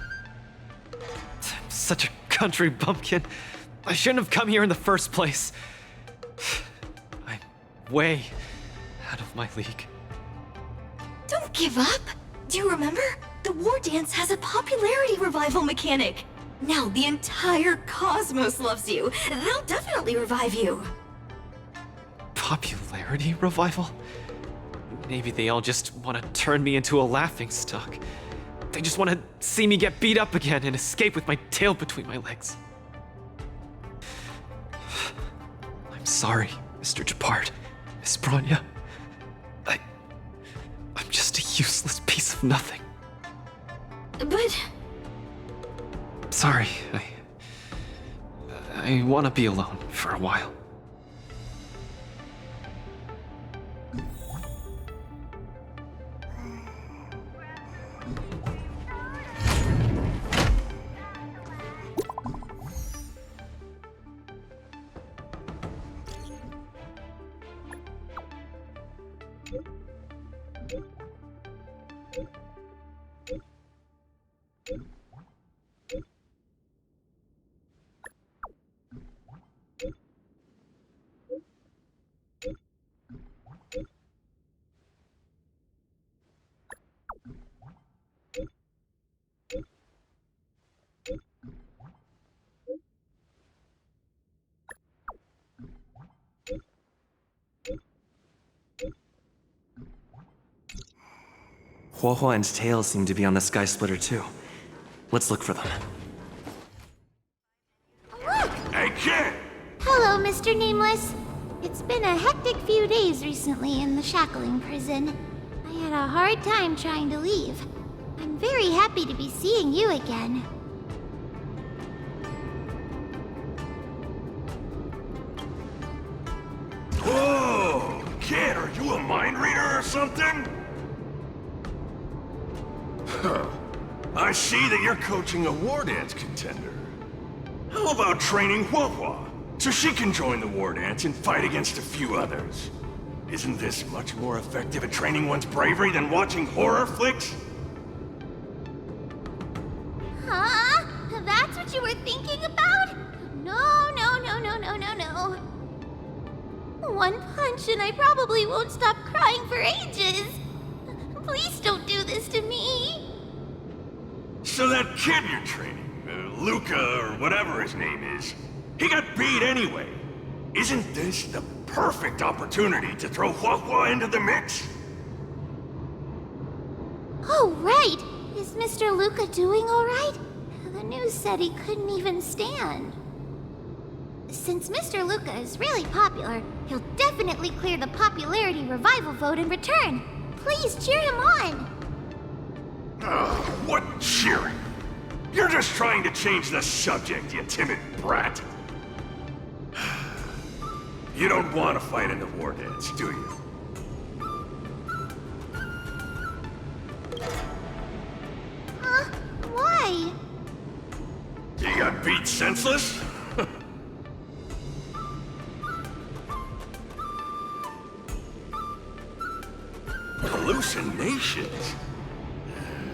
I'm such a country bumpkin. I shouldn't have come here in the first place. I'm way out of my league. Don't give up! Do you remember? The Wardance has a popularity revival mechanic. Now the entire cosmos loves you. They'll definitely revive you. Popularity revival? Maybe they all just want to turn me into a laughingstock. They just want to see me get beat up again and escape with my tail between my legs. I'm sorry, Mr. Japard, Miss Bronya. I'm just a useless piece of nothing. But... Sorry, I want to be alone for a while. Huohuo and Tails seem to be on the Sky Splitter too. Let's look for them. Hey, kid! Hello, Mr. Nameless. It's been a hectic few days recently in the shackling prison. I had a hard time trying to leave. I'm very happy to be seeing you again. Whoa! Kid, are you a mind reader or something? Huh. I see that you're coaching a Wardance contender. How about training Huohuo, so she can join the Wardance and fight against a few others? Isn't this much more effective at training one's bravery than watching horror flicks? Huh? That's what you were thinking about? No. One punch and I probably won't stop crying for ages. Please don't do this to me. So that kid you're training, Luca or whatever his name is, he got beat anyway. Isn't this the perfect opportunity to throw Huohuo into the mix? Oh, right. Is Mr. Luca doing all right? The news said he couldn't even stand. Since Mr. Luca is really popular, he'll definitely clear the popularity revival vote in return. Please cheer him on. What cheering? You're just trying to change the subject, you timid brat. You don't want to fight in the Wardance, do you? Why? You got beat senseless? Hallucinations?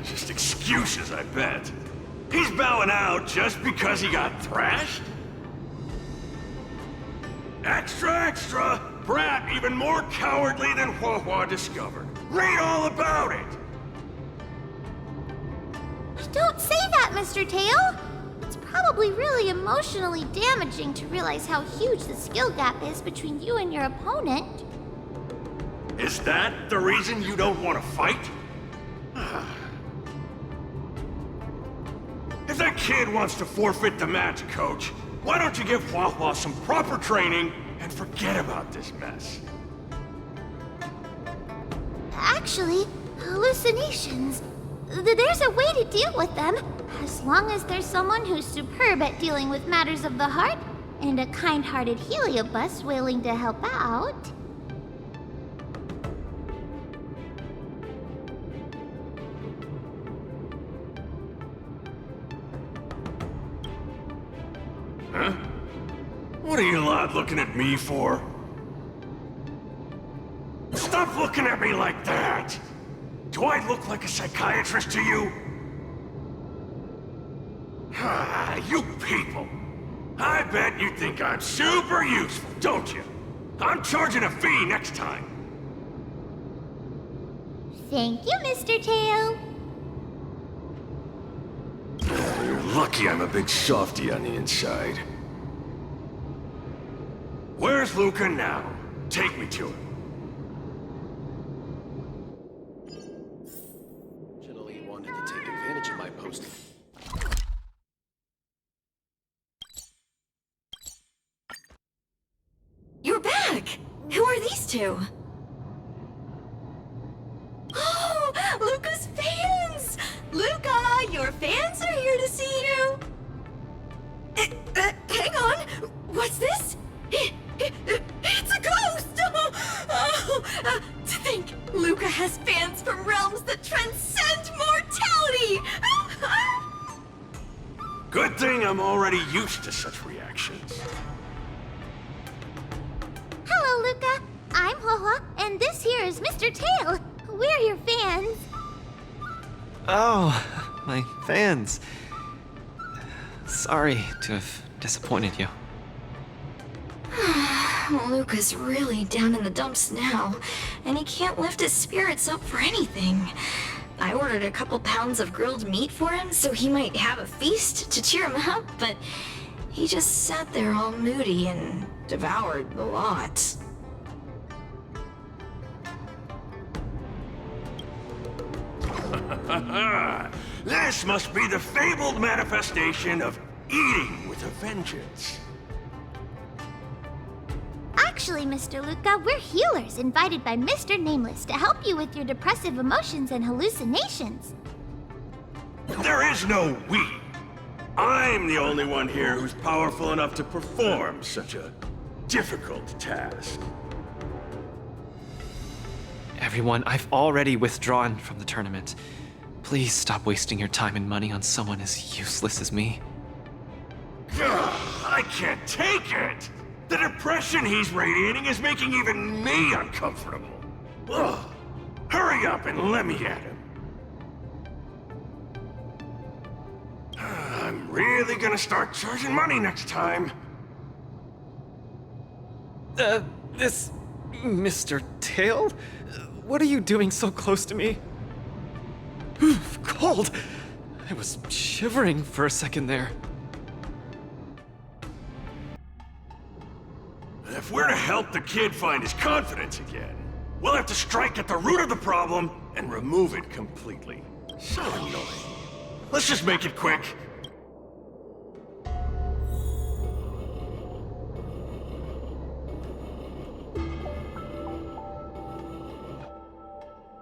Just excuses, I bet. He's bowing out just because he got thrashed? Extra! Brat even more cowardly than Huohuo discovered. Read all about it! Don't say that, Mr. Tail! It's probably really emotionally damaging to realize how huge the skill gap is between you and your opponent. Is that the reason you don't want to fight? If that kid wants to forfeit the match, Coach, why don't you give Hua Hua some proper training and forget about this mess? Actually, hallucinations. There's a way to deal with them, as long as there's someone who's superb at dealing with matters of the heart, and a kind-hearted heliobus willing to help out. Huh? What are you lot looking at me for? Stop looking at me like that! Do I look like a psychiatrist to you? You people! I bet you think I'm super useful, don't you? I'm charging a fee next time. Thank you, Mr. Tail. You're lucky I'm a big softy on the inside. Where's Luca now? Take me to him. Originally wanted to take advantage of my post. You're back! Who are these two? Oh, Luca's fans! Luca, your fans are here to see you! Hang on! What's this? It's a ghost! To think, Luca has fans from realms that transcend mortality! Good thing I'm already used to such reactions. Hello, Luca. I'm Hua, and this here is Mr. Tail. We're your fans. Oh, my fans. Sorry to have disappointed you. Luca's really down in the dumps now, and he can't lift his spirits up for anything. I ordered a couple pounds of grilled meat for him so he might have a feast to cheer him up, but he just sat there all moody and devoured the lot. This must be the fabled manifestation of eating with a vengeance. Actually, Mr. Luca, we're healers invited by Mr. Nameless to help you with your depressive emotions and hallucinations. There is no we. I'm the only one here who's powerful enough to perform such a difficult task. Everyone, I've already withdrawn from the tournament. Please stop wasting your time and money on someone as useless as me. I can't take it! The depression he's radiating is making even me uncomfortable. Ugh. Hurry up and let me at him. I'm really gonna start charging money next time. This... Mr. Tail? What are you doing so close to me? Cold! I was shivering for a second there. If we're to help the kid find his confidence again, we'll have to strike at the root of the problem and remove it completely. So annoying. Let's just make it quick.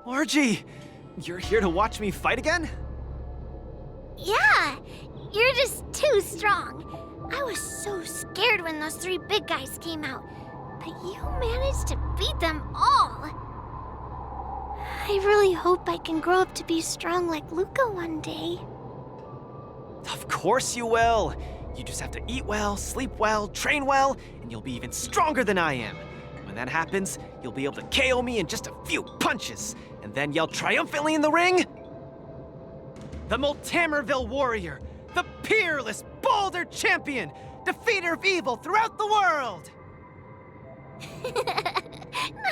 Margie! You're here to watch me fight again? Yeah, you're just too strong. I was so scared when those three big guys came out, but you managed to beat them all. I really hope I can grow up to be strong like Luca one day. Of course you will! You just have to eat well, sleep well, train well, and you'll be even stronger than I am. When that happens, you'll be able to KO me in just a few punches, and then yell triumphantly in the ring, "The Multamerville Warrior, the peerless Boulder Champion, defeater of evil throughout the world!"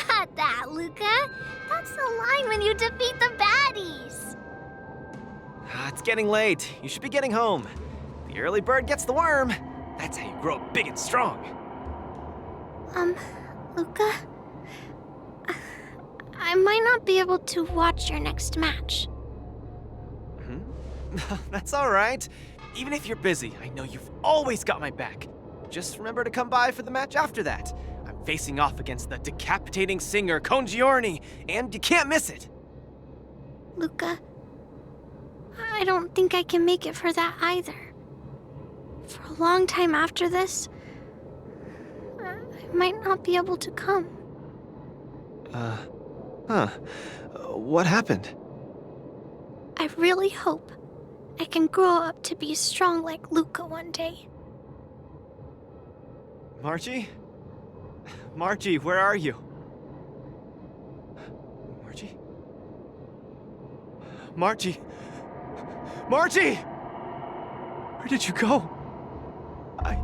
Not that, Luca. That's the line when you defeat the baddies. It's getting late. You should be getting home. The early bird gets the worm. That's how you grow up big and strong. Luca? I might not be able to watch your next match. That's all right. Even if you're busy, I know you've always got my back. Just remember to come by for the match after that. I'm facing off against the decapitating singer Congiorni, and you can't miss it. Luca, I don't think I can make it for that either. For a long time after this, I might not be able to come. What happened? I really hope I can grow up to be strong like Luca one day. Margie? Margie, where are you? Margie? Margie? Margie! Where did you go? I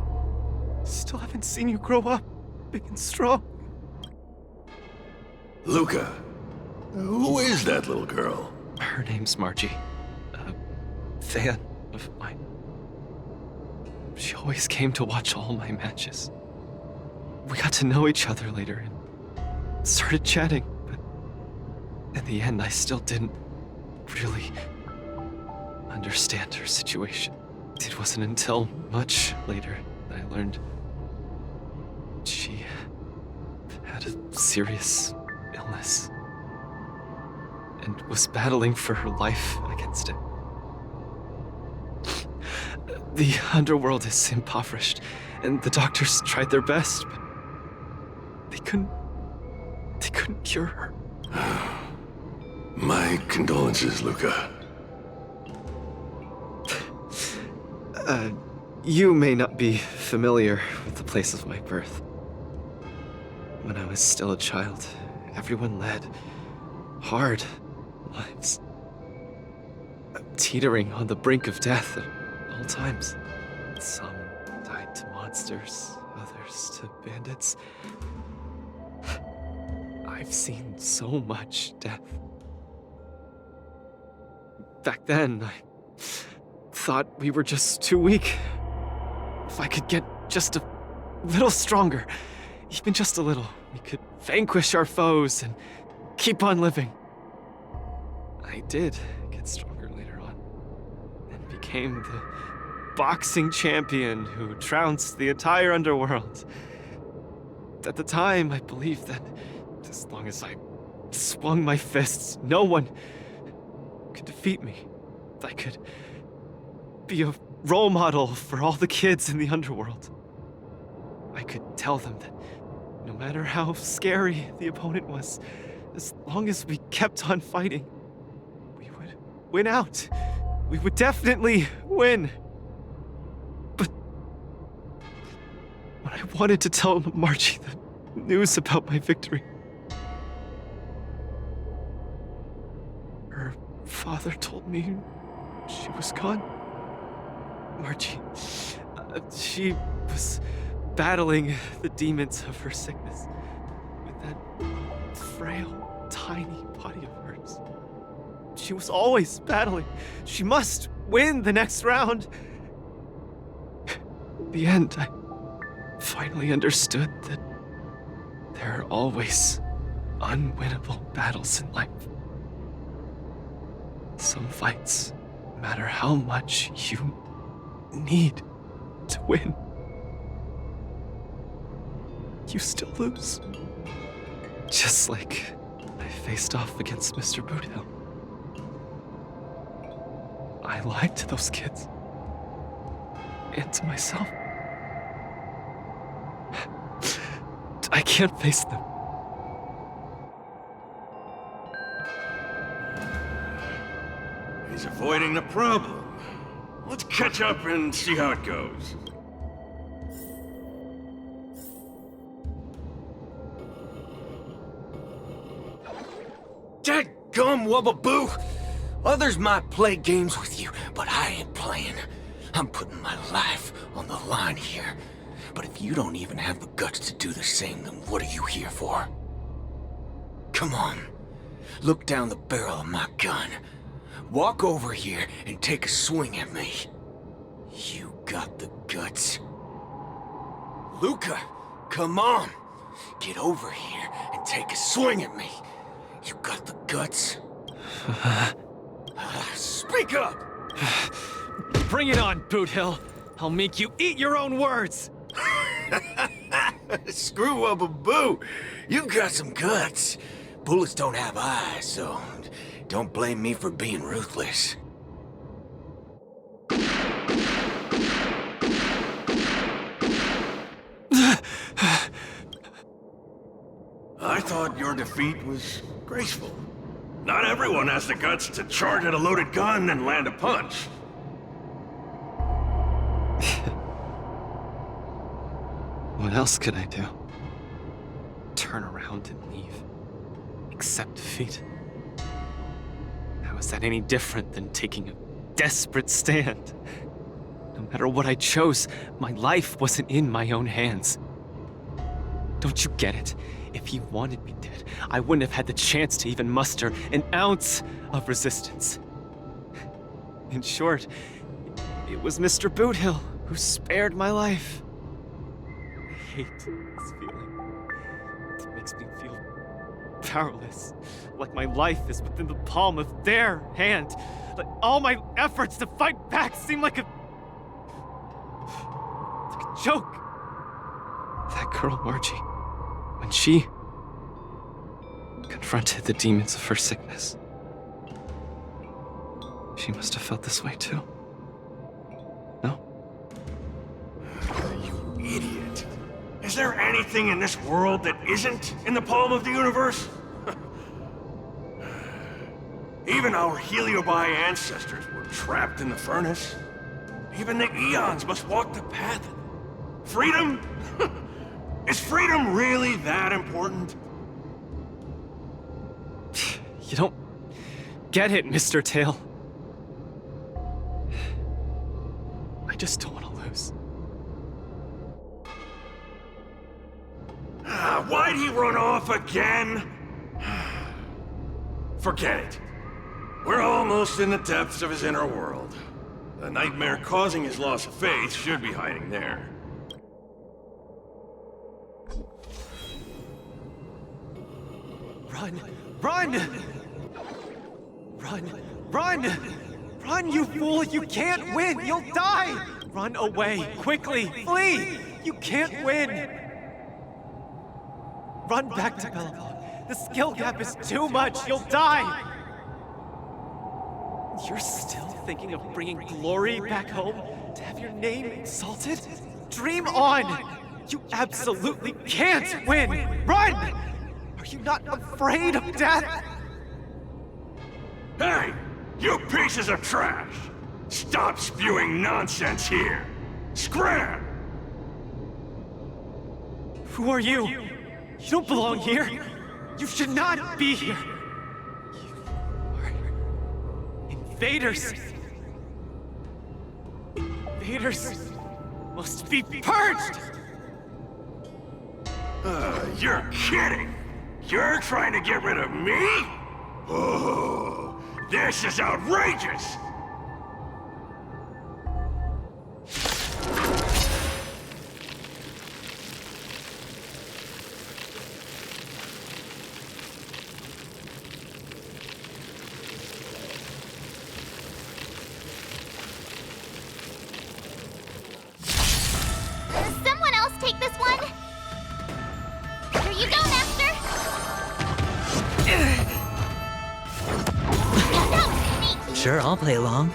still haven't seen you grow up big and strong. Luca, who is that little girl? Her name's Margie. A fan of mine. She always came to watch all my matches. We got to know each other later and started chatting, but in the end, I still didn't really understand her situation. It wasn't until much later that I learned she had a serious illness and was battling for her life against it. The underworld is impoverished, and the doctors tried their best, but they couldn't cure her. My condolences, Luca. You may not be familiar with the place of my birth. When I was still a child, everyone led hard lives, teetering on the brink of death at all times. Some died to monsters, others to bandits. I've seen so much death. Back then, I thought we were just too weak. If I could get just a little stronger, even just a little, we could vanquish our foes and keep on living. I did get stronger later on, and became the boxing champion who trounced the entire underworld. At the time, I believed that as long as I swung my fists, no one could defeat me. I could be a role model for all the kids in the underworld. I could tell them that no matter how scary the opponent was, as long as we kept on fighting, we would win out. We would definitely win. But when I wanted to tell Margie the news about my victory, her father told me she was gone. Margie, she was battling the demons of her sickness with that frail, tiny body of hers. She was always battling. She must win the next round. In the end, I finally understood that there are always unwinnable battles in life. Some fights, no matter how much you need to win, you still lose. Just like I faced off against Mr. Boothill. I lied to those kids. And to myself. I can't face them. He's avoiding the problem. Let's catch up and see how it goes. Dadgum Wubbaboo! Others might play games with you, but I ain't playing. I'm putting my life on the line here. But if you don't even have the guts to do the same, then what are you here for? Come on. Look down the barrel of my gun. Walk over here and take a swing at me. You got the guts. Luca, come on. Get over here and take a swing at me. You got the guts? Speak up! Bring it on, Boot Hill. I'll make you eat your own words. Screw up a boo. You've got some guts. Bullets don't have eyes, so don't blame me for being ruthless. I thought your defeat was graceful. Not everyone has the guts to charge at a loaded gun and land a punch. What else could I do? Turn around and leave? Accept defeat? How is that any different than taking a desperate stand? No matter what I chose, my life wasn't in my own hands. Don't you get it? If he wanted me dead, I wouldn't have had the chance to even muster an ounce of resistance. In short, it was Mr. Boothill who spared my life. I hate this feeling. It makes me feel powerless, like my life is within the palm of their hand. Like all my efforts to fight back seem like a joke. That girl, Margie, when she confronted the demons of her sickness, she must have felt this way too. No? You idiot. Is there anything in this world that isn't in the palm of the universe? Even our Heliobi ancestors were trapped in the furnace. Even the eons must walk the path. Freedom? Is freedom really that important? You don't get it, Mr. Tail. I just don't want to lose. Why'd he run off again? Forget it. We're almost in the depths of his inner world. The nightmare causing his loss of faith should be hiding there. Run! Run! Run! Run! Run, you fool! You can't win! You'll die! Run away! Quickly! Flee! You can't win! Run back to Belobog. The skill gap is too much! You'll die! You're still thinking of bringing glory back home? To have your name exalted? Dream on! You absolutely can't win! Run! Are you not afraid of death? Hey! You pieces of trash! Stop spewing nonsense here! Scram! Who are you? You don't belong here! You should not be here! You are invaders! Invaders must be purged! You're kidding! You're trying to get rid of me? Oh, this is outrageous! Someone else take this one? Here you go, Master! Sure, I'll play along.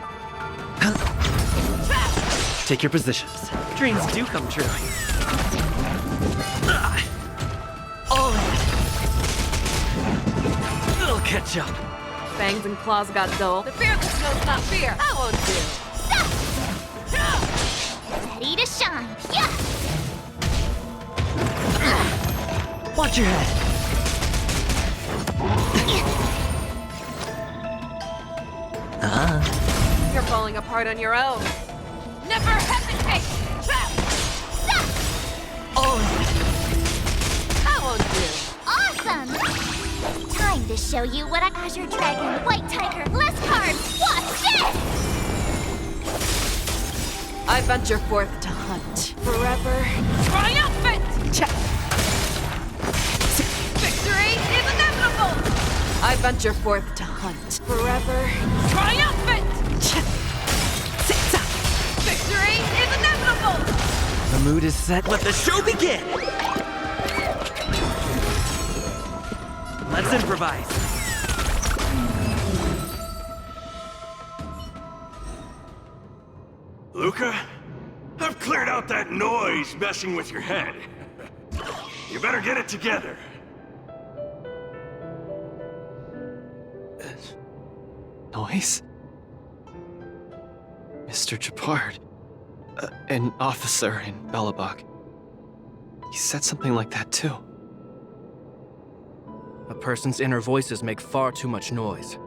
Take your positions. Dreams do come true. All in. It'll catch up. Fangs and claws got dull. The fearless knows not fear. I won't do. Ready to shine. Yeah! Watch your head. You're falling apart on your own. Never hesitate! All in. I won't do. Awesome! Time to show you what Azure Dragon, White Tiger, less cards. Watch this! I venture forth to hunt. Forever triumphant! Victory is inevitable! I venture forth to hunt forever. Triumphant! Victory is inevitable! The mood is set. Let the show begin! Let's improvise. Luca, I've cleared out that noise messing with your head. You better get it together. Noise? Mr. Japard. An officer in Belobog. He said something like that too. A person's inner voices make far too much noise,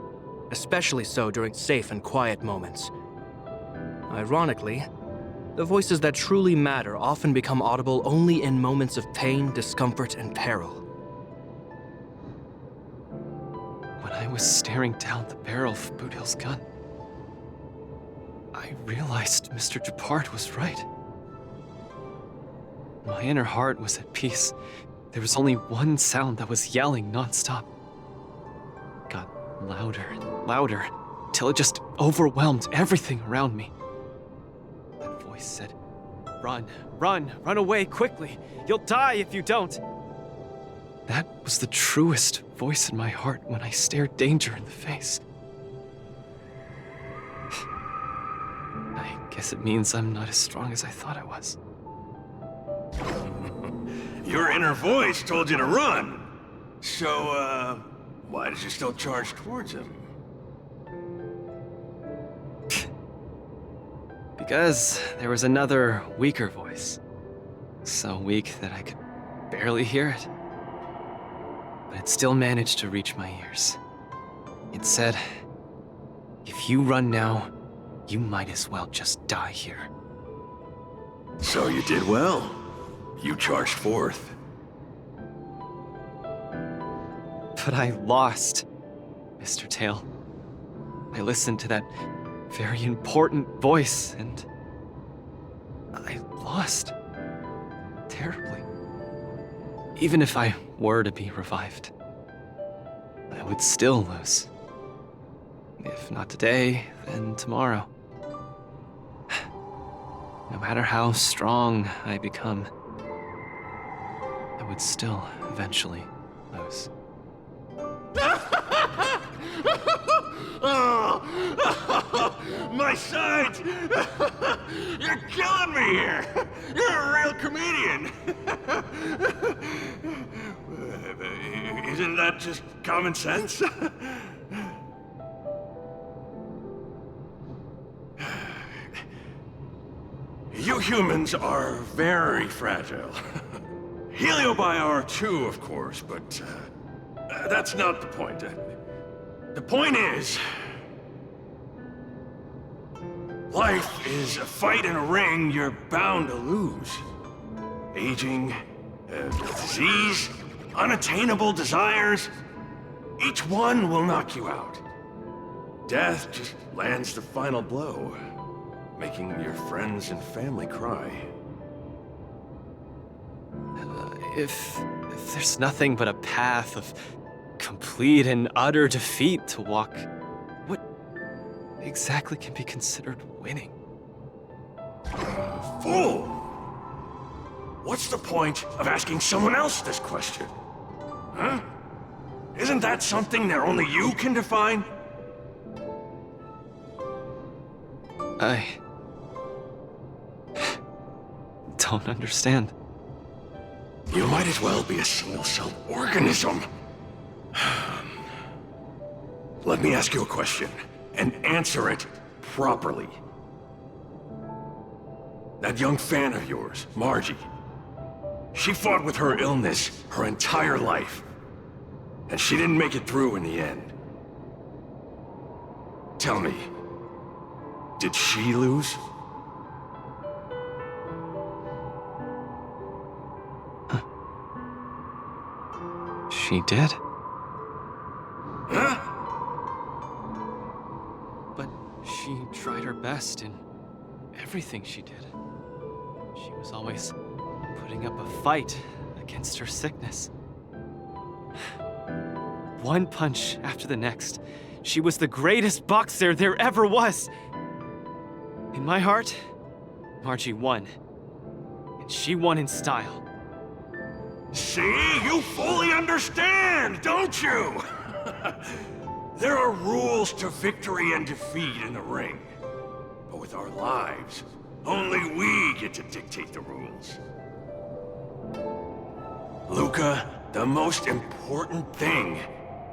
especially so during safe and quiet moments. Ironically, the voices that truly matter often become audible only in moments of pain, discomfort, and peril. When I was staring down the barrel of Boudil's gun, I realized Mr. Japard was right. My inner heart was at peace. There was only one sound that was yelling nonstop. It got louder and louder, till it just overwhelmed everything around me. That voice said, "Run, run, run away quickly. You'll die if you don't." That was the truest voice in my heart when I stared danger in the face. I guess it means I'm not as strong as I thought I was. Your inner voice told you to run. So, why did you still charge towards him? Because there was another, weaker voice. So weak that I could barely hear it. But it still managed to reach my ears. It said, "If you run now, you might as well just die here." So you did well. You charged forth. But I lost, Mr. Tail. I listened to that very important voice, and I lost. Terribly. Even if I were to be revived, I would still lose. If not today, then tomorrow. No matter how strong I become, I would still eventually lose. Oh, my sides! You're killing me here! You're a real comedian! Isn't that just common sense? You humans are very fragile. Heliobiar too, of course, but that's not the point. The point is, life is a fight in a ring you're bound to lose. Aging, disease, unattainable desires, each one will knock you out. Death just lands the final blow, making your friends and family cry. If there's nothing but a path of complete and utter defeat to walk, what exactly can be considered winning? Fool! What's the point of asking someone else this question? Huh? Isn't that something that only you can define? I don't understand. You might as well be a single-celled organism. Let me ask you a question, and answer it properly. That young fan of yours, Margie, she fought with her illness her entire life, and she didn't make it through in the end. Tell me, did she lose? She did? Huh? But she tried her best in everything she did. She was always putting up a fight against her sickness. one punch after the next. She was the greatest boxer there ever was. In my heart, Margie won. And she won in style. See? You fully understand, don't you? There are rules to victory and defeat in the ring. But with our lives, only we get to dictate the rules. Luca, the most important thing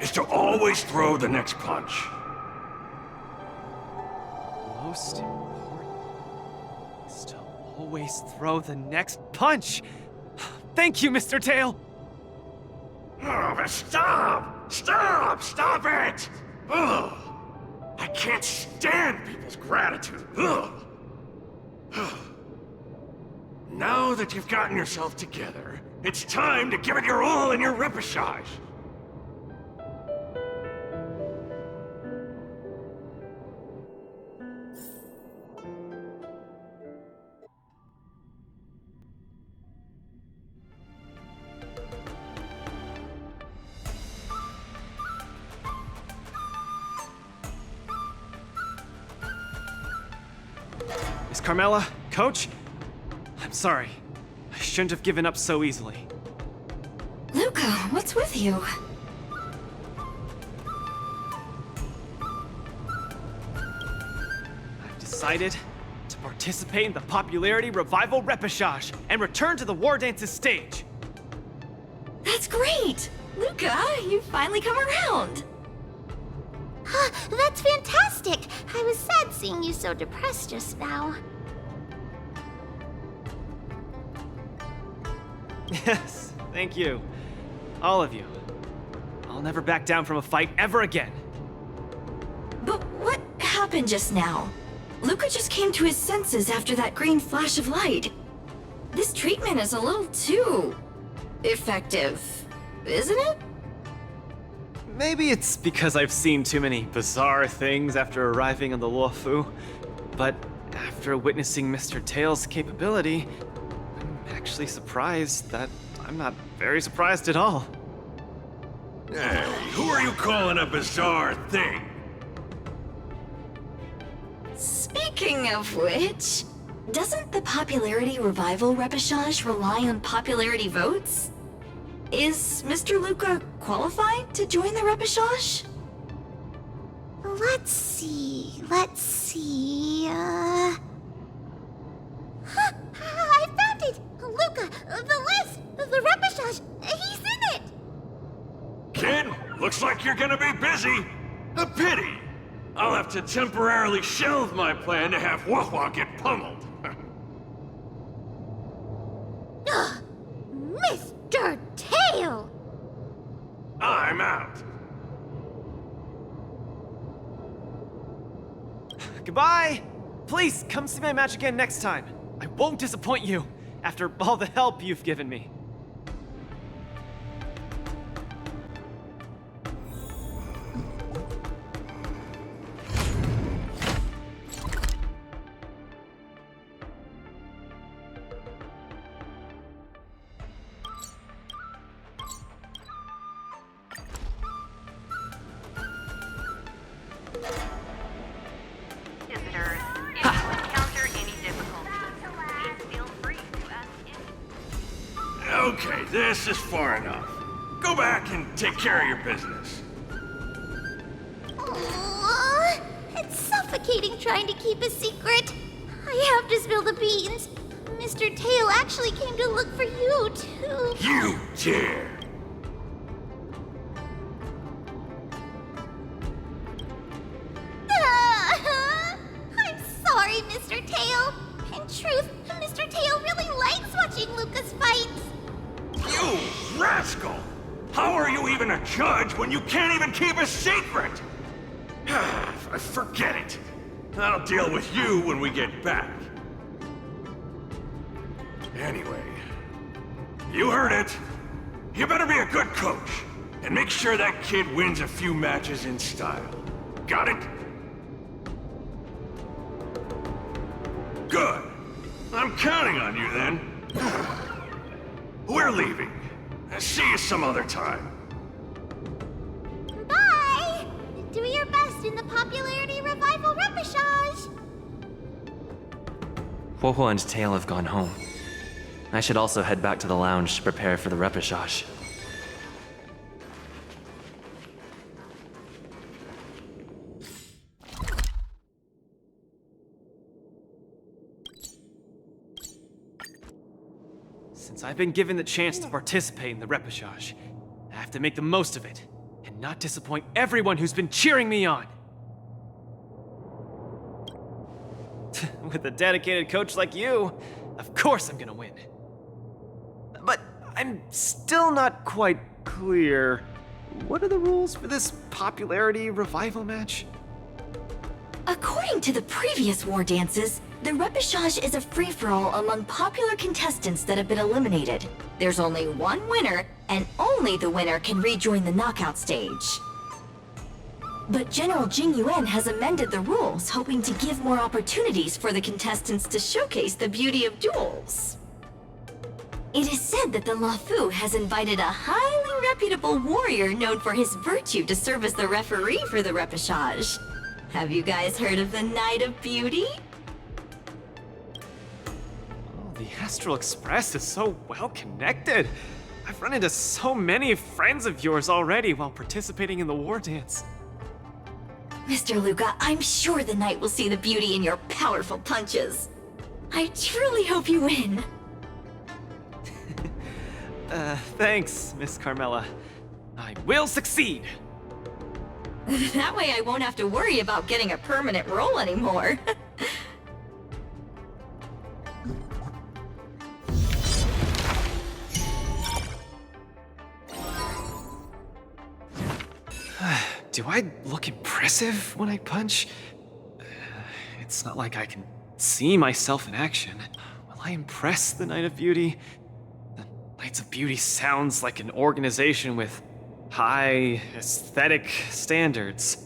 is to always throw the next punch. Most important is to always throw the next punch. Thank you, Mr. Tail. Oh, but stop! Stop! Stop it! Ugh. I can't stand people's gratitude. Ugh. Now that you've gotten yourself together, it's time to give it your all in your repechage. Miss Carmela, Coach, I'm sorry. I shouldn't have given up so easily. Luca, what's with you? I've decided to participate in the Popularity Revival Repechage and return to the Wardance's stage. That's great! Luca, you've finally come around! That's fantastic! I was sad seeing you so depressed just now. Yes, thank you. All of you. I'll never back down from a fight ever again. But what happened just now? Luca just came to his senses after that green flash of light. This treatment is a little too effective, isn't it? Maybe it's because I've seen too many bizarre things after arriving on the Luofu, but after witnessing Mr. Tail's capability, I'm actually surprised that I'm not very surprised at all. Hey, who are you calling a bizarre thing? Speaking of which, doesn't the Popularity Revival Repechage rely on popularity votes? Is Mr. Luca qualified to join the Repechage? Let's see. Huh, I found it! Luca, the list! The Repechage! He's in it! Kid, looks like you're gonna be busy. A pity. I'll have to temporarily shelve my plan to have Wawa get pummeled. Mr. Tail! I'm out. Goodbye! Please, come see my match again next time. I won't disappoint you, after all the help you've given me. Okay, this is far enough. Go back and take care of your business. Oh, it's suffocating trying to keep a secret. I have to spill the beans. Mr. Tail actually came to look for you, too. You dare! I'm sorry, Mr. Tail. In truth, Mr. Tail really likes watching Lucas fights. You rascal! How are you even a judge when you can't even keep a secret? Forget it. I'll deal with you when we get back. Anyway, you heard it. You better be a good coach and make sure that kid wins a few matches in style. Got it? Good. I'm counting on you then. We're leaving. See you some other time. Huohuo and Tail have gone home. I should also head back to the lounge to prepare for the repechage. Since I've been given the chance to participate in the repechage, I have to make the most of it, and not disappoint everyone who's been cheering me on. With a dedicated coach like you, of course I'm gonna win. But I'm still not quite clear. What are the rules for this popularity revival match? According to the previous war dances, the repechage is a free-for-all among popular contestants that have been eliminated. There's only one winner, and only the winner can rejoin the knockout stage. But General Jing Yuan has amended the rules, hoping to give more opportunities for the contestants to showcase the beauty of duels. It is said that the Luofu has invited a highly reputable warrior known for his virtue to serve as the referee for the repechage. Have you guys heard of the Night of Beauty? Oh, the Astral Express is so well connected. I've run into so many friends of yours already while participating in the war dance. Mr. Luca, I'm sure the night will see the beauty in your powerful punches. I truly hope you win. Thanks, Miss Carmela. I will succeed. That way I won't have to worry about getting a permanent role anymore. Do I look impressive when I punch? It's not like I can see myself in action. Will I impress the Night of Beauty? The Knights of Beauty sounds like an organization with high aesthetic standards.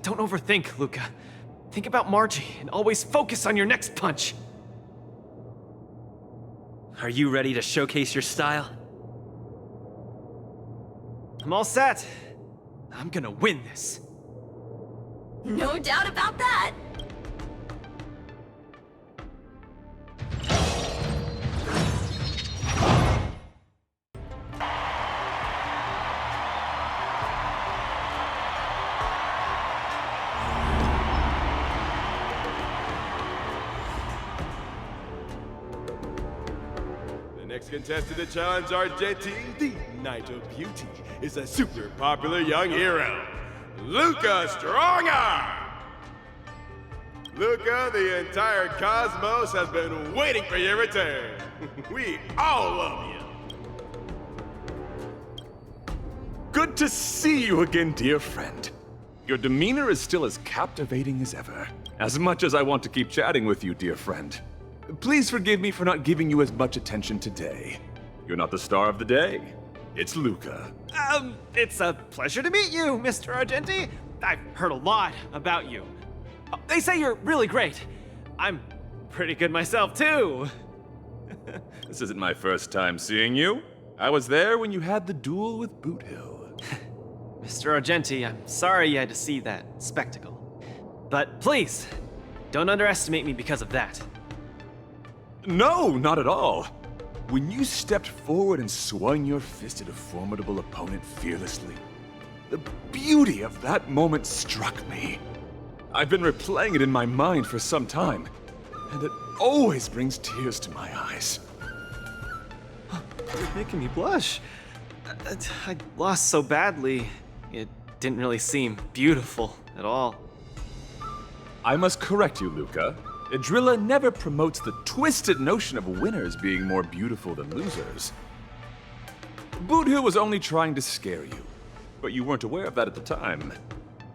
Don't overthink, Luca. Think about Margie and always focus on your next punch. Are you ready to showcase your style? I'm all set. I'm gonna win this. No doubt about that. The next contestant to challenge Argenti, the Knight of Beauty, is a super popular young hero, Luca Strongarm! Luca, the entire cosmos has been waiting for your return. We all love you. Good to see you again, dear friend. Your demeanor is still as captivating as ever. As much as I want to keep chatting with you, dear friend. Please forgive me for not giving you as much attention today. You're not the star of the day. It's Luca. It's a pleasure to meet you, Mr. Argenti. I've heard a lot about you. They say you're really great. I'm pretty good myself, too. This isn't my first time seeing you. I was there when you had the duel with Boot Hill. Mr. Argenti, I'm sorry you had to see that spectacle. But please, don't underestimate me because of that. No, not at all. When you stepped forward and swung your fist at a formidable opponent fearlessly, the beauty of that moment struck me. I've been replaying it in my mind for some time, and it always brings tears to my eyes. You're making me blush. I lost so badly, it didn't really seem beautiful at all. I must correct you, Luca. Idrilla never promotes the twisted notion of winners being more beautiful than losers. Boot Hill was only trying to scare you, but you weren't aware of that at the time.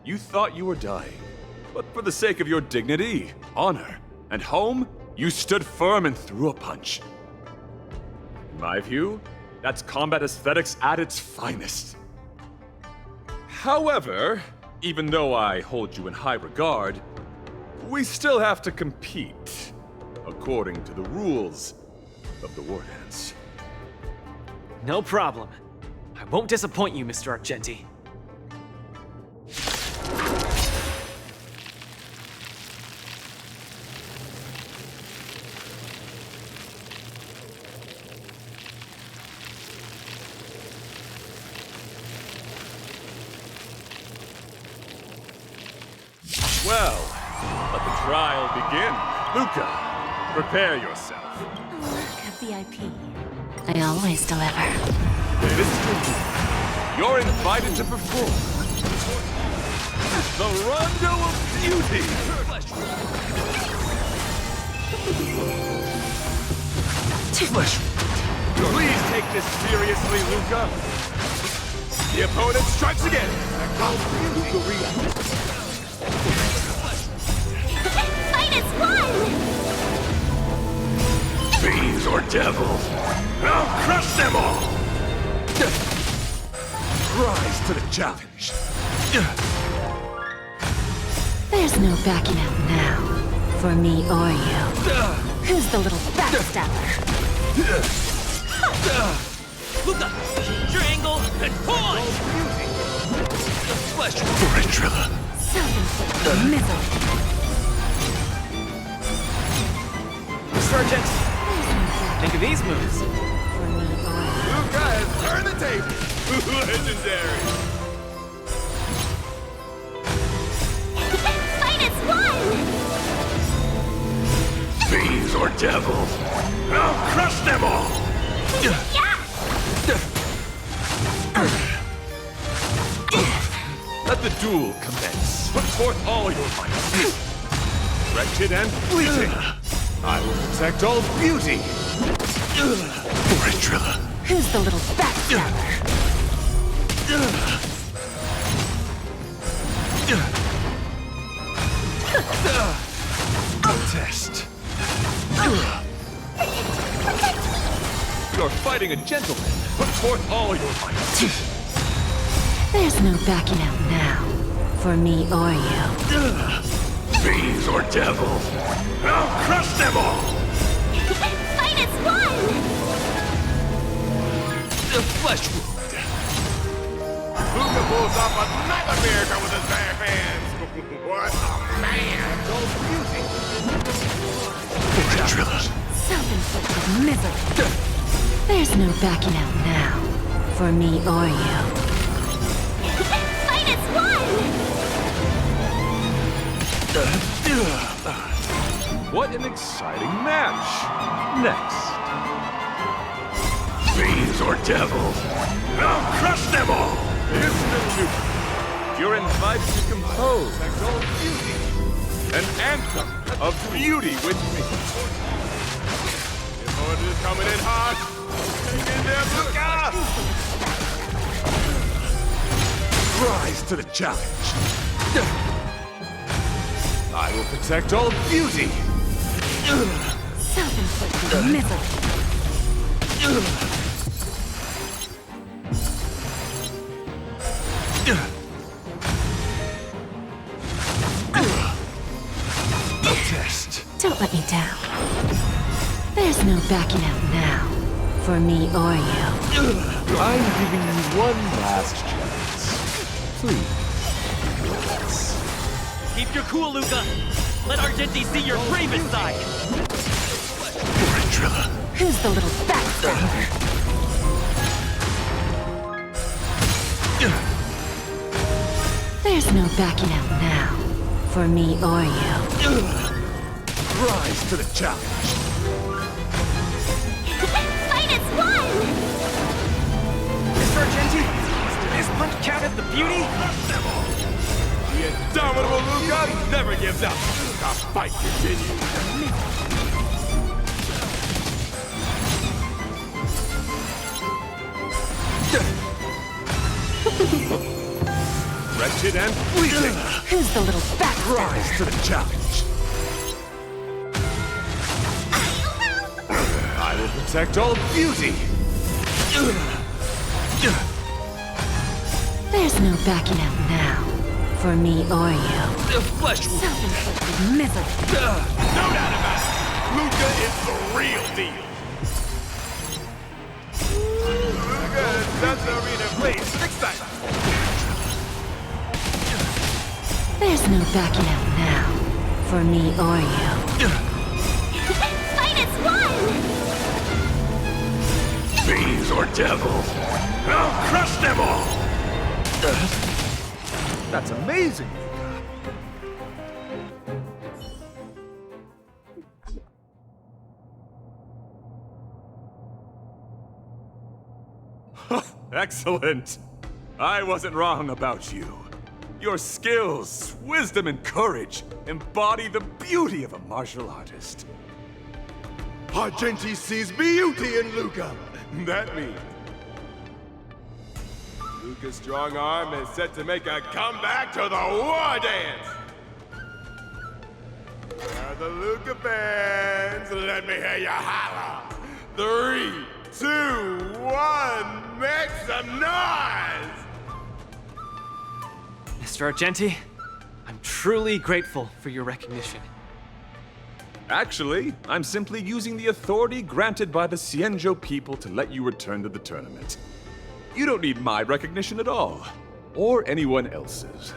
You thought you were dying, but for the sake of your dignity, honor, and home, you stood firm and threw a punch. In my view, that's combat aesthetics at its finest. However, even though I hold you in high regard, we still have to compete, according to the rules of the Wardance. No problem. I won't disappoint you, Mr. Argenti. trial begin. Luca, prepare yourself. Luca VIP. I always deliver. Mr. Luca, you're invited to perform the Rondo of Beauty. Flesh. Please take this seriously, Luca. The opponent strikes again. Luca reacts. Fight is won! Fiends or devils, I'll crush them all! Rise to the challenge. There's no backing out now, for me or you. Who's the little backstabber? Luca, change your angle and push! Flesh for it, Trilla. Self-inflicted misery. Sergeant, think of these moves. Luca has turned the table. Legendary. Fight is won! Fiends or devils, I'll crush them all! Let the duel commence. Put forth all your might. Wretched and fleeting. I will protect all beauty. For it, Trilla. Who's the little backstabber? A test. You're fighting a gentleman. Put forth all your might. There's no backing out now, for me or you. Fiends or devils, I'll crush them all! Fight is won! The flesh wound. Luca pulls off another miracle with his bare hands. What a man! Trilla. Self-inflicted misery. There's no backing out now, for me or you. Fight is won! What an exciting match. Next. Fiends or devils, I'll crush them all! Mr. Luca, you're invited to compose an anthem of beauty with me. The opponent is coming in hot. Hang in there, Luca! Rise to the challenge. I will protect all beauty. Self-inflicted misery. Test. Don't let me down. There's no backing out now, for me or you. I'm giving you one last chance. Please. Keep your cool, Luca. Let Argenti see your bravest side. For it, Trilla. Who's the little backstabber? There's no backing out now, for me or you. Rise to the challenge. Fight is won! Mr. Argenti, does this punch count as the beauty? The indomitable Luca never gives up. The fight continues. Wretched and fleeting. Who's the little backstabber? Rise to the challenge. I will protect all beauty. There's no backing out now, for me or you. The flesh wound. Self-inflicted misery. No doubt about it. Luca is the real deal. Luca has done the arena blaze with excitement. There's no backing out now, for me or you. Fight is won! Fiends or devils, I'll crush them all! That's amazing. Excellent. I wasn't wrong about you. Your skills, wisdom, and courage embody the beauty of a martial artist. Argenti sees beauty in Luca. That means Luca's strong arm is set to make a comeback to the Wardance. Now the Luca fans, let me hear you holler. 3, 2, 1, make some noise! Mr. Argenti, I'm truly grateful for your recognition. Actually, I'm simply using the authority granted by the Cienjo people to let you return to the tournament. You don't need my recognition at all, or anyone else's.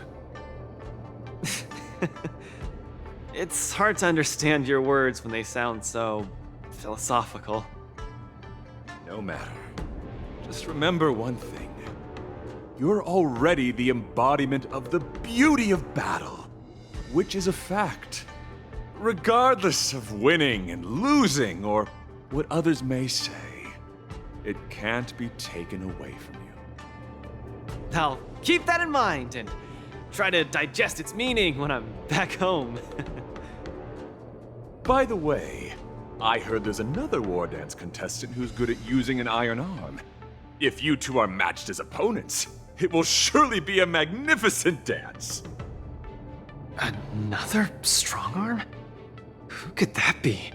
It's hard to understand your words when they sound so philosophical. No matter. Just remember one thing. You're already the embodiment of the beauty of battle, which is a fact. Regardless of winning and losing, or what others may say, it can't be taken away from you. I'll keep that in mind and try to digest its meaning when I'm back home. By the way, I heard there's another Wardance contestant who's good at using an iron arm. If you two are matched as opponents, it will surely be a magnificent dance. Another strong arm? Who could that be?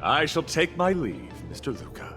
I shall take my leave, Mr. Luca.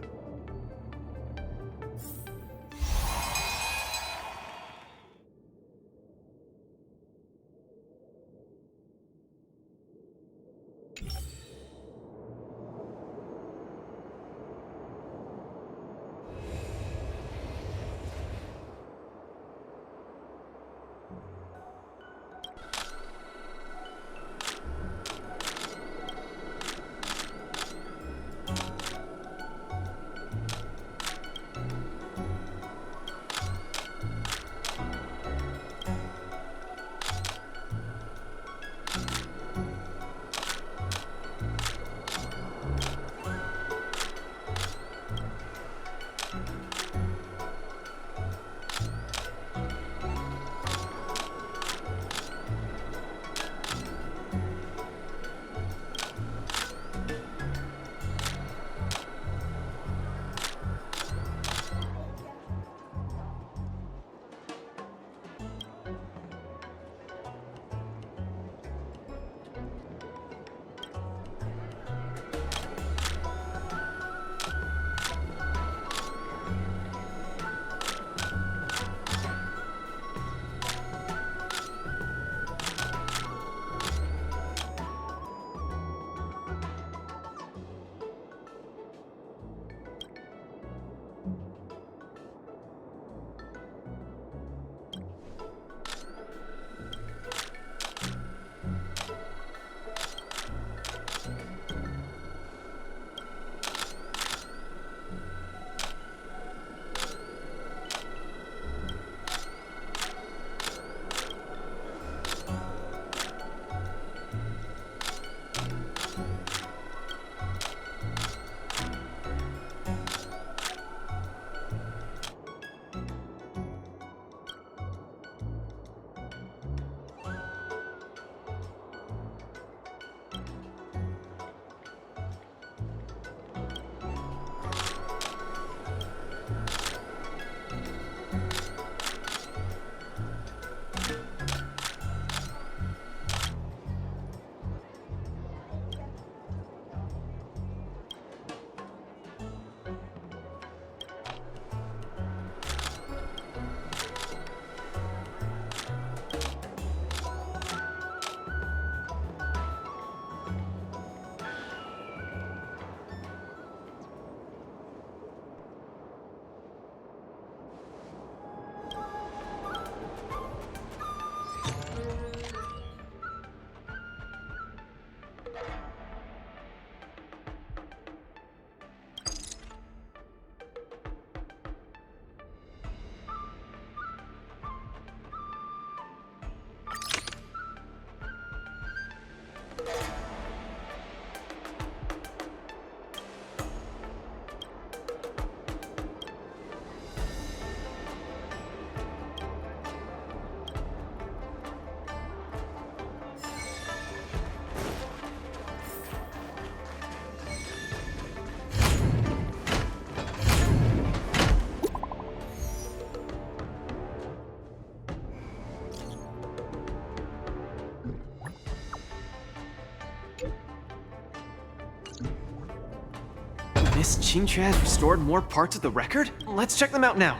Miss Qingque has restored more parts of the record? Let's check them out now.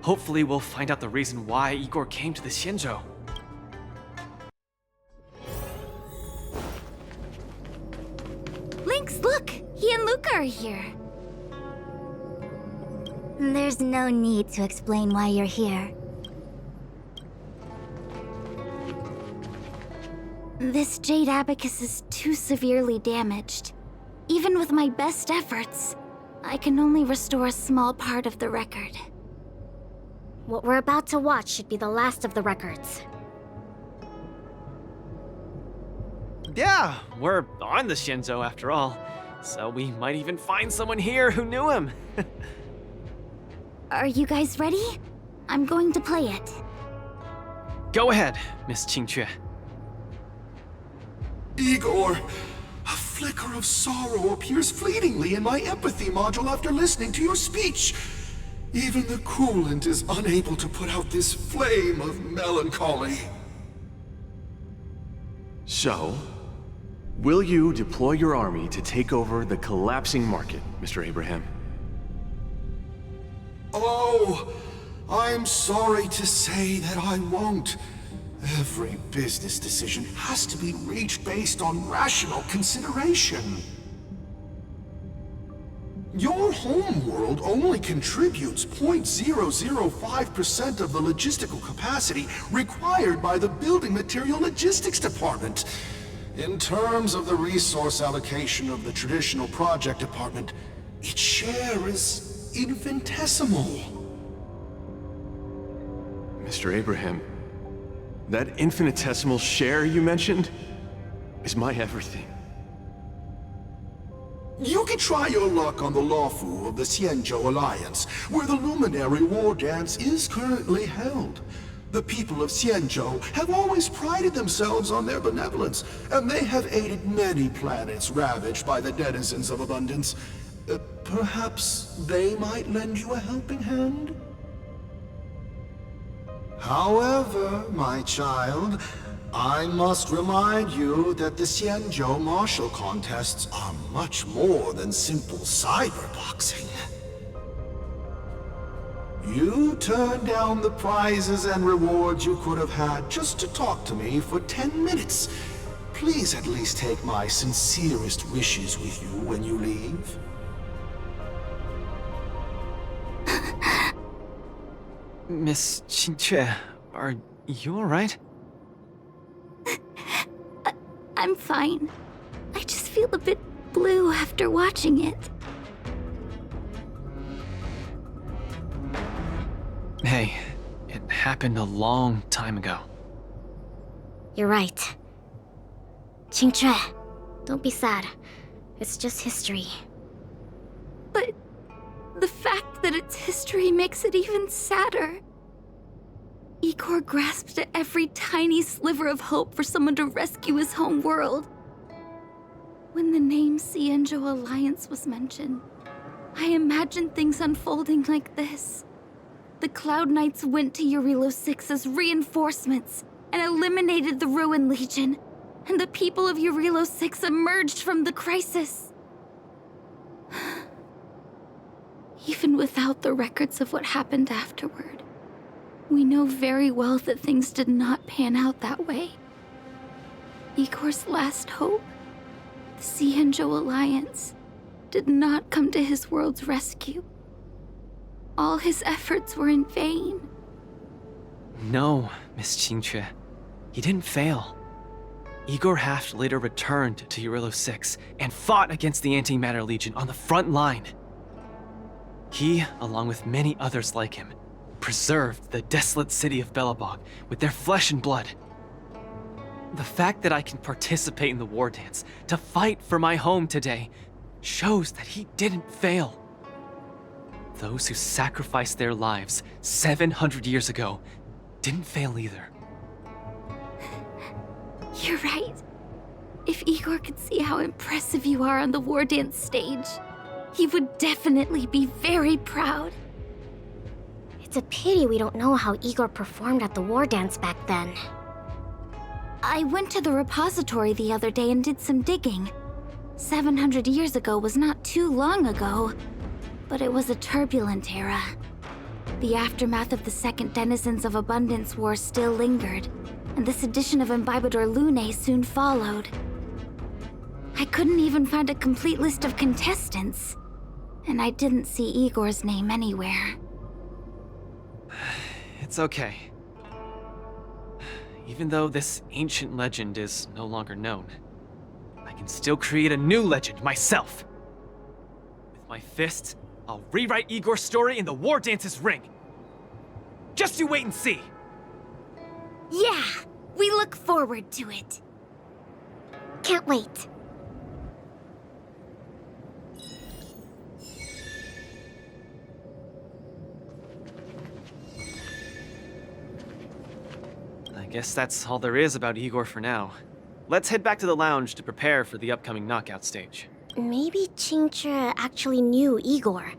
Hopefully we'll find out the reason why Igor came to the Xianzhou. Lynx, look! He and Luca are here. There's no need to explain why you're here. This jade abacus is too severely damaged. Even with my best efforts, I can only restore a small part of the record. What we're about to watch should be the last of the records. Yeah, we're on the Xianzhou after all, so we might even find someone here who knew him. Are you guys ready? I'm going to play it. Go ahead, Miss Qingque. Igor, a flicker of sorrow appears fleetingly in my empathy module after listening to your speech. Even the coolant is unable to put out this flame of melancholy. So, will you deploy your army to take over the collapsing market, Mr. Abraham? Oh, I'm sorry to say that I won't. Every business decision has to be reached based on rational consideration. Your homeworld only contributes 0.005% of the logistical capacity required by the Building Material Logistics Department. In terms of the resource allocation of the traditional project department, its share is infinitesimal. Mr. Abraham, that infinitesimal share you mentioned is my everything. You can try your luck on the Lawfu of the Xianzhou Alliance, where the Luminary Wardance is currently held. The people of Xianzhou have always prided themselves on their benevolence, and they have aided many planets ravaged by the denizens of abundance. Perhaps they might lend you a helping hand? However, my child, I must remind you that the Xianzhou martial contests are much more than simple cyberboxing. You turned down the prizes and rewards you could have had just to talk to me for 10 minutes. Please at least take my sincerest wishes with you when you leave. Miss Qingque, are you alright? I'm fine. I just feel a bit blue after watching it. Hey, it happened a long time ago. You're right. Qingque, don't be sad. It's just history. But the fact that it's history makes it even sadder. Igor grasped at every tiny sliver of hope for someone to rescue his home world. When the name Xianzhou Alliance was mentioned, I imagined things unfolding like this. The Cloud Knights went to Eurilo 6 as reinforcements and eliminated the Ruin Legion, and the people of Eurilo 6 emerged from the crisis. Even without the records of what happened afterward, we know very well that things did not pan out that way. Igor's last hope, the Xianzhou Alliance, did not come to his world's rescue. All his efforts were in vain. No, Miss Qingque. He didn't fail. Igor Haft later returned to Eurilo 6 and fought against the Antimatter Legion on the front line. He, along with many others like him, preserved the desolate city of Belobog with their flesh and blood. The fact that I can participate in the Wardance to fight for my home today shows that he didn't fail. Those who sacrificed their lives 700 years ago didn't fail either. You're right. If Igor could see how impressive you are on the Wardance stage, he would definitely be very proud. It's a pity we don't know how Igor performed at the Wardance back then. I went to the repository the other day and did some digging. 700 years ago was not too long ago, but it was a turbulent era. The aftermath of the Second Denizens of Abundance War still lingered, and the sedition of Imbibador Lunae soon followed. I couldn't even find a complete list of contestants, and I didn't see Igor's name anywhere. It's okay. Even though this ancient legend is no longer known, I can still create a new legend myself. With my fist, I'll rewrite Igor's story in the Wardance's ring. Just you wait and see. Yeah, we look forward to it. Can't wait. I guess that's all there is about Igor for now. Let's head back to the lounge to prepare for the upcoming knockout stage. Maybe Chingcha actually knew Igor,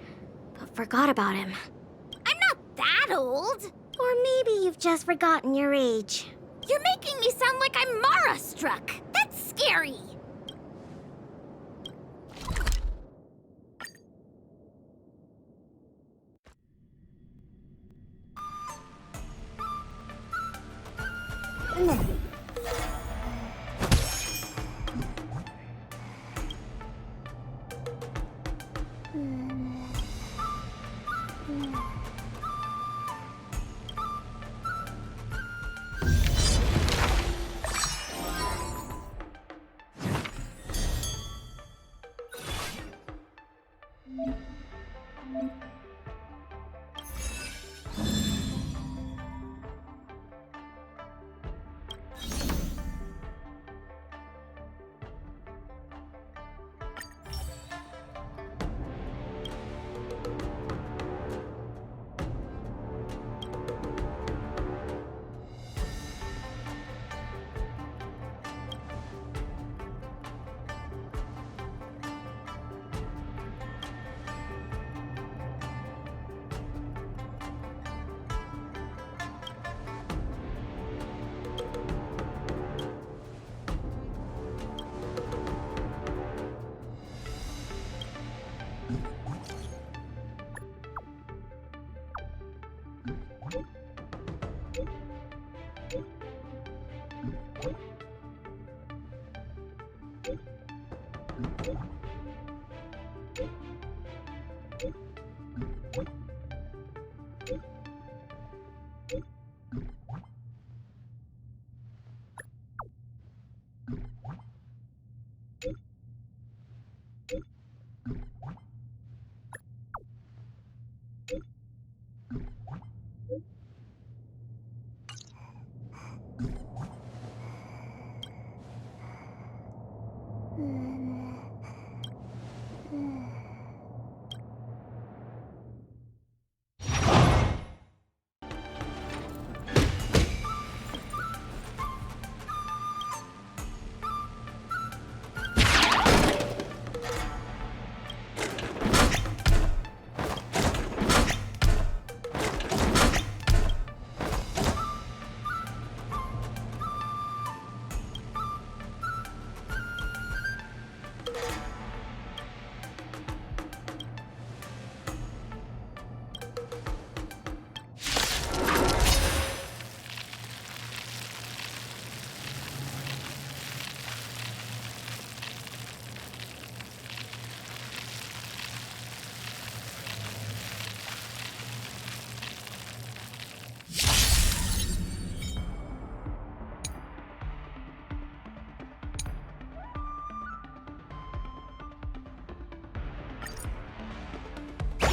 but forgot about him. I'm not that old! Or maybe you've just forgotten your age. You're making me sound like I'm Mara-struck! That's scary!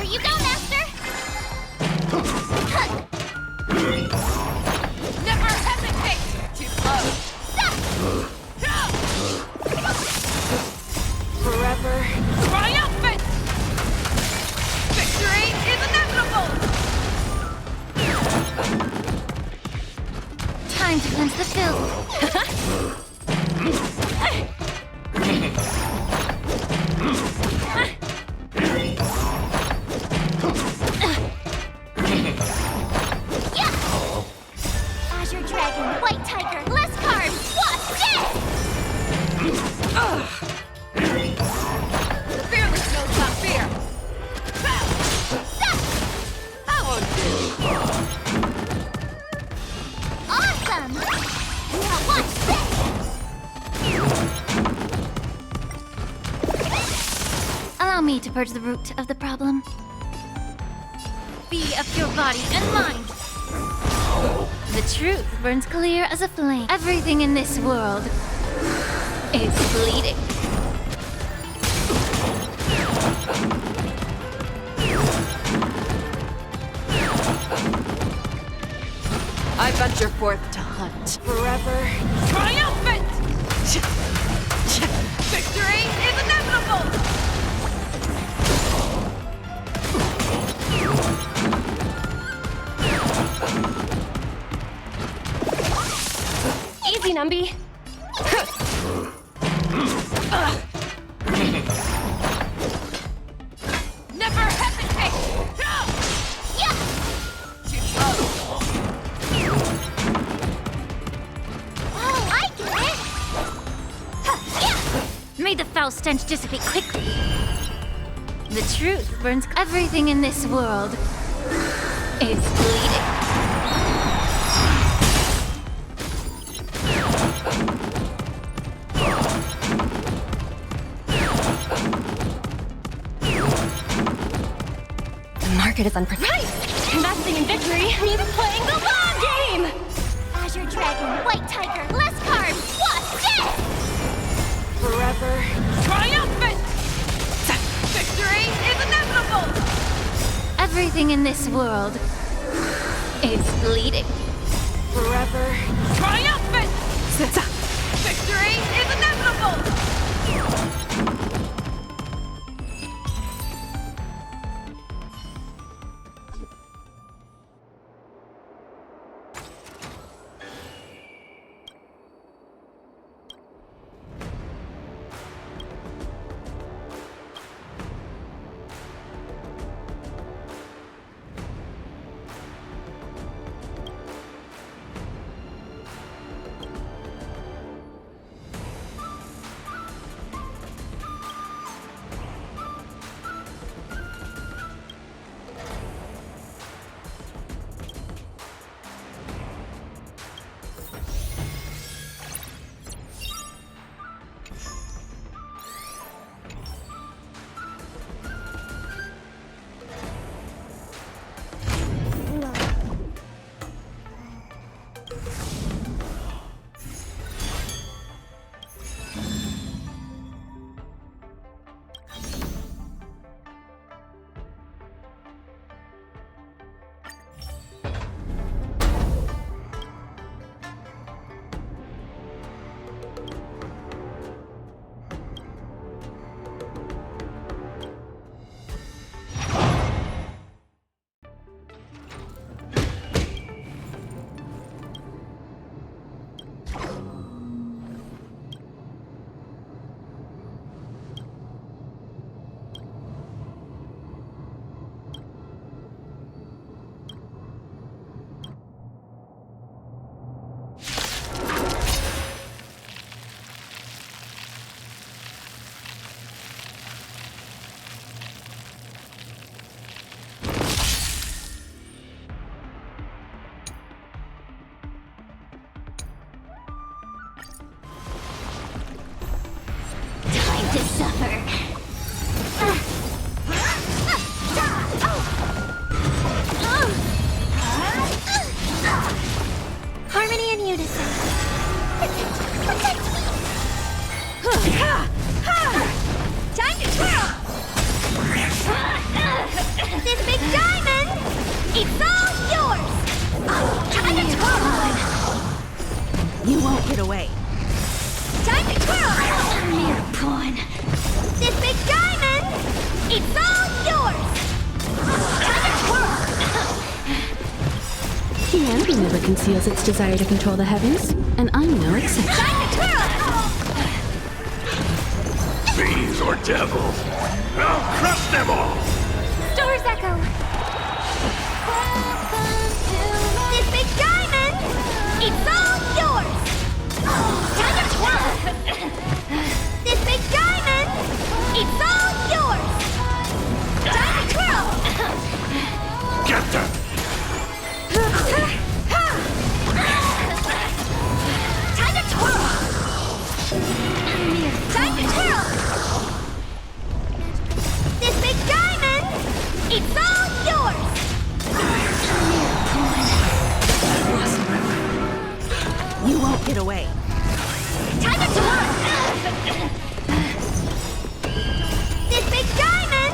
You go, Master! Never hesitate! Too close! Forever triumphant! Victory is inevitable! Time to cleanse the filth. White Tiger, less cards, what? Yes! uncovered the root of the problem. Be of your body and mind. The truth burns clear as a flame. Everything in this world is bleeding. I venture forth to hunt forever. Triumphant! Victory is inevitable! Easy, Numby. Never hesitate! Yeah! Too slow. Oh, I get it! May the foul stench dissipate quickly. The truth burns. Everything in this world is bleeding. The market is unprecise. Investing in victory means playing the long game! Azure Dragon, White Tiger, less carbs, what's this? Forever. Triumphant! Victory is inevitable! Everything in this world is bleeding. Forever. Triumphant! Victory is inevitable! To suffer. Harmony and unison. Time to twirl! This big diamond, it's all yours! Time to twirl! You won't get away. Time to twirl! Mere pawn. This big diamond, it's all yours! Time to twirl! Humanity never conceals its desire to control the heavens, and I'm no exception. Time to twirl! Fiends or devils, I'll crush them all! Doors echo! This big diamond, it's all yours! Time to twirl! This big diamond, it's all yours! Time to twirl! Get them! Time to twirl! Time to twirl! This big it away. Time to twirl! This big diamond!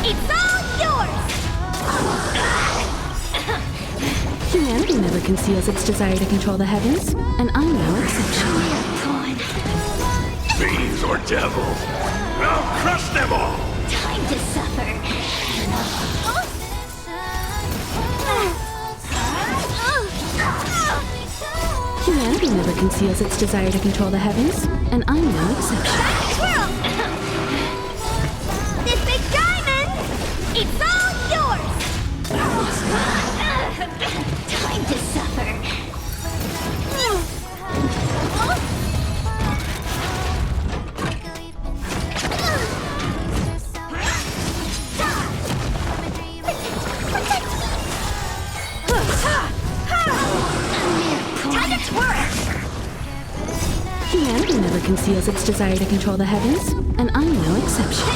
It's all yours! Humanity never conceals its desire to control the heavens, and I'm no exception. Fiends or devils, I'll crush them all! Time to suffer. Humanity never conceals its desire to control the heavens, and I'm no exception. Twirl! This big diamond! It's all yours! Time to suffer. Time to twirl! Humanity never conceals its desire to control the heavens, and I'm no exception.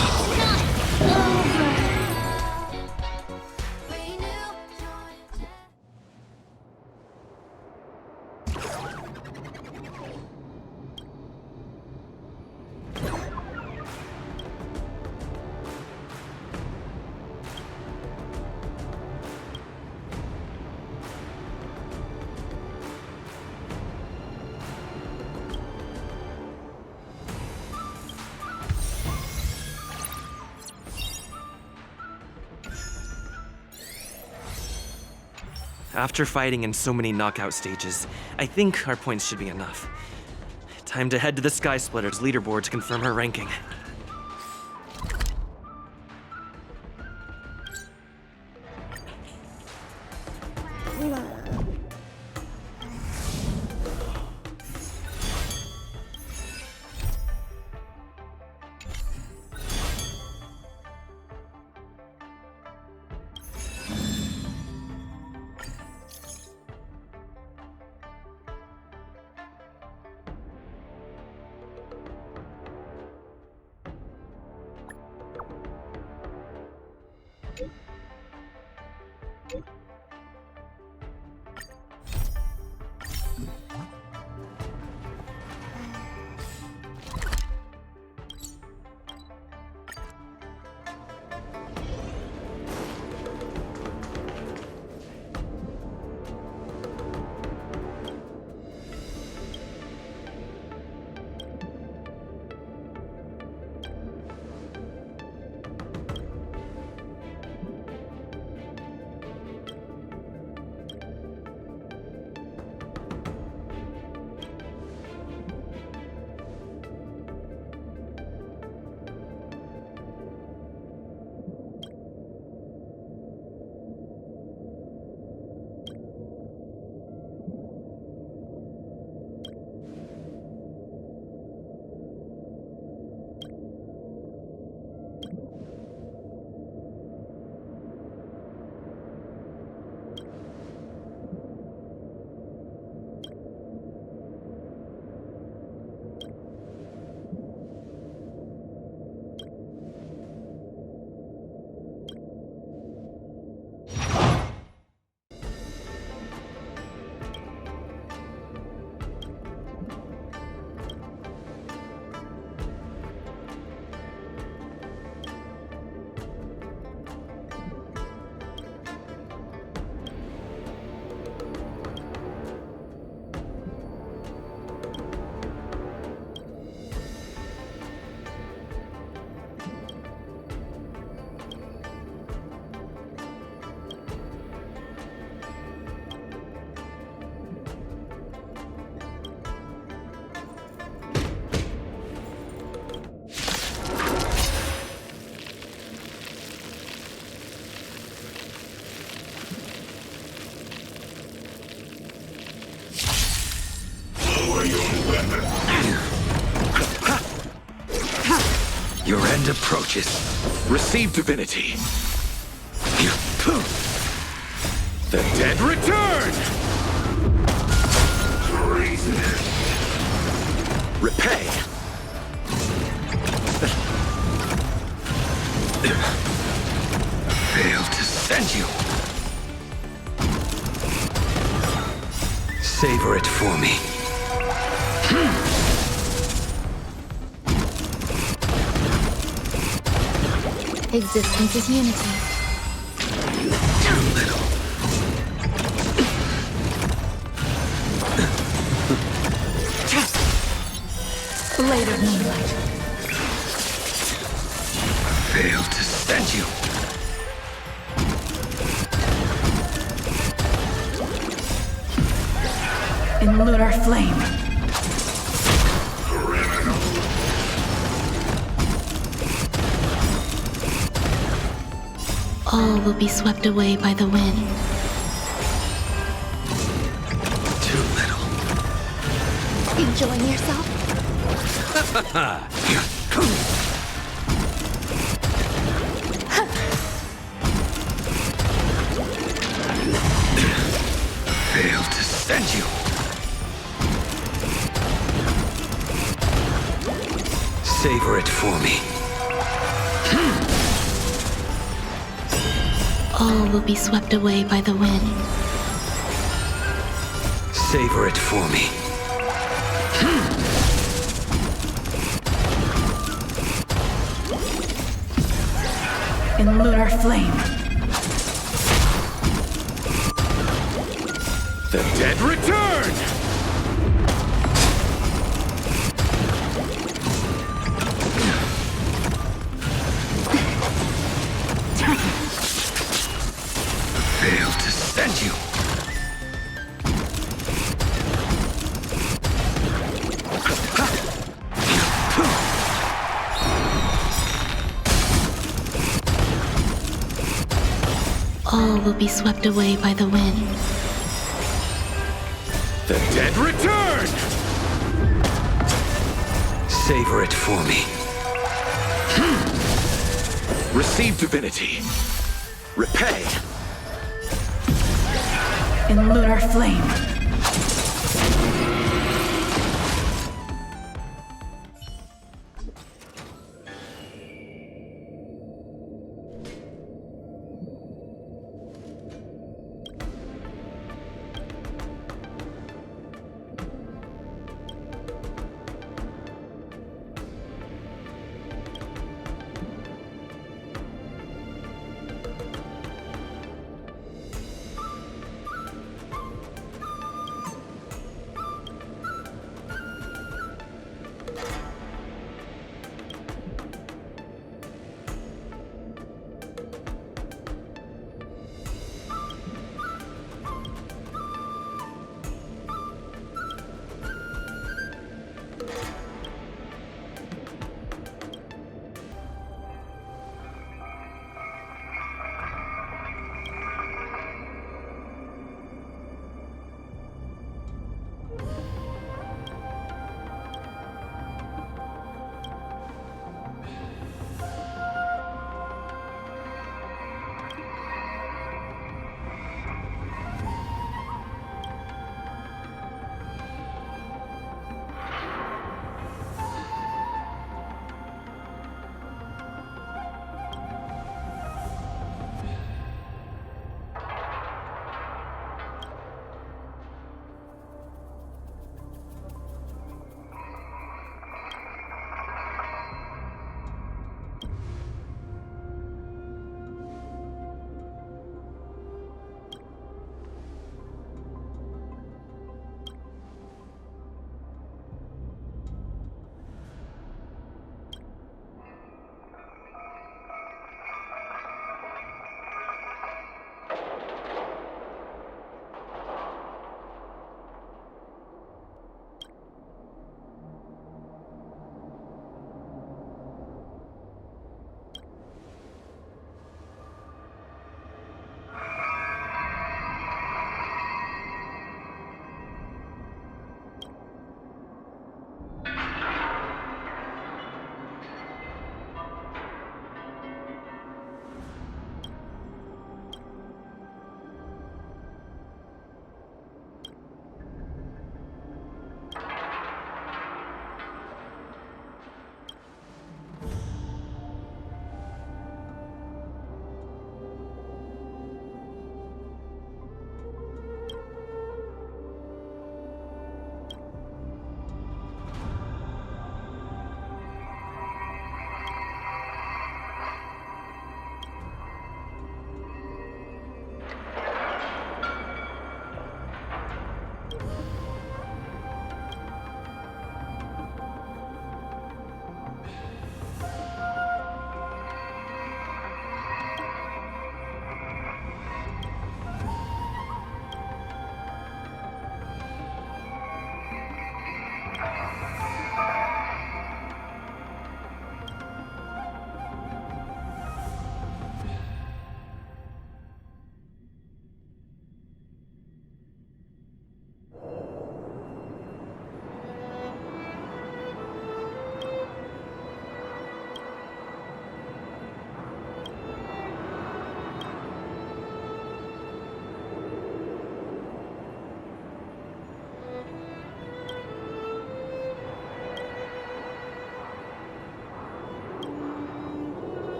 After fighting in so many knockout stages, I think our points should be enough. Time to head to the Sky Splitter's leaderboard to confirm her ranking. Your end approaches. Receive divinity. The dead return! Repay. Failed to send you. Savor it for me. Existence is unity. Too little. Blade of moonlight. Failed to send you. In lunar flame. All will be swept away by the wind. Too little. Enjoying yourself? Failed to send you. Savor it for me. All will be swept away by the wind. Savor it for me. In lunar flame. The dead return! Failed to send you. All will be swept away by the wind. The dead return! Savor it for me. Receive divinity. Repay. In lunar flame.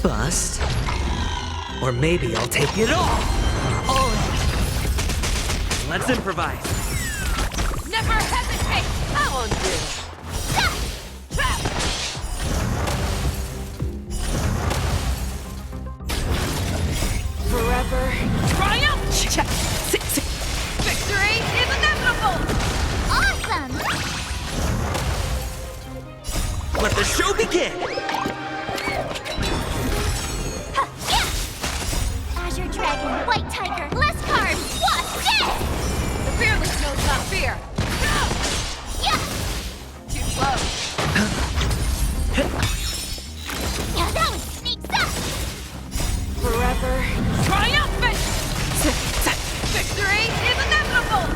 bust. Or maybe I'll take it all in. Let's improvise. Never hesitate! That one's good. Forever triumph! Victory is inevitable! Awesome! Let the show begin! Azure Dragon, White Tiger, less carbs, what's this? The fearless knows not fear. Go! Yeah! Too slow. Yeah, that one sneaks up! Forever triumphant! Victory is inevitable!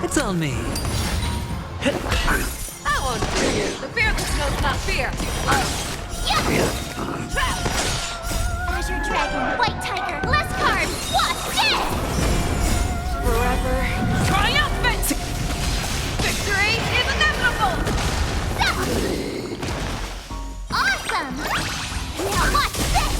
It's on me. That one's for you. The fearless knows not fear. Azure Dragon, White Tiger, less carbs, what's this? Forever triumphant! Victory is inevitable! Awesome! Now watch this!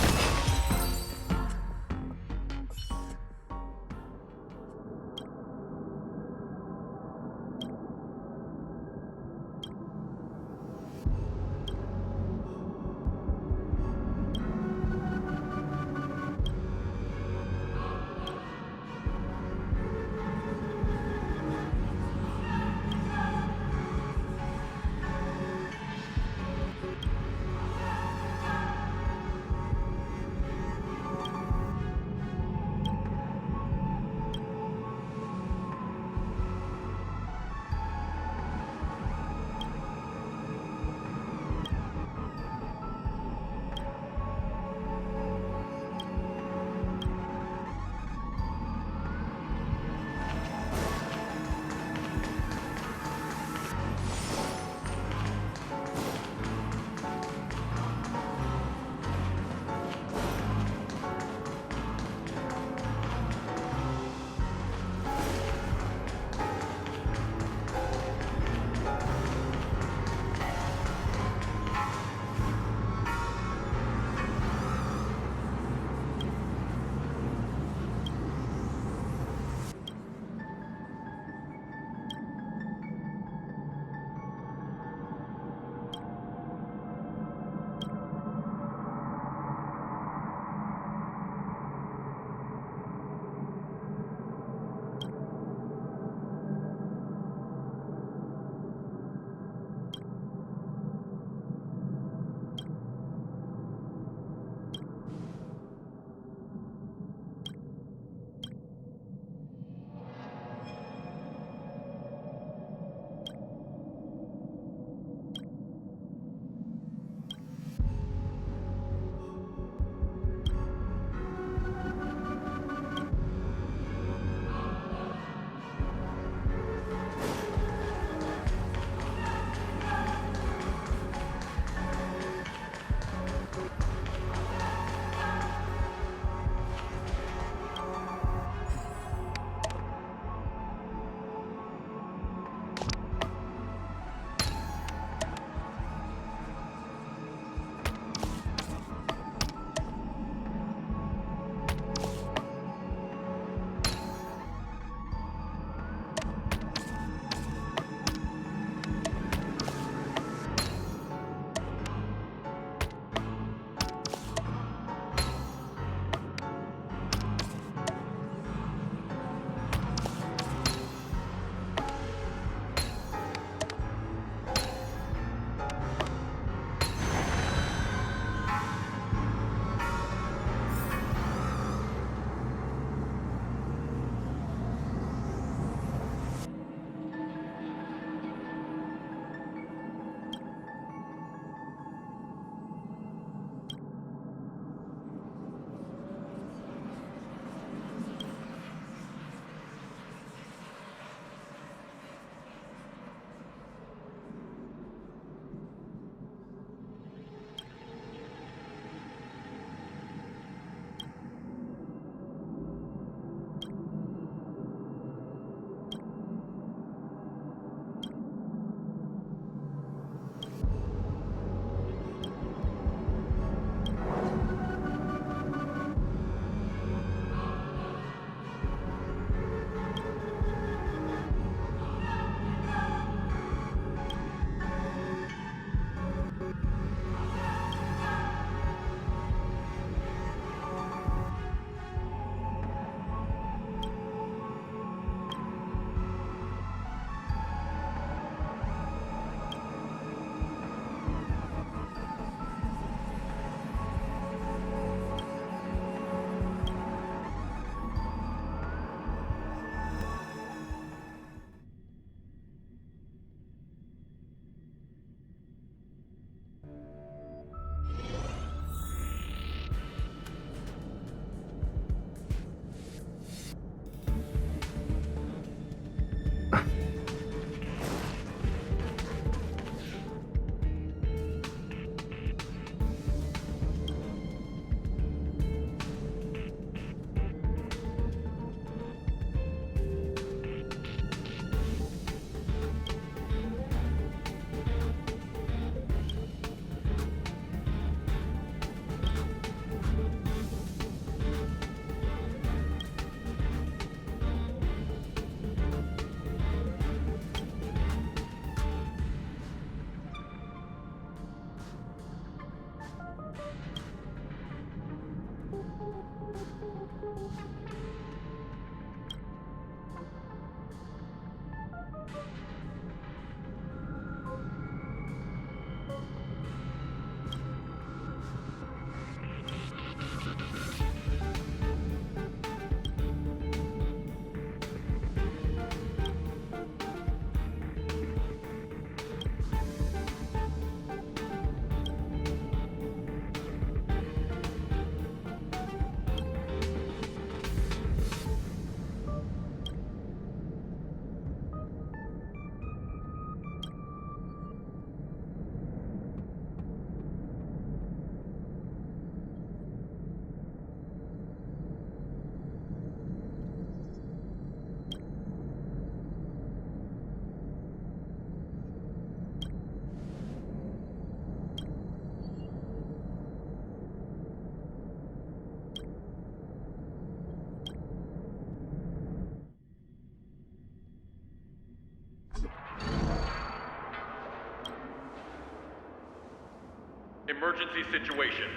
Emergency situation.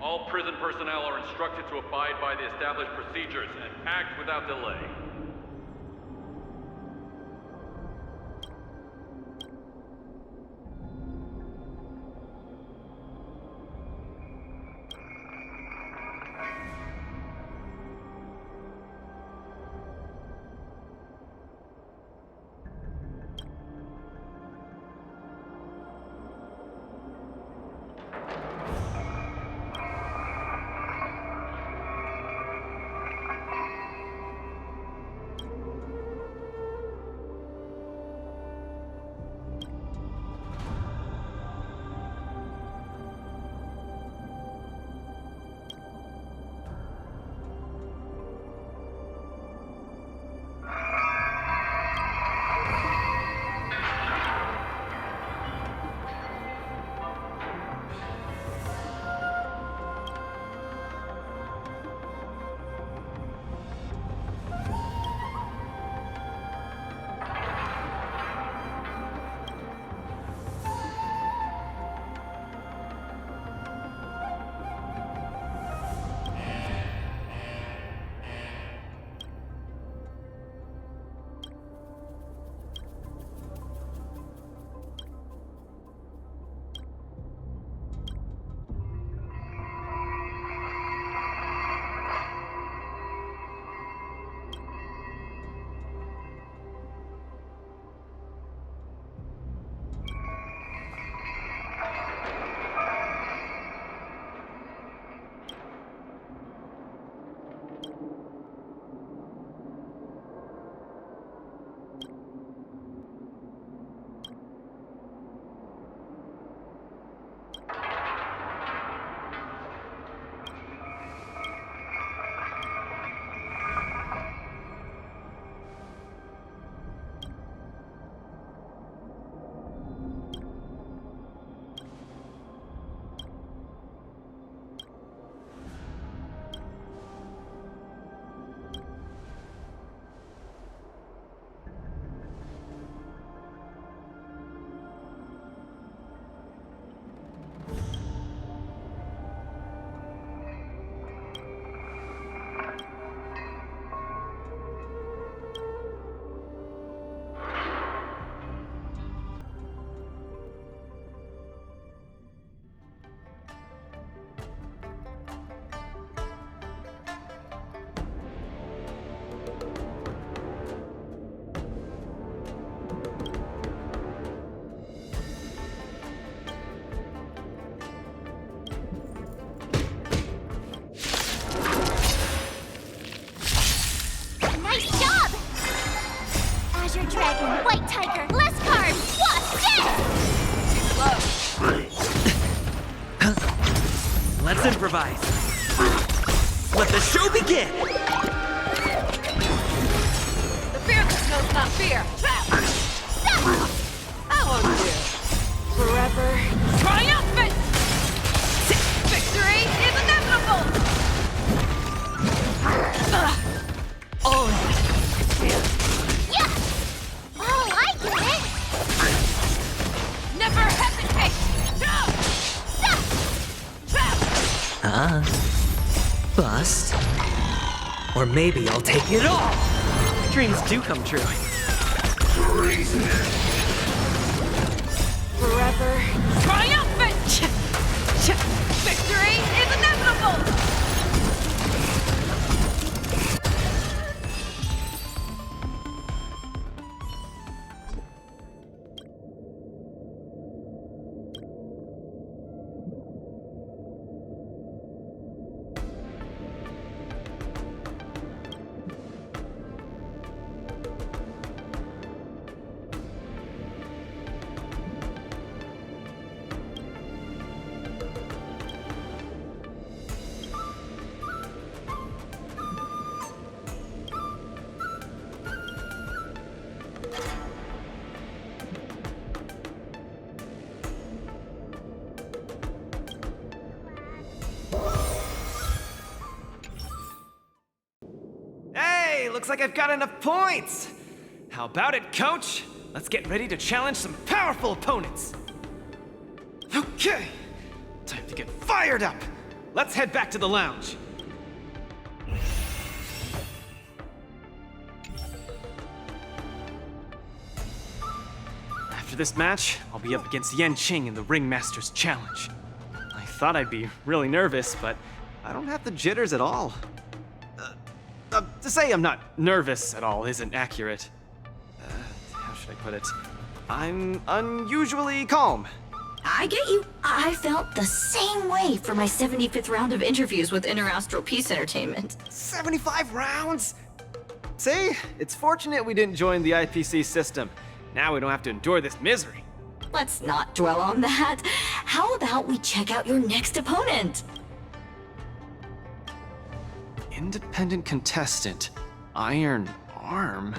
All prison personnel are instructed to abide by the established procedures and act without delay. Let's improvise. Let the show begin! The fearless knows not fear. Trap! That one did. Forever triumphant! Victory is inevitable! Oh! Yeah! Oh, I get it! Never hesitate! Bust. Or maybe I'll take it all! Dreams do come true. Forever triumphant! Victory is inevitable! Hey, looks like I've got enough points! How about it, coach? Let's get ready to challenge some powerful opponents! Okay, time to fired up! Let's head back to the lounge. After this match, I'll be up against Yen Qing in the Ringmaster's Challenge. I thought I'd be really nervous, but I don't have the jitters at all. To say I'm not nervous at all isn't accurate. How should I put it? I'm unusually calm. I get you. I felt the same way for my 75th round of interviews with Interastral Peace Entertainment. 75 rounds? See? It's fortunate we didn't join the IPC system. Now we don't have to endure this misery. Let's not dwell on that. How about we check out your next opponent? Independent contestant. Iron Arm?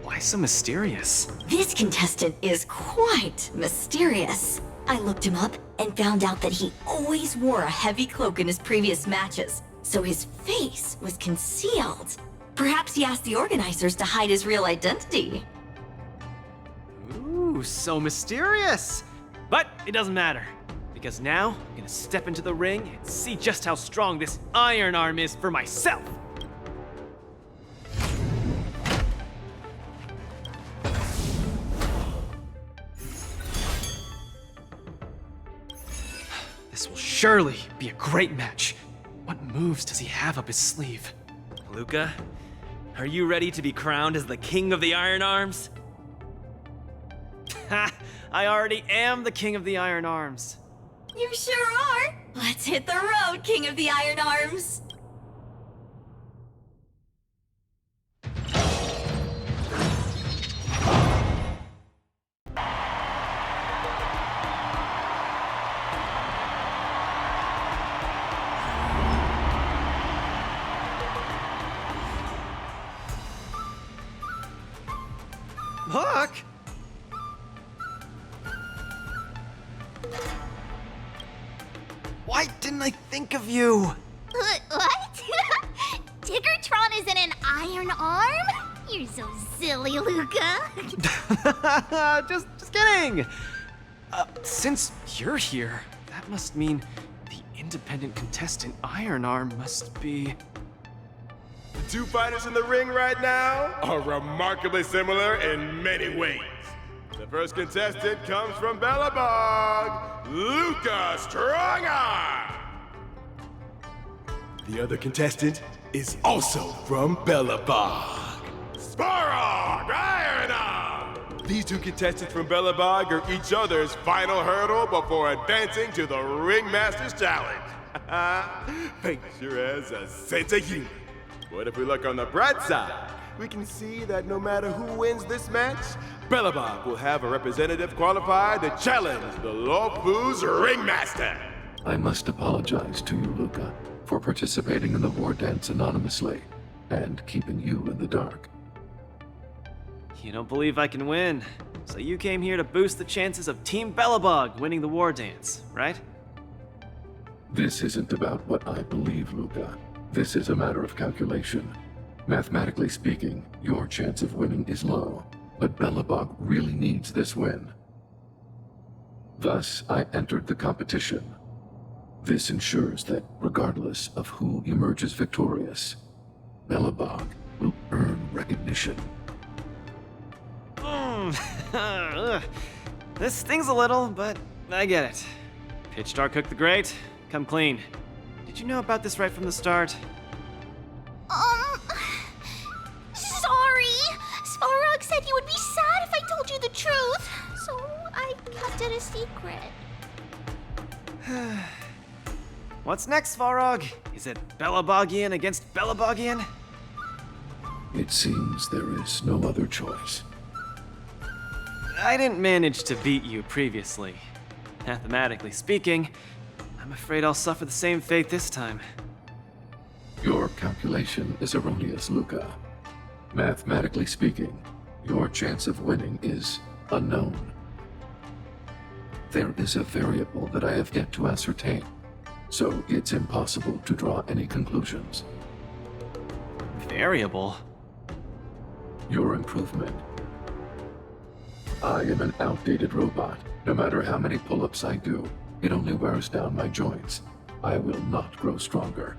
Why so mysterious? This contestant is quite mysterious. I looked him up and found out that he always wore a heavy cloak in his previous matches, so his face was concealed. Perhaps he asked the organizers to hide his real identity. Ooh, so mysterious! But it doesn't matter, because now I'm gonna step into the ring and see just how strong this Iron Arm is for myself! This will surely be a great match. What moves does he have up his sleeve? Luca, are you ready to be crowned as the King of the Iron Arms? Ha! I already am the King of the Iron Arms. You sure are. Let's hit the road, King of the Iron Arms. Look! Why didn't I think of you? What? Tiggertron is in an iron arm? You're so silly, Luca. just kidding! Since you're here, that must mean the independent contestant Iron Arm must be... The two fighters in the ring right now are remarkably similar in many ways. The first contestant comes from Bellabog, Luca Strongarm. The other contestant is also from Bellabog, Sparrog Iron Arm. These two contestants from Bellabog are each other's final hurdle before advancing to the Ringmaster's Challenge. Fate sure has a sense of humor. But if we look on the bright side, we can see that no matter who wins this match, Bellabog will have a representative qualified to challenge the Lawfu's Ringmaster. I must apologize to you, Luca, for participating in the Wardance anonymously and keeping you in the dark. You don't believe I can win, so you came here to boost the chances of Team Bellabog winning the Wardance, right? This isn't about what I believe, Luca. This is a matter of calculation. Mathematically speaking, your chance of winning is low, but Bellabog really needs this win. Thus, I entered the competition. This ensures that, regardless of who emerges victorious, Bellabog will earn recognition. This stings a little, but I get it. Pitch Dark Cook the Great, come clean. Did you know about this right from the start? Sorry. Svarog said you would be sad if I told you the truth, so I kept it a secret. What's next, Svarog? Is it Bellabogian against Bellabogian? It seems there is no other choice. I didn't manage to beat you previously. Mathematically speaking, I'm afraid I'll suffer the same fate this time. Your calculation is erroneous, Luca. Mathematically speaking, your chance of winning is unknown. There is a variable that I have yet to ascertain, so it's impossible to draw any conclusions. Variable? Your improvement. I am an outdated robot. No matter how many pull-ups I do, it only wears down my joints. I will not grow stronger.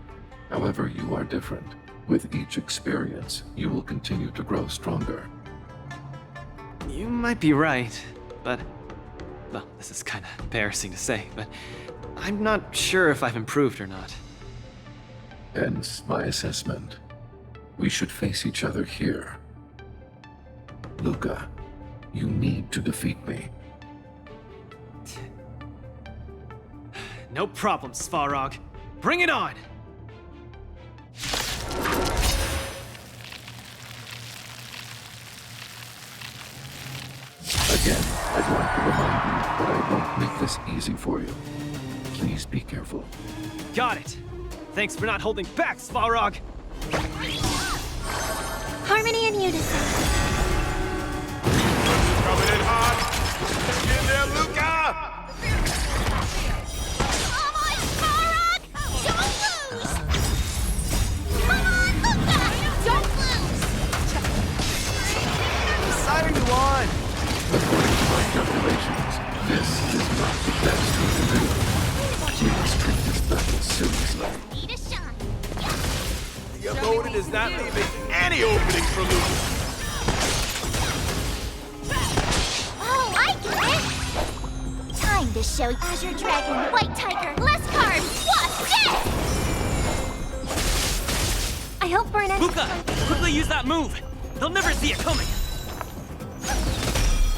However, you are different. With each experience, you will continue to grow stronger. You might be right, but... Well, this is kinda embarrassing to say, but I'm not sure if I've improved or not. Hence my assessment. We should face each other here. Luca, you need to defeat me. No problem, Svarog. Bring it on! Again, I'd like to remind you that I won't make this easy for you. Please be careful. Got it! Thanks for not holding back, Svarog! Harmony and unison. Coming in hot. Get in there, Luca! Come on, Farag! Don't lose! Come on, Luca! Don't lose! Whose side are you on? According to my calculations, this is not the best we can do. Please treat this battle seriously. Need a shot. The opponent is not leaving any opening for Luca. Oh, I get it! Time to show Azure Dragon, White Tiger, less cards, Wasp, dead! I hope Burn End. Luca, quickly use that move. They'll never see it coming.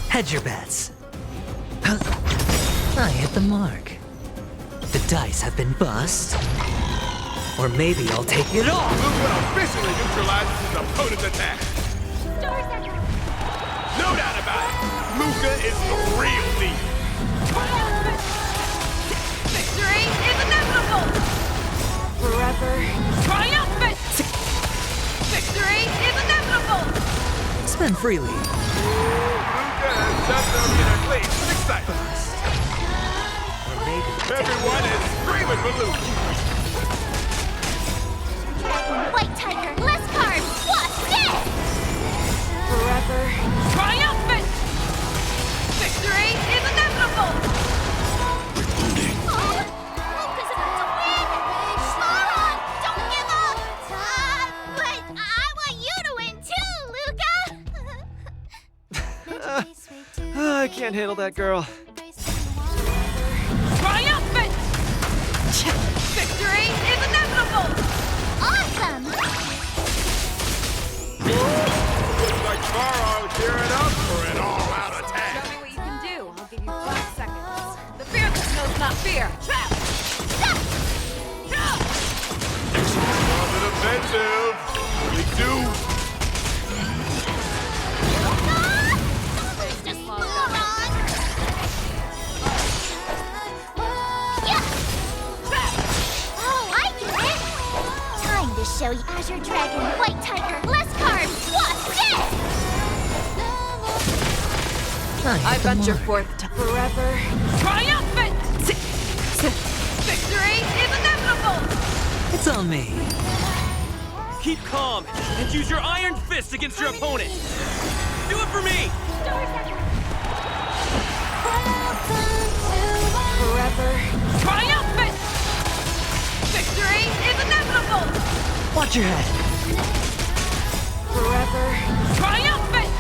Hedge your bets. I hit the mark. The dice have been bust. Or maybe I'll take it all. Luca officially neutralizes his opponent's attack. No doubt about it. Luca is the real deal. Victory is inevitable! Forever. Triumphant! Victory is inevitable! Spend freely. Luca has just in a place with excitement. Or maybe Everyone is screaming for Luca. White Tiger, less cards, Wasp, dead! Forever. Triumphant! Victory is inevitable! Oh, Luca's about to win! Svarog, don't give up! But I want you to win too, Luca! I can't handle that girl. Triumphant! Victory is inevitable! Awesome! Looks like Svarog's gearing up for an all-out attack. Show me what you can do. I'll give you 5 seconds. The fearless knows not fear. Trap! On the defensive. We do. Just Svarog! Yeah! Oh, I get it! Time to show you Azure Dragon, White Tiger, less cards, Wasp, dead! I venture forth to forever. Triumphant! Victory is inevitable! it's on me. Keep calm and use your iron fist against your opponent. Do it for me! Forever. Triumphant! Victory is inevitable! Watch your head. Forever. Triumphant!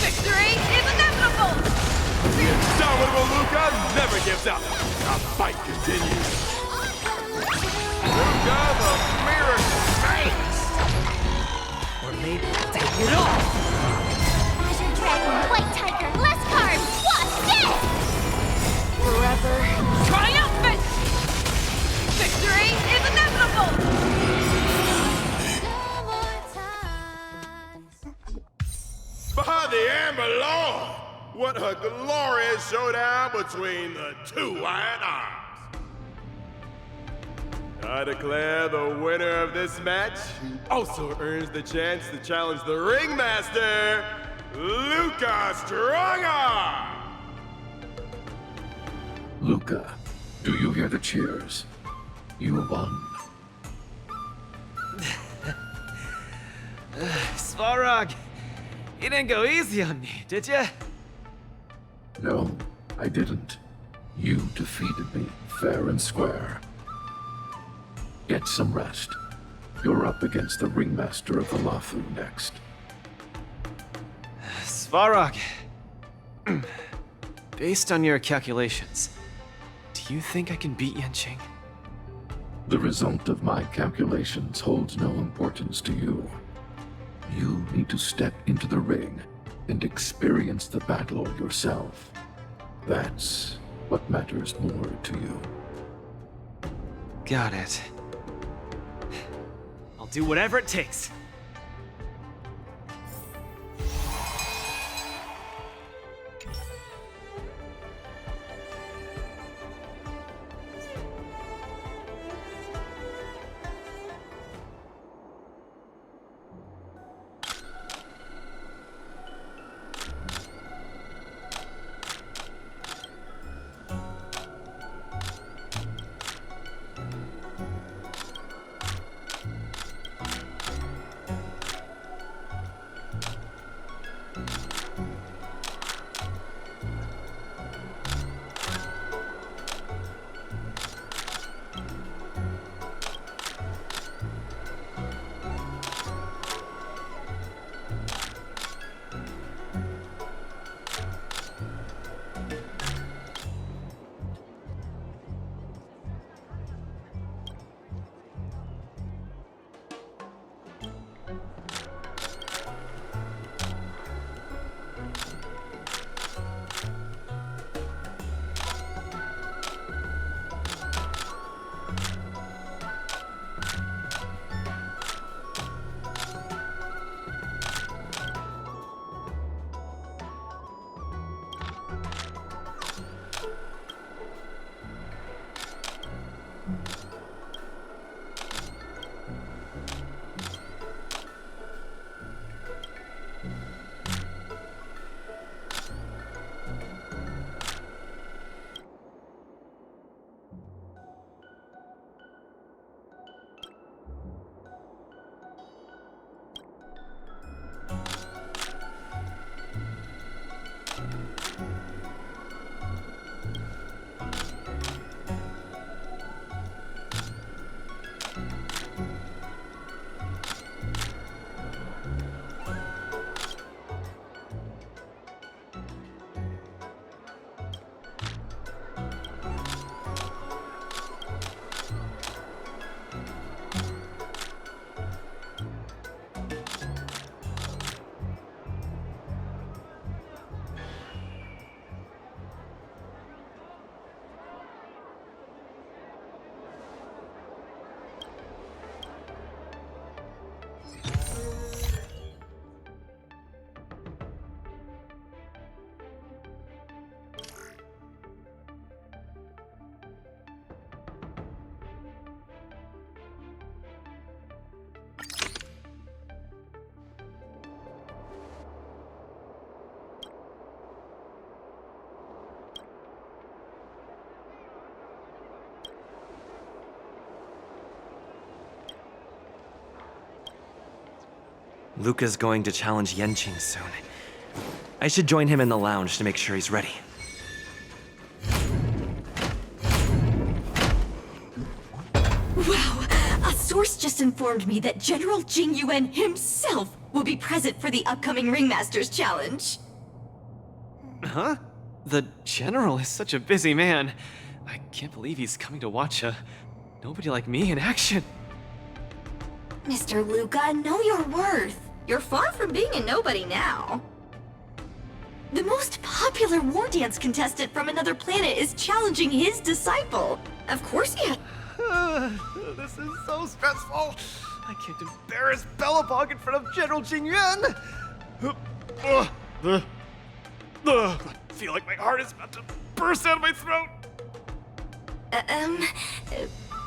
Victory is inevitable! The indomitable Luca never gives up. The fight continues. Luca, the miracle man. Or maybe I'll take it all. Azure Dragon, White Tiger, less cards, Wasp, dead! Forever. Triumphant! Victory is inevitable! By the Amber Law! What a glorious showdown between the two Iron Arms! I declare the winner of this match, who also earns the chance to challenge the ringmaster, Luca Strongarm! Luca, do you hear the cheers? You won. Svarog, you didn't go easy on me, did ya? No, I didn't. You defeated me, fair and square. Get some rest. You're up against the ringmaster of the Lafu next. Svarog, based on your calculations, do you think I can beat Yanqing? The result of my calculations holds no importance to you. You need to step into the ring and experience the battle yourself. That's what matters more to you. Got it. I'll do whatever it takes. Luca's going to challenge Yanqing soon. I should join him in the lounge to make sure he's ready. Wow! A source just informed me that General Jing Yuan himself will be present for the upcoming Ringmasters Challenge. Huh? The General is such a busy man. I can't believe he's coming to watch nobody like me in action. Mr. Luca, know your worth. You're far from being a nobody now. The most popular Wardance contestant from another planet is challenging his disciple. Of course he has. This is so stressful. I can't embarrass Belobog in front of General Jingyuan. I feel like my heart is about to burst out of my throat.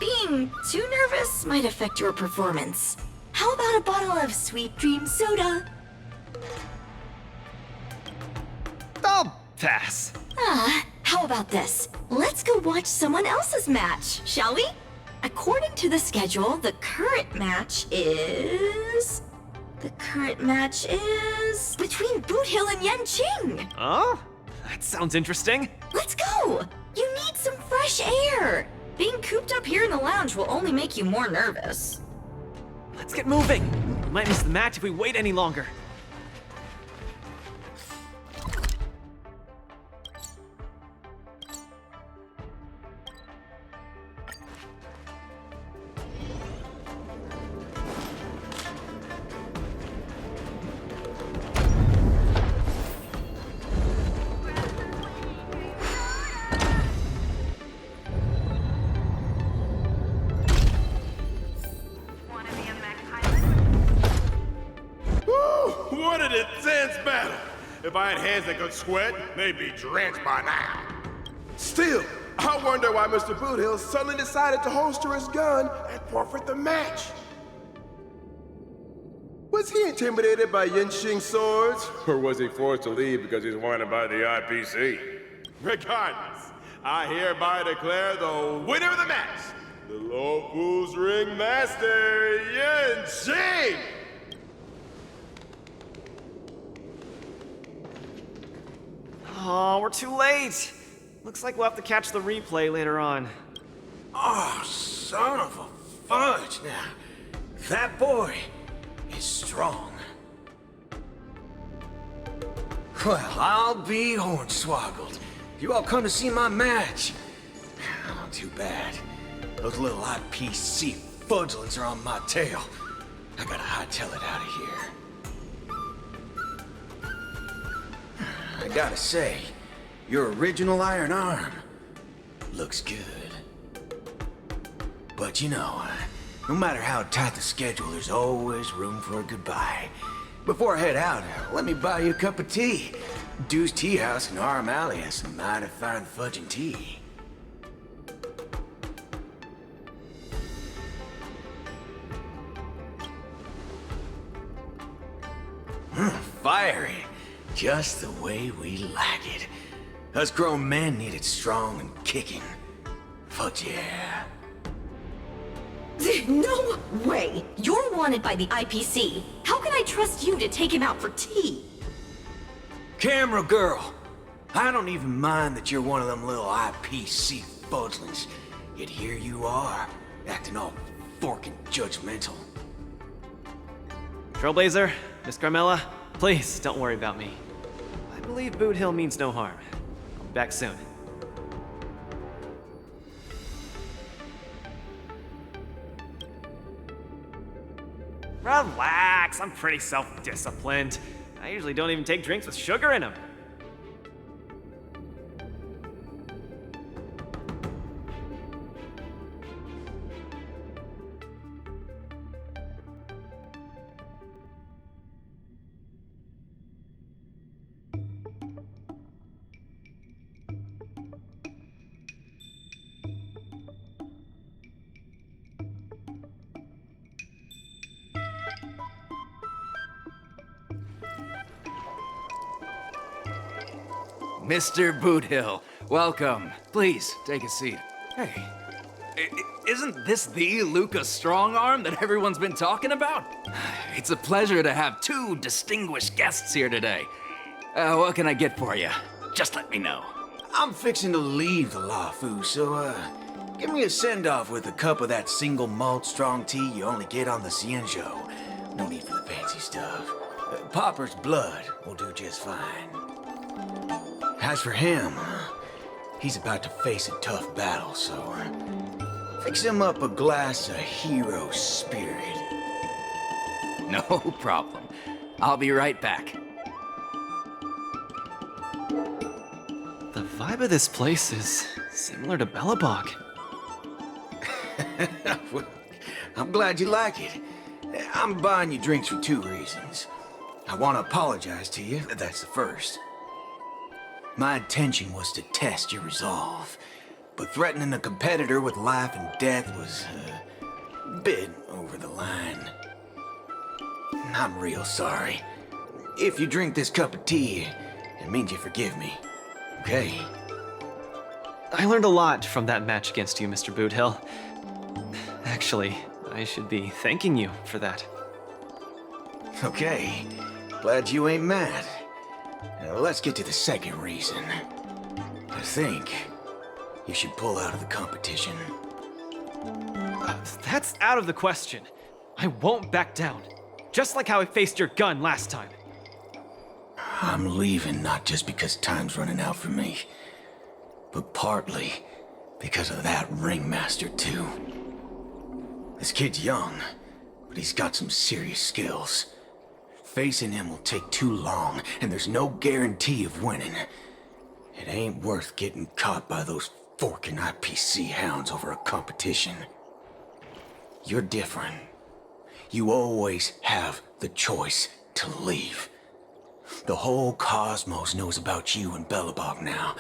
Being too nervous might affect your performance. How about a bottle of Sweet Dream soda? I'll pass. How about this? Let's go watch someone else's match, shall we? According to the schedule, the current match is between Boot Hill and Yanqing. Oh? That sounds interesting. Let's go! You need some fresh air. Being cooped up here in the lounge will only make you more nervous. Let's get moving! We might miss the match if we wait any longer. What an intense battle! If I had hands that could sweat, they'd be drenched by now. Still, I wonder why Mr. Boothill suddenly decided to holster his gun and forfeit the match. Was he intimidated by Yinxing swords? Or was he forced to leave because he's wanted by the IPC? Regardless, I hereby declare the winner of the match, the Law Fu's Ring Master, Yinxing! Oh, we're too late. Looks like we'll have to catch the replay later on. Oh, son of a fudge. Now, that boy is strong. Well, I'll be hornswoggled. You all come to see my match. Oh, too bad. Those little IPC fudgelings are on my tail. I gotta hightail it out of here. I gotta say, your original iron arm looks good. But you know, no matter how tight the schedule, there's always room for a goodbye. Before I head out, let me buy you a cup of tea. Dew's Tea House in Arm Alley has some mighty fine fudging tea. Fiery. Just the way we like it. Us grown men need it strong and kicking. Fudge yeah. No way! You're wanted by the IPC. How can I trust you to take him out for tea? Camera girl, I don't even mind that you're one of them little IPC fudglings. Yet here you are, acting all forking judgmental. Trailblazer, Miss Carmella, please don't worry about me. I believe Boot Hill means no harm. I'll be back soon. Relax, I'm pretty self-disciplined. I usually don't even take drinks with sugar in them. Mr. Boothill, welcome. Please, take a seat. Hey, isn't this the Lucas Strongarm that everyone's been talking about? It's a pleasure to have two distinguished guests here today. What can I get for you? Just let me know. I'm fixing to leave the Law Fu, so, give me a send-off with a cup of that single malt strong tea you only get on the Xianzhou. No need for the fancy stuff. Popper's blood will do just fine. As for him, he's about to face a tough battle, so fix him up a glass of hero spirit. No problem. I'll be right back. The vibe of this place is similar to Belobog. Well, I'm glad you like it. I'm buying you drinks for two reasons. I want to apologize to you, that's the first. My intention was to test your resolve, but threatening a competitor with life and death was a bit over the line. I'm real sorry. If you drink this cup of tea, it means you forgive me, okay? I learned a lot from that match against you, Mr. Boothill. Actually, I should be thanking you for that. Okay, glad you ain't mad. Now let's get to the second reason. I think you should pull out of the competition. That's out of the question. I won't back down. Just like how I faced your gun last time. I'm leaving not just because time's running out for me, but partly because of that ringmaster too. This kid's young, but he's got some serious skills. Facing him will take too long, and there's no guarantee of winning. It ain't worth getting caught by those forking IPC hounds over a competition. You're different. You always have the choice to leave. The whole cosmos knows about you and Belobog now,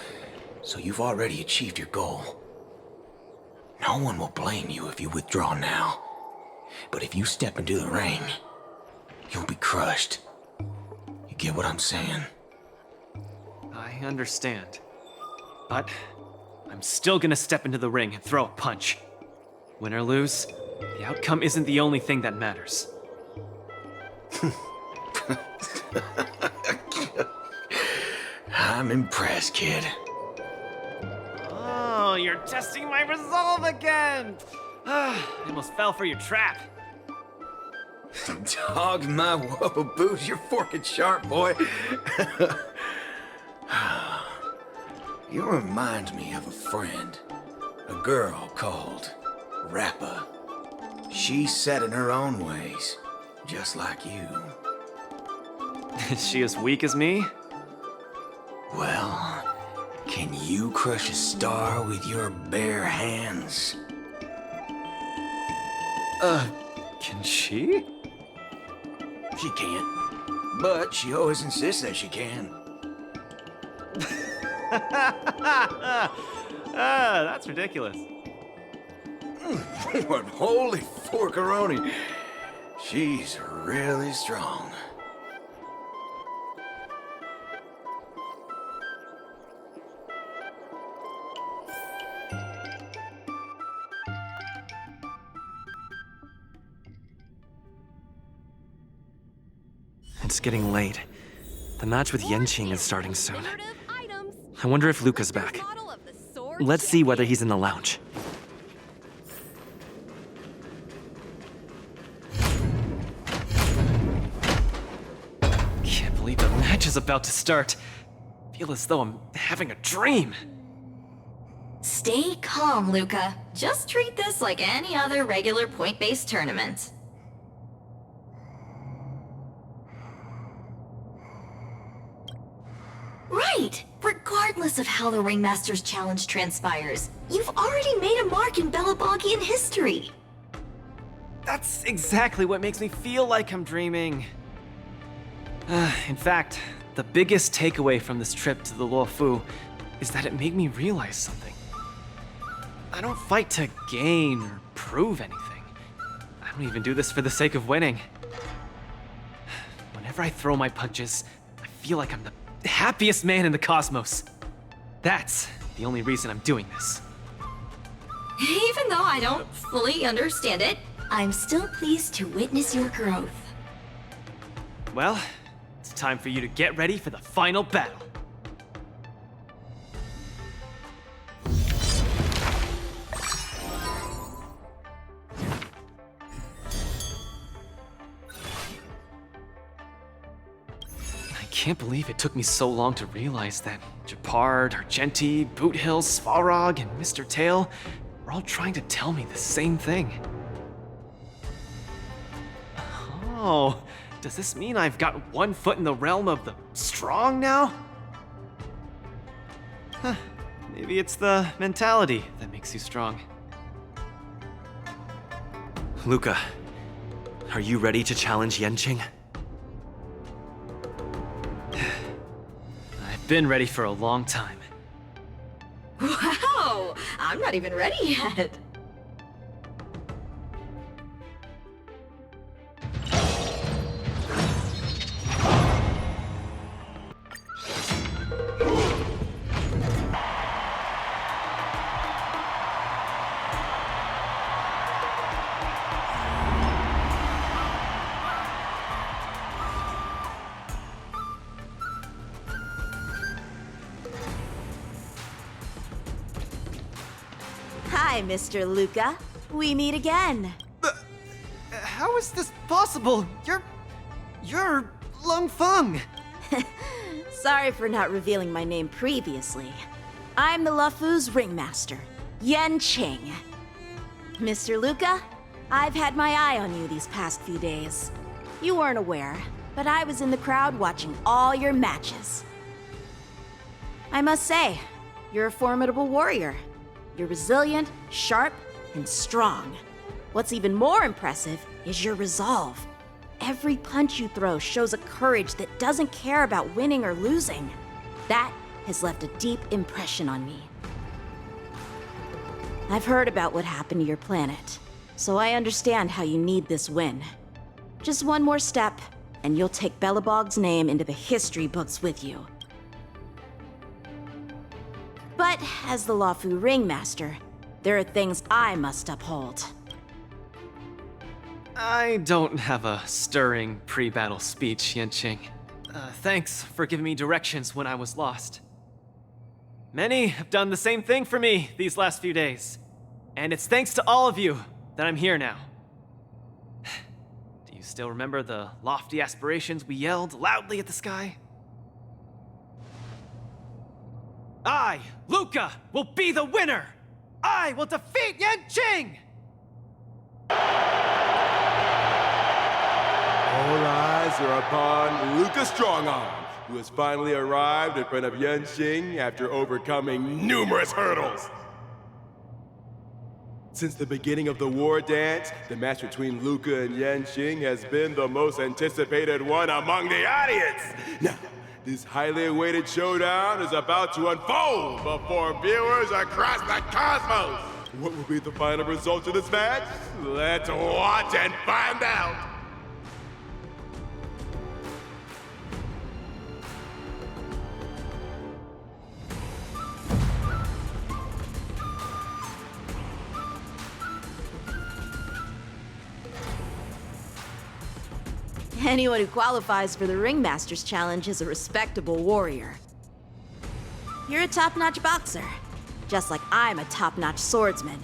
so you've already achieved your goal. No one will blame you if you withdraw now. But if you step into the ring, you'll be crushed. You get what I'm saying? I understand. But I'm still gonna step into the ring and throw a punch. Win or lose, the outcome isn't the only thing that matters. I'm impressed, kid. Oh, you're testing my resolve again! I almost fell for your trap. Dog my whoa boots, you're forking sharp, boy. You remind me of a friend. A girl called Rappa. She's set in her own ways, just like you. Is she as weak as me? Well, can you crush a star with your bare hands? Can she? She can't, but she always insists that she can. That's ridiculous. What holy forkaroni. She's really strong. It's getting late. The match with Yenqing is starting soon. I wonder if Luca's back. Let's see whether he's in the lounge. Can't believe the match is about to start. Feel as though I'm having a dream. Stay calm, Luca. Just treat this like any other regular point-based tournament. Right! Regardless of how the Ringmaster's Challenge transpires, you've already made a mark in Belabogian history! That's exactly what makes me feel like I'm dreaming. In fact, the biggest takeaway from this trip to the Luofu is that it made me realize something. I don't fight to gain or prove anything. I don't even do this for the sake of winning. Whenever I throw my punches, I feel like I'm the happiest man in the cosmos. That's the only reason I'm doing this. Even though I don't fully understand it, I'm still pleased to witness your growth. Well, it's time for you to get ready for the final battle. I can't believe it took me so long to realize that Gepard, Argenti, Boothill, Svarog, and Mr. Tail were all trying to tell me the same thing. Oh, does this mean I've got one foot in the realm of the strong now? Huh, maybe it's the mentality that makes you strong. Luca, are you ready to challenge Yenqing? I've been ready for a long time. Wow! I'm not even ready yet. Hi, Mr. Luca. we meet again. How is this possible? You're Lung Feng. Sorry for not revealing my name previously. I'm the LeFou's ringmaster, Yen Qing. Mr. Luca, I've had my eye on you these past few days. You weren't aware, but I was in the crowd watching all your matches. I must say, you're a formidable warrior. You're resilient, sharp, and strong. What's even more impressive is your resolve. Every punch you throw shows a courage that doesn't care about winning or losing. That has left a deep impression on me. I've heard about what happened to your planet, so I understand how you need this win. Just one more step, and you'll take Belobog's name into the history books with you. But as the LeFou Ringmaster, there are things I must uphold. I don't have a stirring pre-battle speech, Yanqing. Thanks for giving me directions when I was lost. Many have done the same thing for me these last few days. And it's thanks to all of you that I'm here now. Do you still remember the lofty aspirations we yelled loudly at the sky? I, Luca, will be the winner! I will defeat Yanqing! All eyes are upon Luca Strongarm, who has finally arrived in front of Yanqing after overcoming numerous hurdles. Since the beginning of the Wardance, the match between Luca and Yanqing has been the most anticipated one among the audience. Now, this highly awaited showdown is about to unfold before viewers across the cosmos. What will be the final result of this match? Let's watch and find out. Anyone who qualifies for the Ringmaster's Challenge is a respectable warrior. You're a top-notch boxer, just like I'm a top-notch swordsman.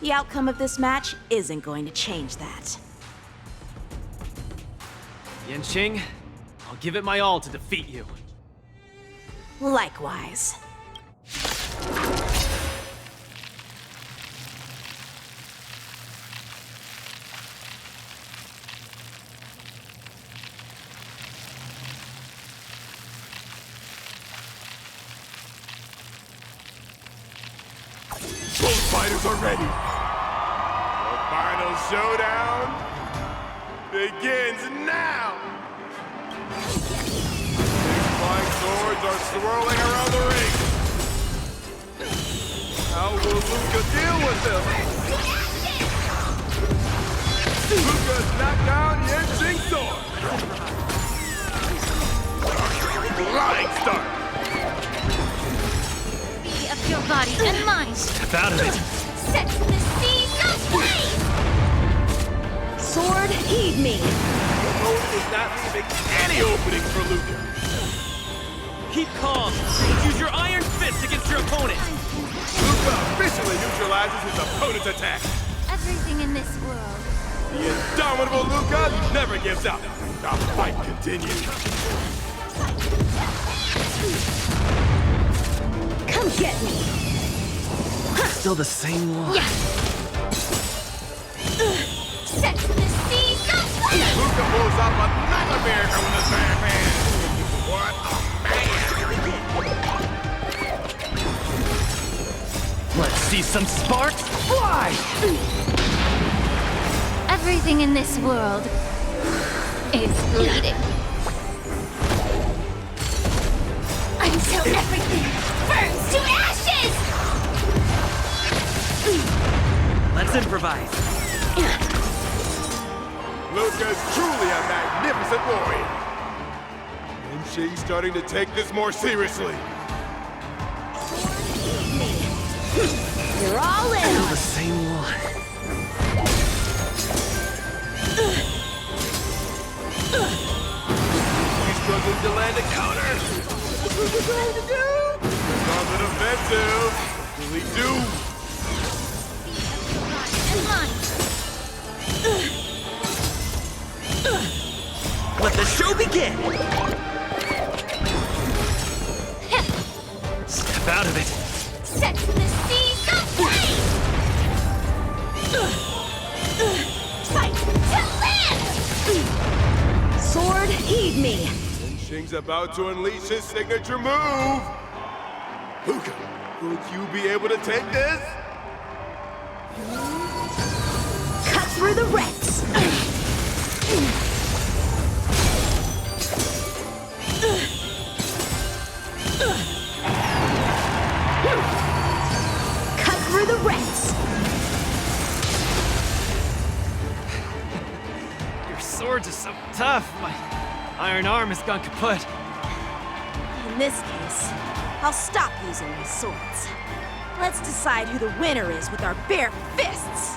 The outcome of this match isn't going to change that. Yanqing, I'll give it my all to defeat you. Likewise. Both fighters are ready. The final showdown begins now. Big flying swords are swirling around the ring. How will Luca deal with them? Luca's knocked down Yanqing's sword. Flying start. Of your body and mind. Step out of it. Set the seas aflame! Sword, heed me. The opponent is not leaving any openings for Luca. Keep calm. Use your iron fist against your opponent. Luca officially neutralizes his opponent's attack. Everything in this world. The indomitable Luca never gives up. The fight continues. Come get me. Still the same one. Yeah. Set the seas aflame! Luca pulls off another miracle with his bare hands. What a man! Let's see some sparks fly! Everything in this world is bleeding. Until everything burns to ashes! Let's improvise. Luca's truly a magnificent warrior. And she's starting to take this more seriously. You're all in. Still the same one. He's struggling to land a counter. What's he going to do? It's on the defensive. Will he do? show begin! Step out of it. Set the seas aflame! Fight to live! Sword, heed me! Shing's about to unleash his signature move! Luca, will you be able to take this? Cut through the wrecks! Cut through the wrecks! Your swords are so tough. My iron arm has gone kaput. In this case, I'll stop using these swords. Let's decide who the winner is with our bare fists!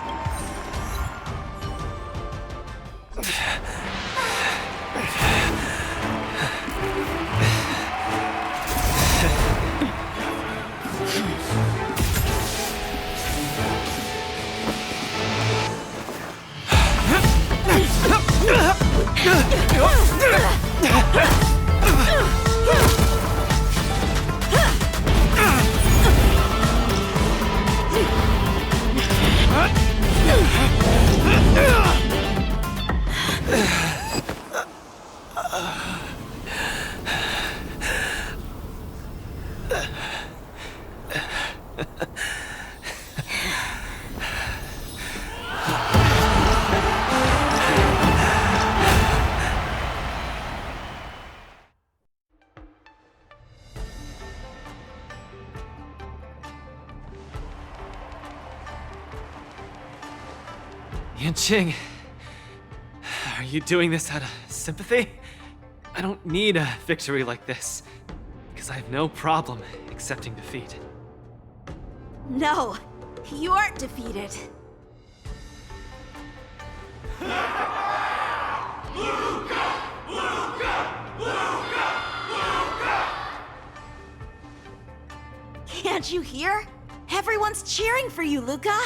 Yanqing, are you doing this out of sympathy? I don't need a victory like this, because I have no problem accepting defeat. No, you aren't defeated. Can't you hear? Everyone's cheering for you, Luca!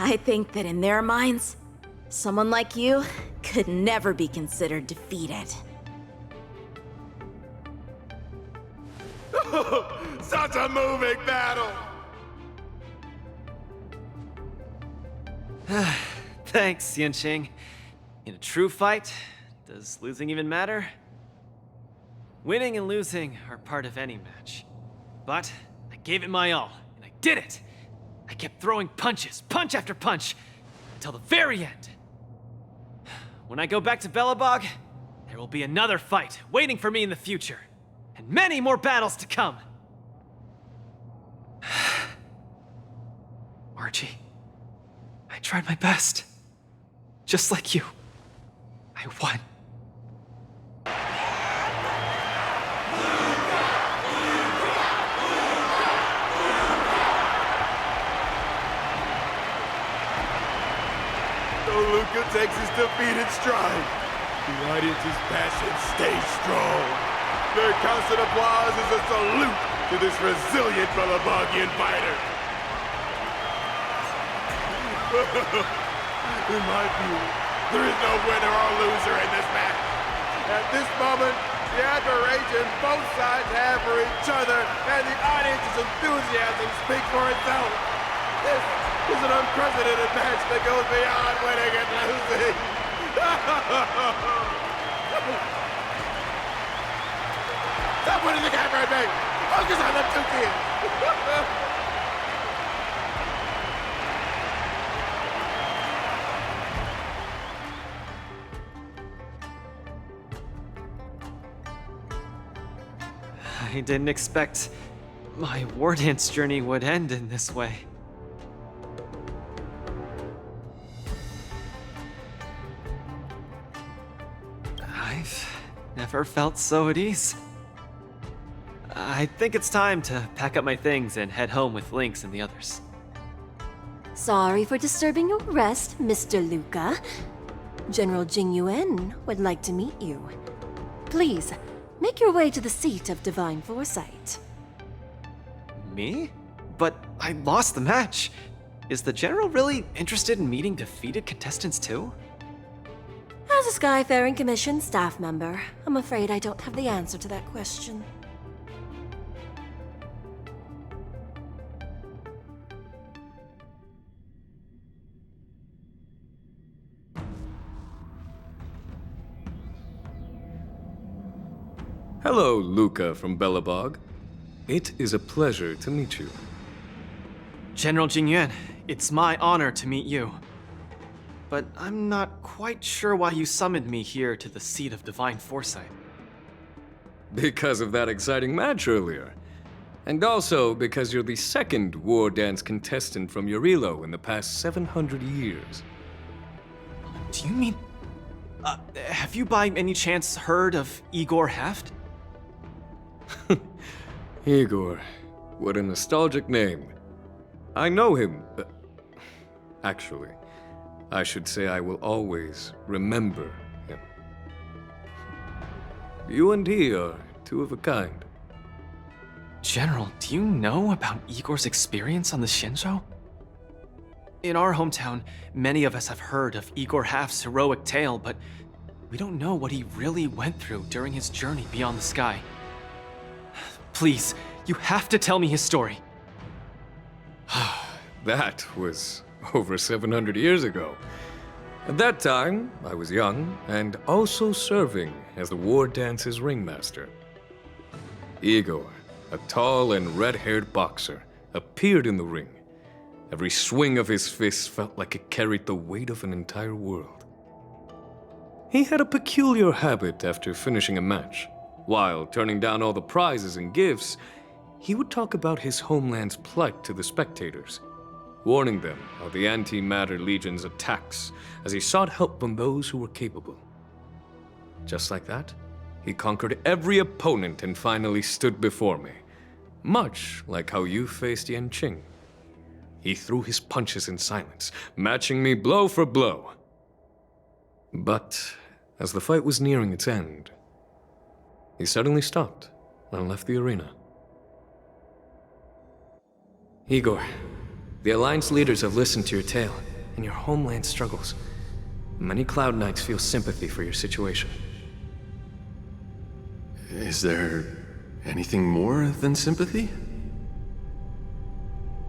I think that in their minds, someone like you could never be considered defeated. Such a moving battle! Thanks, Yanqing. In a true fight, does losing even matter? Winning and losing are part of any match. But I gave it my all, and I did it! I kept throwing punches, punch after punch, until the very end. When I go back to Belobog, there will be another fight waiting for me in the future, and many more battles to come. Archie, I tried my best. Just like you. I won. Luca takes his defeat in stride. The audience's passion stays strong. Their constant applause is a salute to this resilient Belabogian fighter. In my view, there is no winner or loser in this match. At this moment, the admiration both sides have for each other and the audience's enthusiasm speaks for itself. This is an unprecedented match that goes beyond winning and losing. Stop winning the camera at me! Focus on them two kids! I didn't expect my Wardance journey would end in this way. I've never felt so at ease. I think it's time to pack up my things and head home with Lynx and the others. Sorry for disturbing your rest, Mr. Luca. General Jing Yuan would like to meet you. Please, make your way to the seat of Divine Foresight. Me? But I lost the match. Is the General really interested in meeting defeated contestants too? As a Skyfaring Commission staff member, I'm afraid I don't have the answer to that question. Hello, Luca from Belobog. It is a pleasure to meet you. General Jingyuan, it's my honor to meet you. But I'm not quite sure why you summoned me here to the seat of divine foresight. Because of that exciting match earlier. And also because you're the second Wardance contestant from Eurilo in the past 700 years. Do you mean... have you by any chance heard of Igor Haft? Igor, what a nostalgic name. I know him. Actually, I should say I will always remember him. You and he are two of a kind. General, do you know about Igor's experience on the Shinjo? In our hometown, many of us have heard of Igor Haft's heroic tale, but we don't know what he really went through during his journey beyond the sky. Please, you have to tell me his story. That was over 700 years ago. At that time, I was young and also serving as the Wardance's ringmaster. Igor, a tall and red-haired boxer, appeared in the ring. Every swing of his fist felt like it carried the weight of an entire world. He had a peculiar habit after finishing a match. While turning down all the prizes and gifts, he would talk about his homeland's plight to the spectators, warning them of the Antimatter Legion's attacks as he sought help from those who were capable. Just like that, he conquered every opponent and finally stood before me, much like how you faced Yanqing. He threw his punches in silence, matching me blow for blow. But as the fight was nearing its end, he suddenly stopped and left the arena. Igor, the Alliance leaders have listened to your tale and your homeland struggles. Many Cloud Knights feel sympathy for your situation. Is there anything more than sympathy?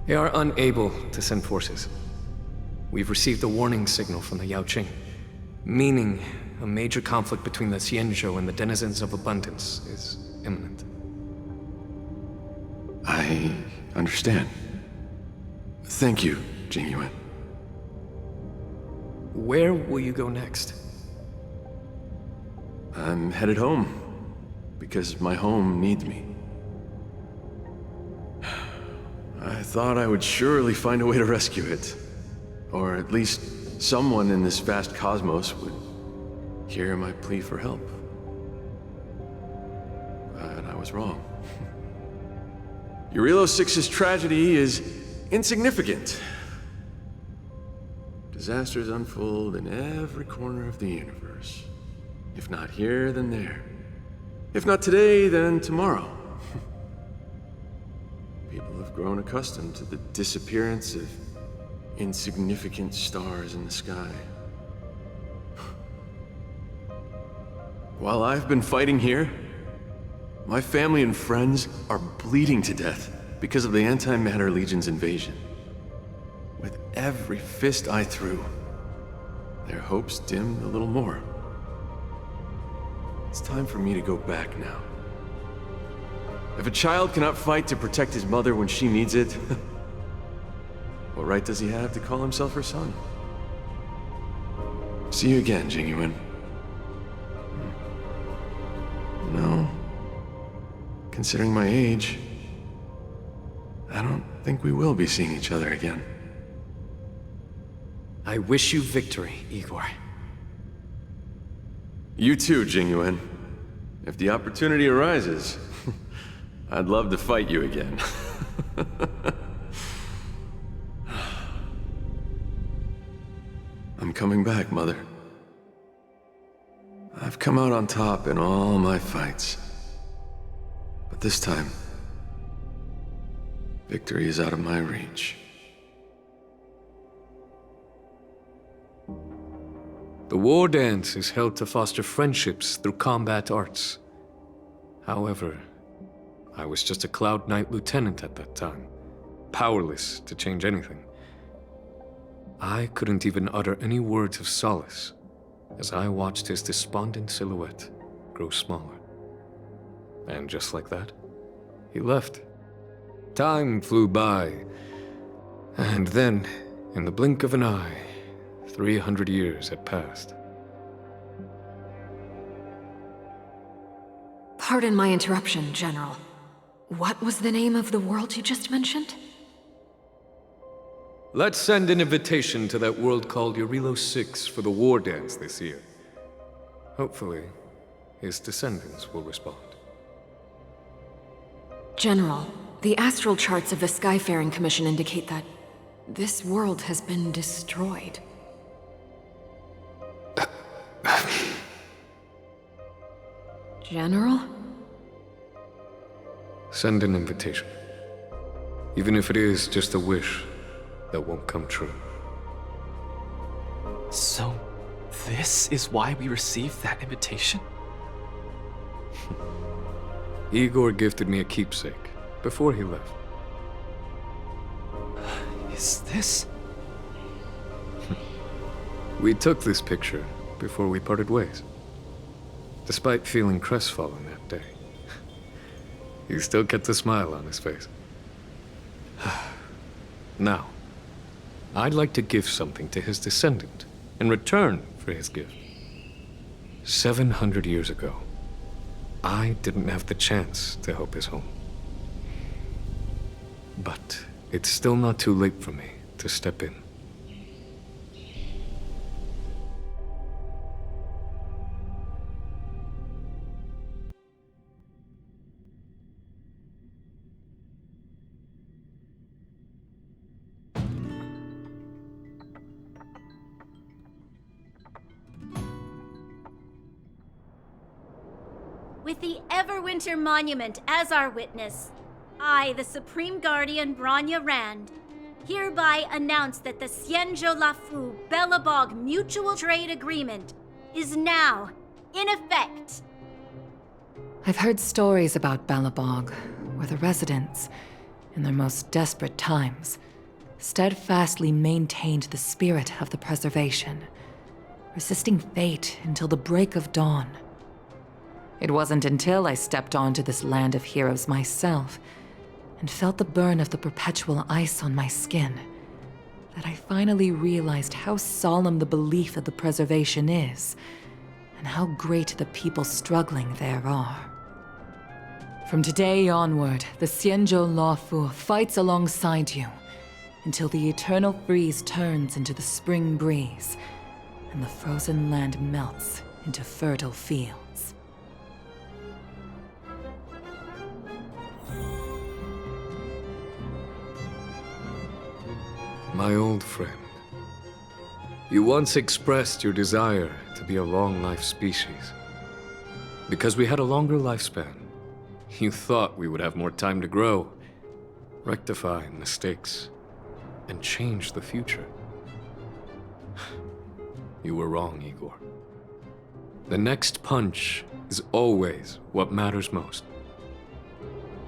They are unable to send forces. We've received a warning signal from the Yaoqing, meaning a major conflict between the Xianzhou and the denizens of Abundance is imminent. I understand. Thank you, Jingyuan. Where will you go next? I'm headed home, because my home needs me. I thought I would surely find a way to rescue it. Or at least someone in this vast cosmos would hear my plea for help. But I was wrong. Eurilo 6's tragedy is insignificant. Disasters unfold in every corner of the universe. If not here, then there. If not today, then tomorrow. People have grown accustomed to the disappearance of insignificant stars in the sky. While I've been fighting here, my family and friends are bleeding to death because of the Antimatter Legion's invasion. With every fist I threw, their hopes dimmed a little more. It's time for me to go back now. If a child cannot fight to protect his mother when she needs it, what right does he have to call himself her son? See you again, Jingyuan. No. Considering my age, I don't think we will be seeing each other again. I wish you victory, Igor. You too, Jingyuan. If the opportunity arises, I'd love to fight you again. I'm coming back, Mother. I've come out on top in all my fights. But this time, Victory is out of my reach. The Wardance is held to foster friendships through combat arts. However, I was just a Cloud Knight lieutenant at that time, powerless to change anything. I couldn't even utter any words of solace as I watched his despondent silhouette grow smaller. And just like that, he left. Time flew by, and then, in the blink of an eye, 300 years had passed. Pardon my interruption, General. What was the name of the world you just mentioned? Let's send an invitation to that world called Eurilo 6 for the Wardance this year. Hopefully, his descendants will respond. General, the astral charts of the Skyfaring Commission indicate that this world has been destroyed. General? Send an invitation. Even if it is just a wish that won't come true. So, this is why we received that invitation? Igor gifted me a keepsake before he left. Is this? We took this picture before we parted ways. Despite feeling crestfallen that day, he still kept a smile on his face. Now, I'd like to give something to his descendant in return for his gift. 700 years ago, I didn't have the chance to help his home. But it's still not too late for me to step in. With the Everwinter Monument as our witness, I, the Supreme Guardian Branya Rand, hereby announce that the Xianzhou Lafu Belobog Mutual Trade Agreement is now in effect. I've heard stories about Belobog, where the residents, in their most desperate times, steadfastly maintained the spirit of the preservation, resisting fate until the break of dawn. It wasn't until I stepped onto this land of heroes myself and felt the burn of the perpetual ice on my skin that I finally realized how solemn the belief of the preservation is and how great the people struggling there are. From today onward, the Xianzhou Lafu fights alongside you until the eternal freeze turns into the spring breeze and the frozen land melts into fertile fields. My old friend, you once expressed your desire to be a long-life species. Because we had a longer lifespan, you thought we would have more time to grow, rectify mistakes, and change the future. You were wrong, Igor. The next punch is always what matters most.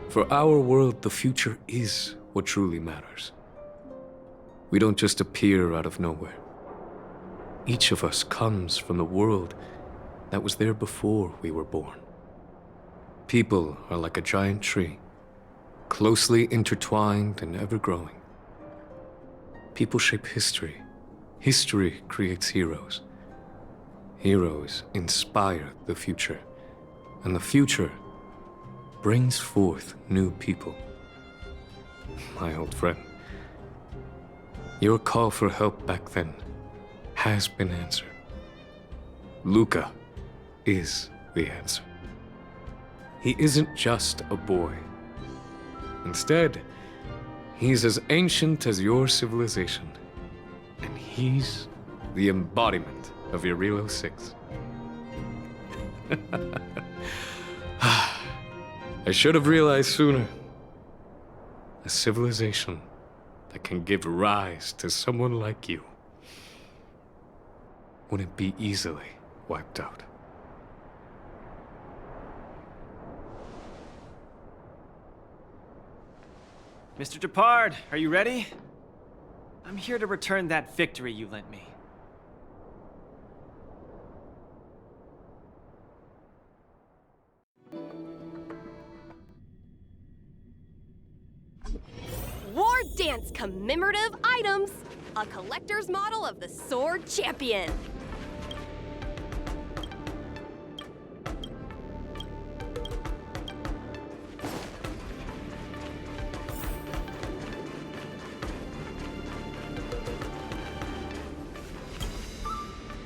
For our world, the future is what truly matters. We don't just appear out of nowhere. Each of us comes from the world that was there before we were born. People are like a giant tree, closely intertwined and ever-growing. People shape history. History creates heroes. Heroes inspire the future, and the future brings forth new people. My old friend, your call for help back then has been answered. Luca is the answer. He isn't just a boy. Instead, he's as ancient as your civilization, and he's the embodiment of Eurilo 6. I should have realized sooner. A civilization that can give rise to someone like you wouldn't be easily wiped out. Mr. Depard, are you ready? I'm here to return that victory you lent me. Wardance commemorative items. A collector's model of the Sword Champion.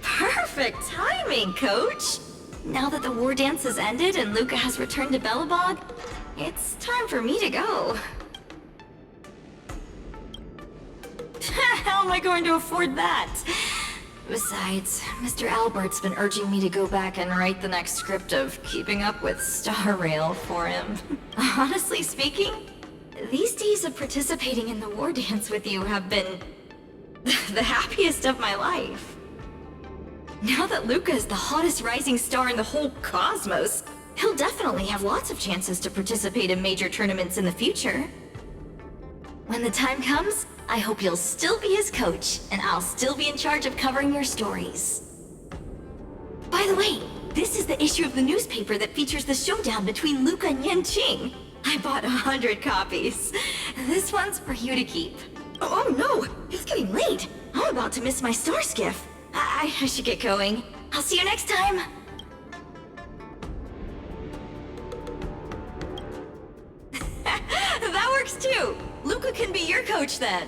Perfect timing, Coach! Now that the war dance has ended and Luca has returned to Belobog, it's time for me to go. How am I going to afford that? Besides, Mr. Albert's been urging me to go back and write the next script of Keeping Up with Star Rail for him. Honestly speaking, these days of participating in the war dance with you have been the happiest of my life. Now that Luca is the hottest rising star in the whole cosmos, he'll definitely have lots of chances to participate in major tournaments in the future. When the time comes, I hope you'll still be his coach, and I'll still be in charge of covering your stories. By the way, this is the issue of the newspaper that features the showdown between Luca and Yanqing. I bought 100 copies. This one's for you to keep. Oh no, it's getting late. I'm about to miss my star skiff. I should get going. I'll see you next time. That works too. Luca can be your coach then.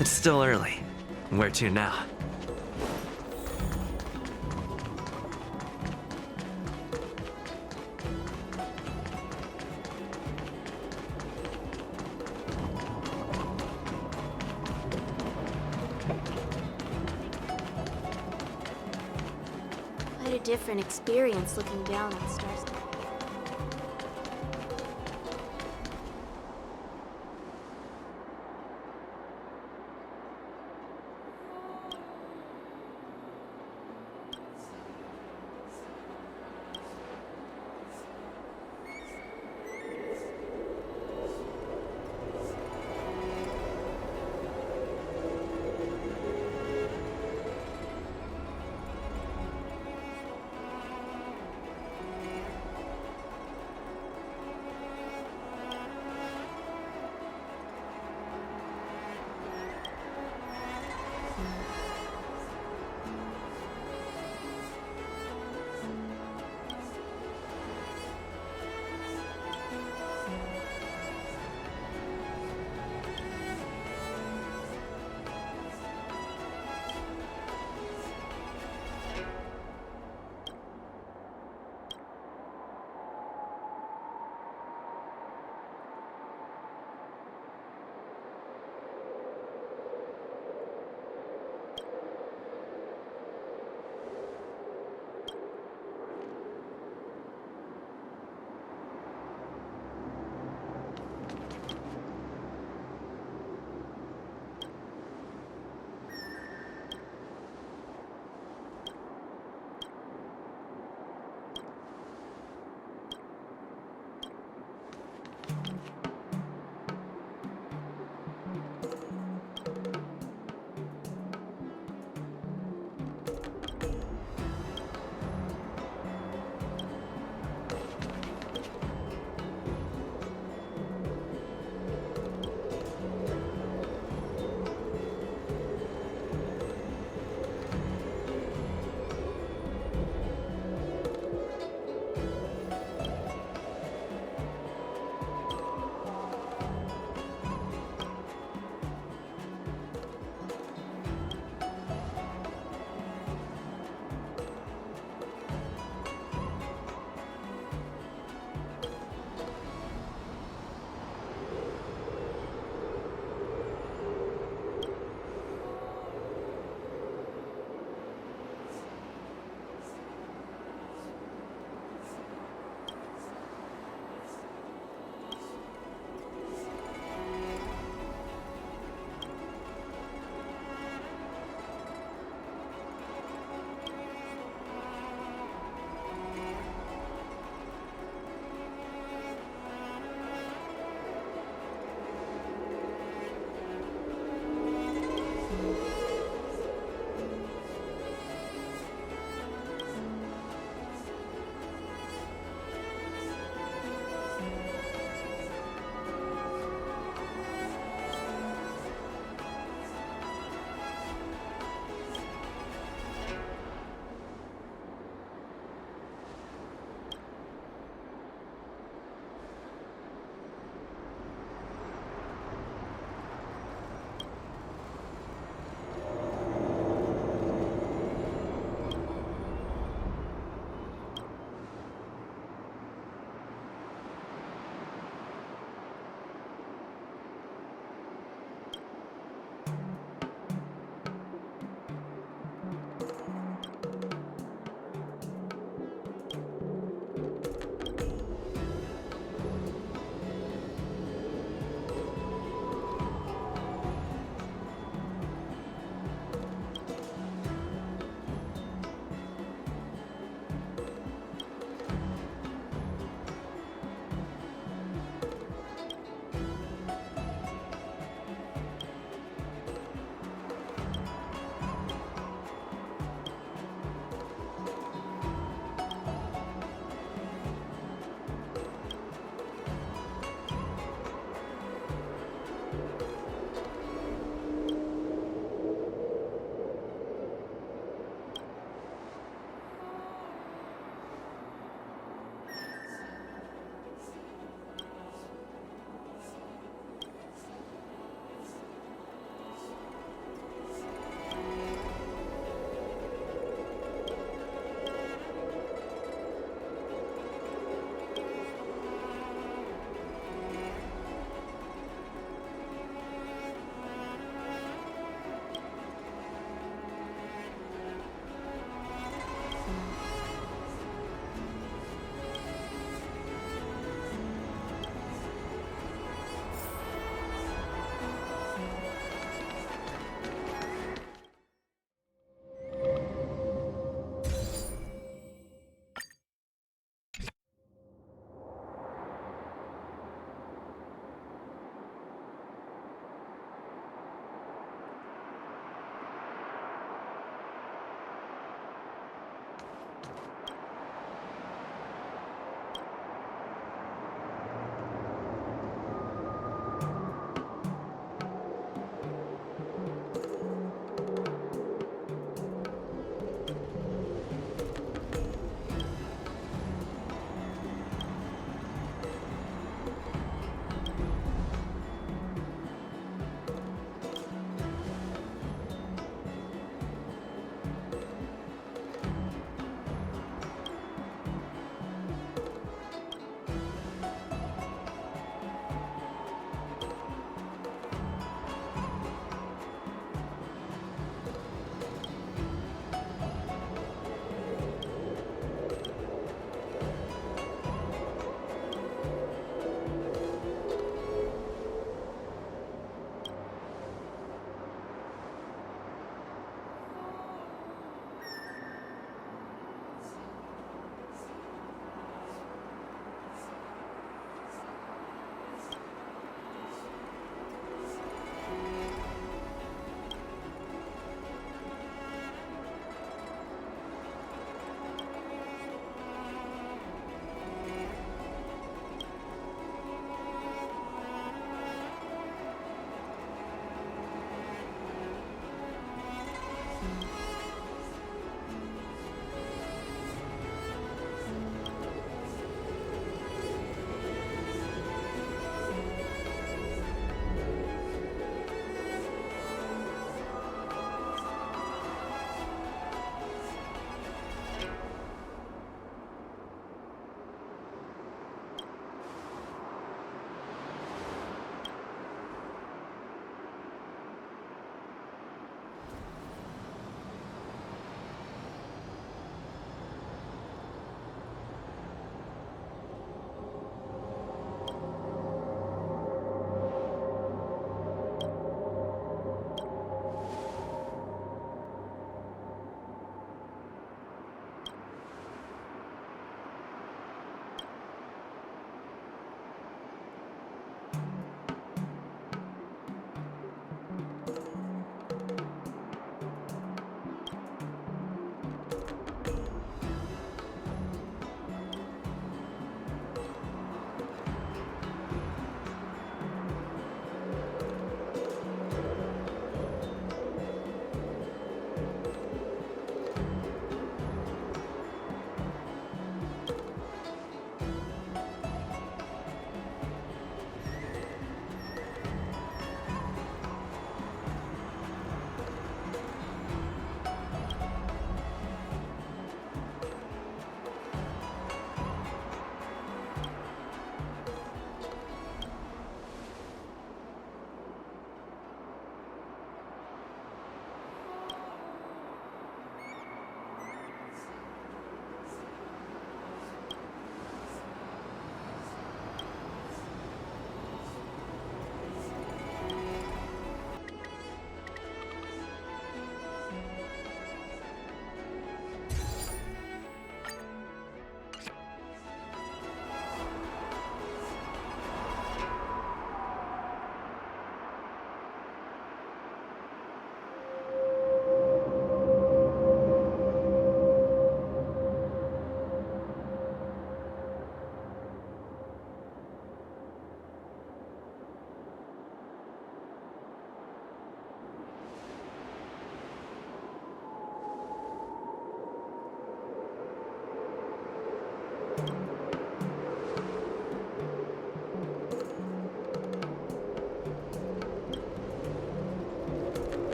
It's still early. Where to now? Quite a different experience looking down on Stars.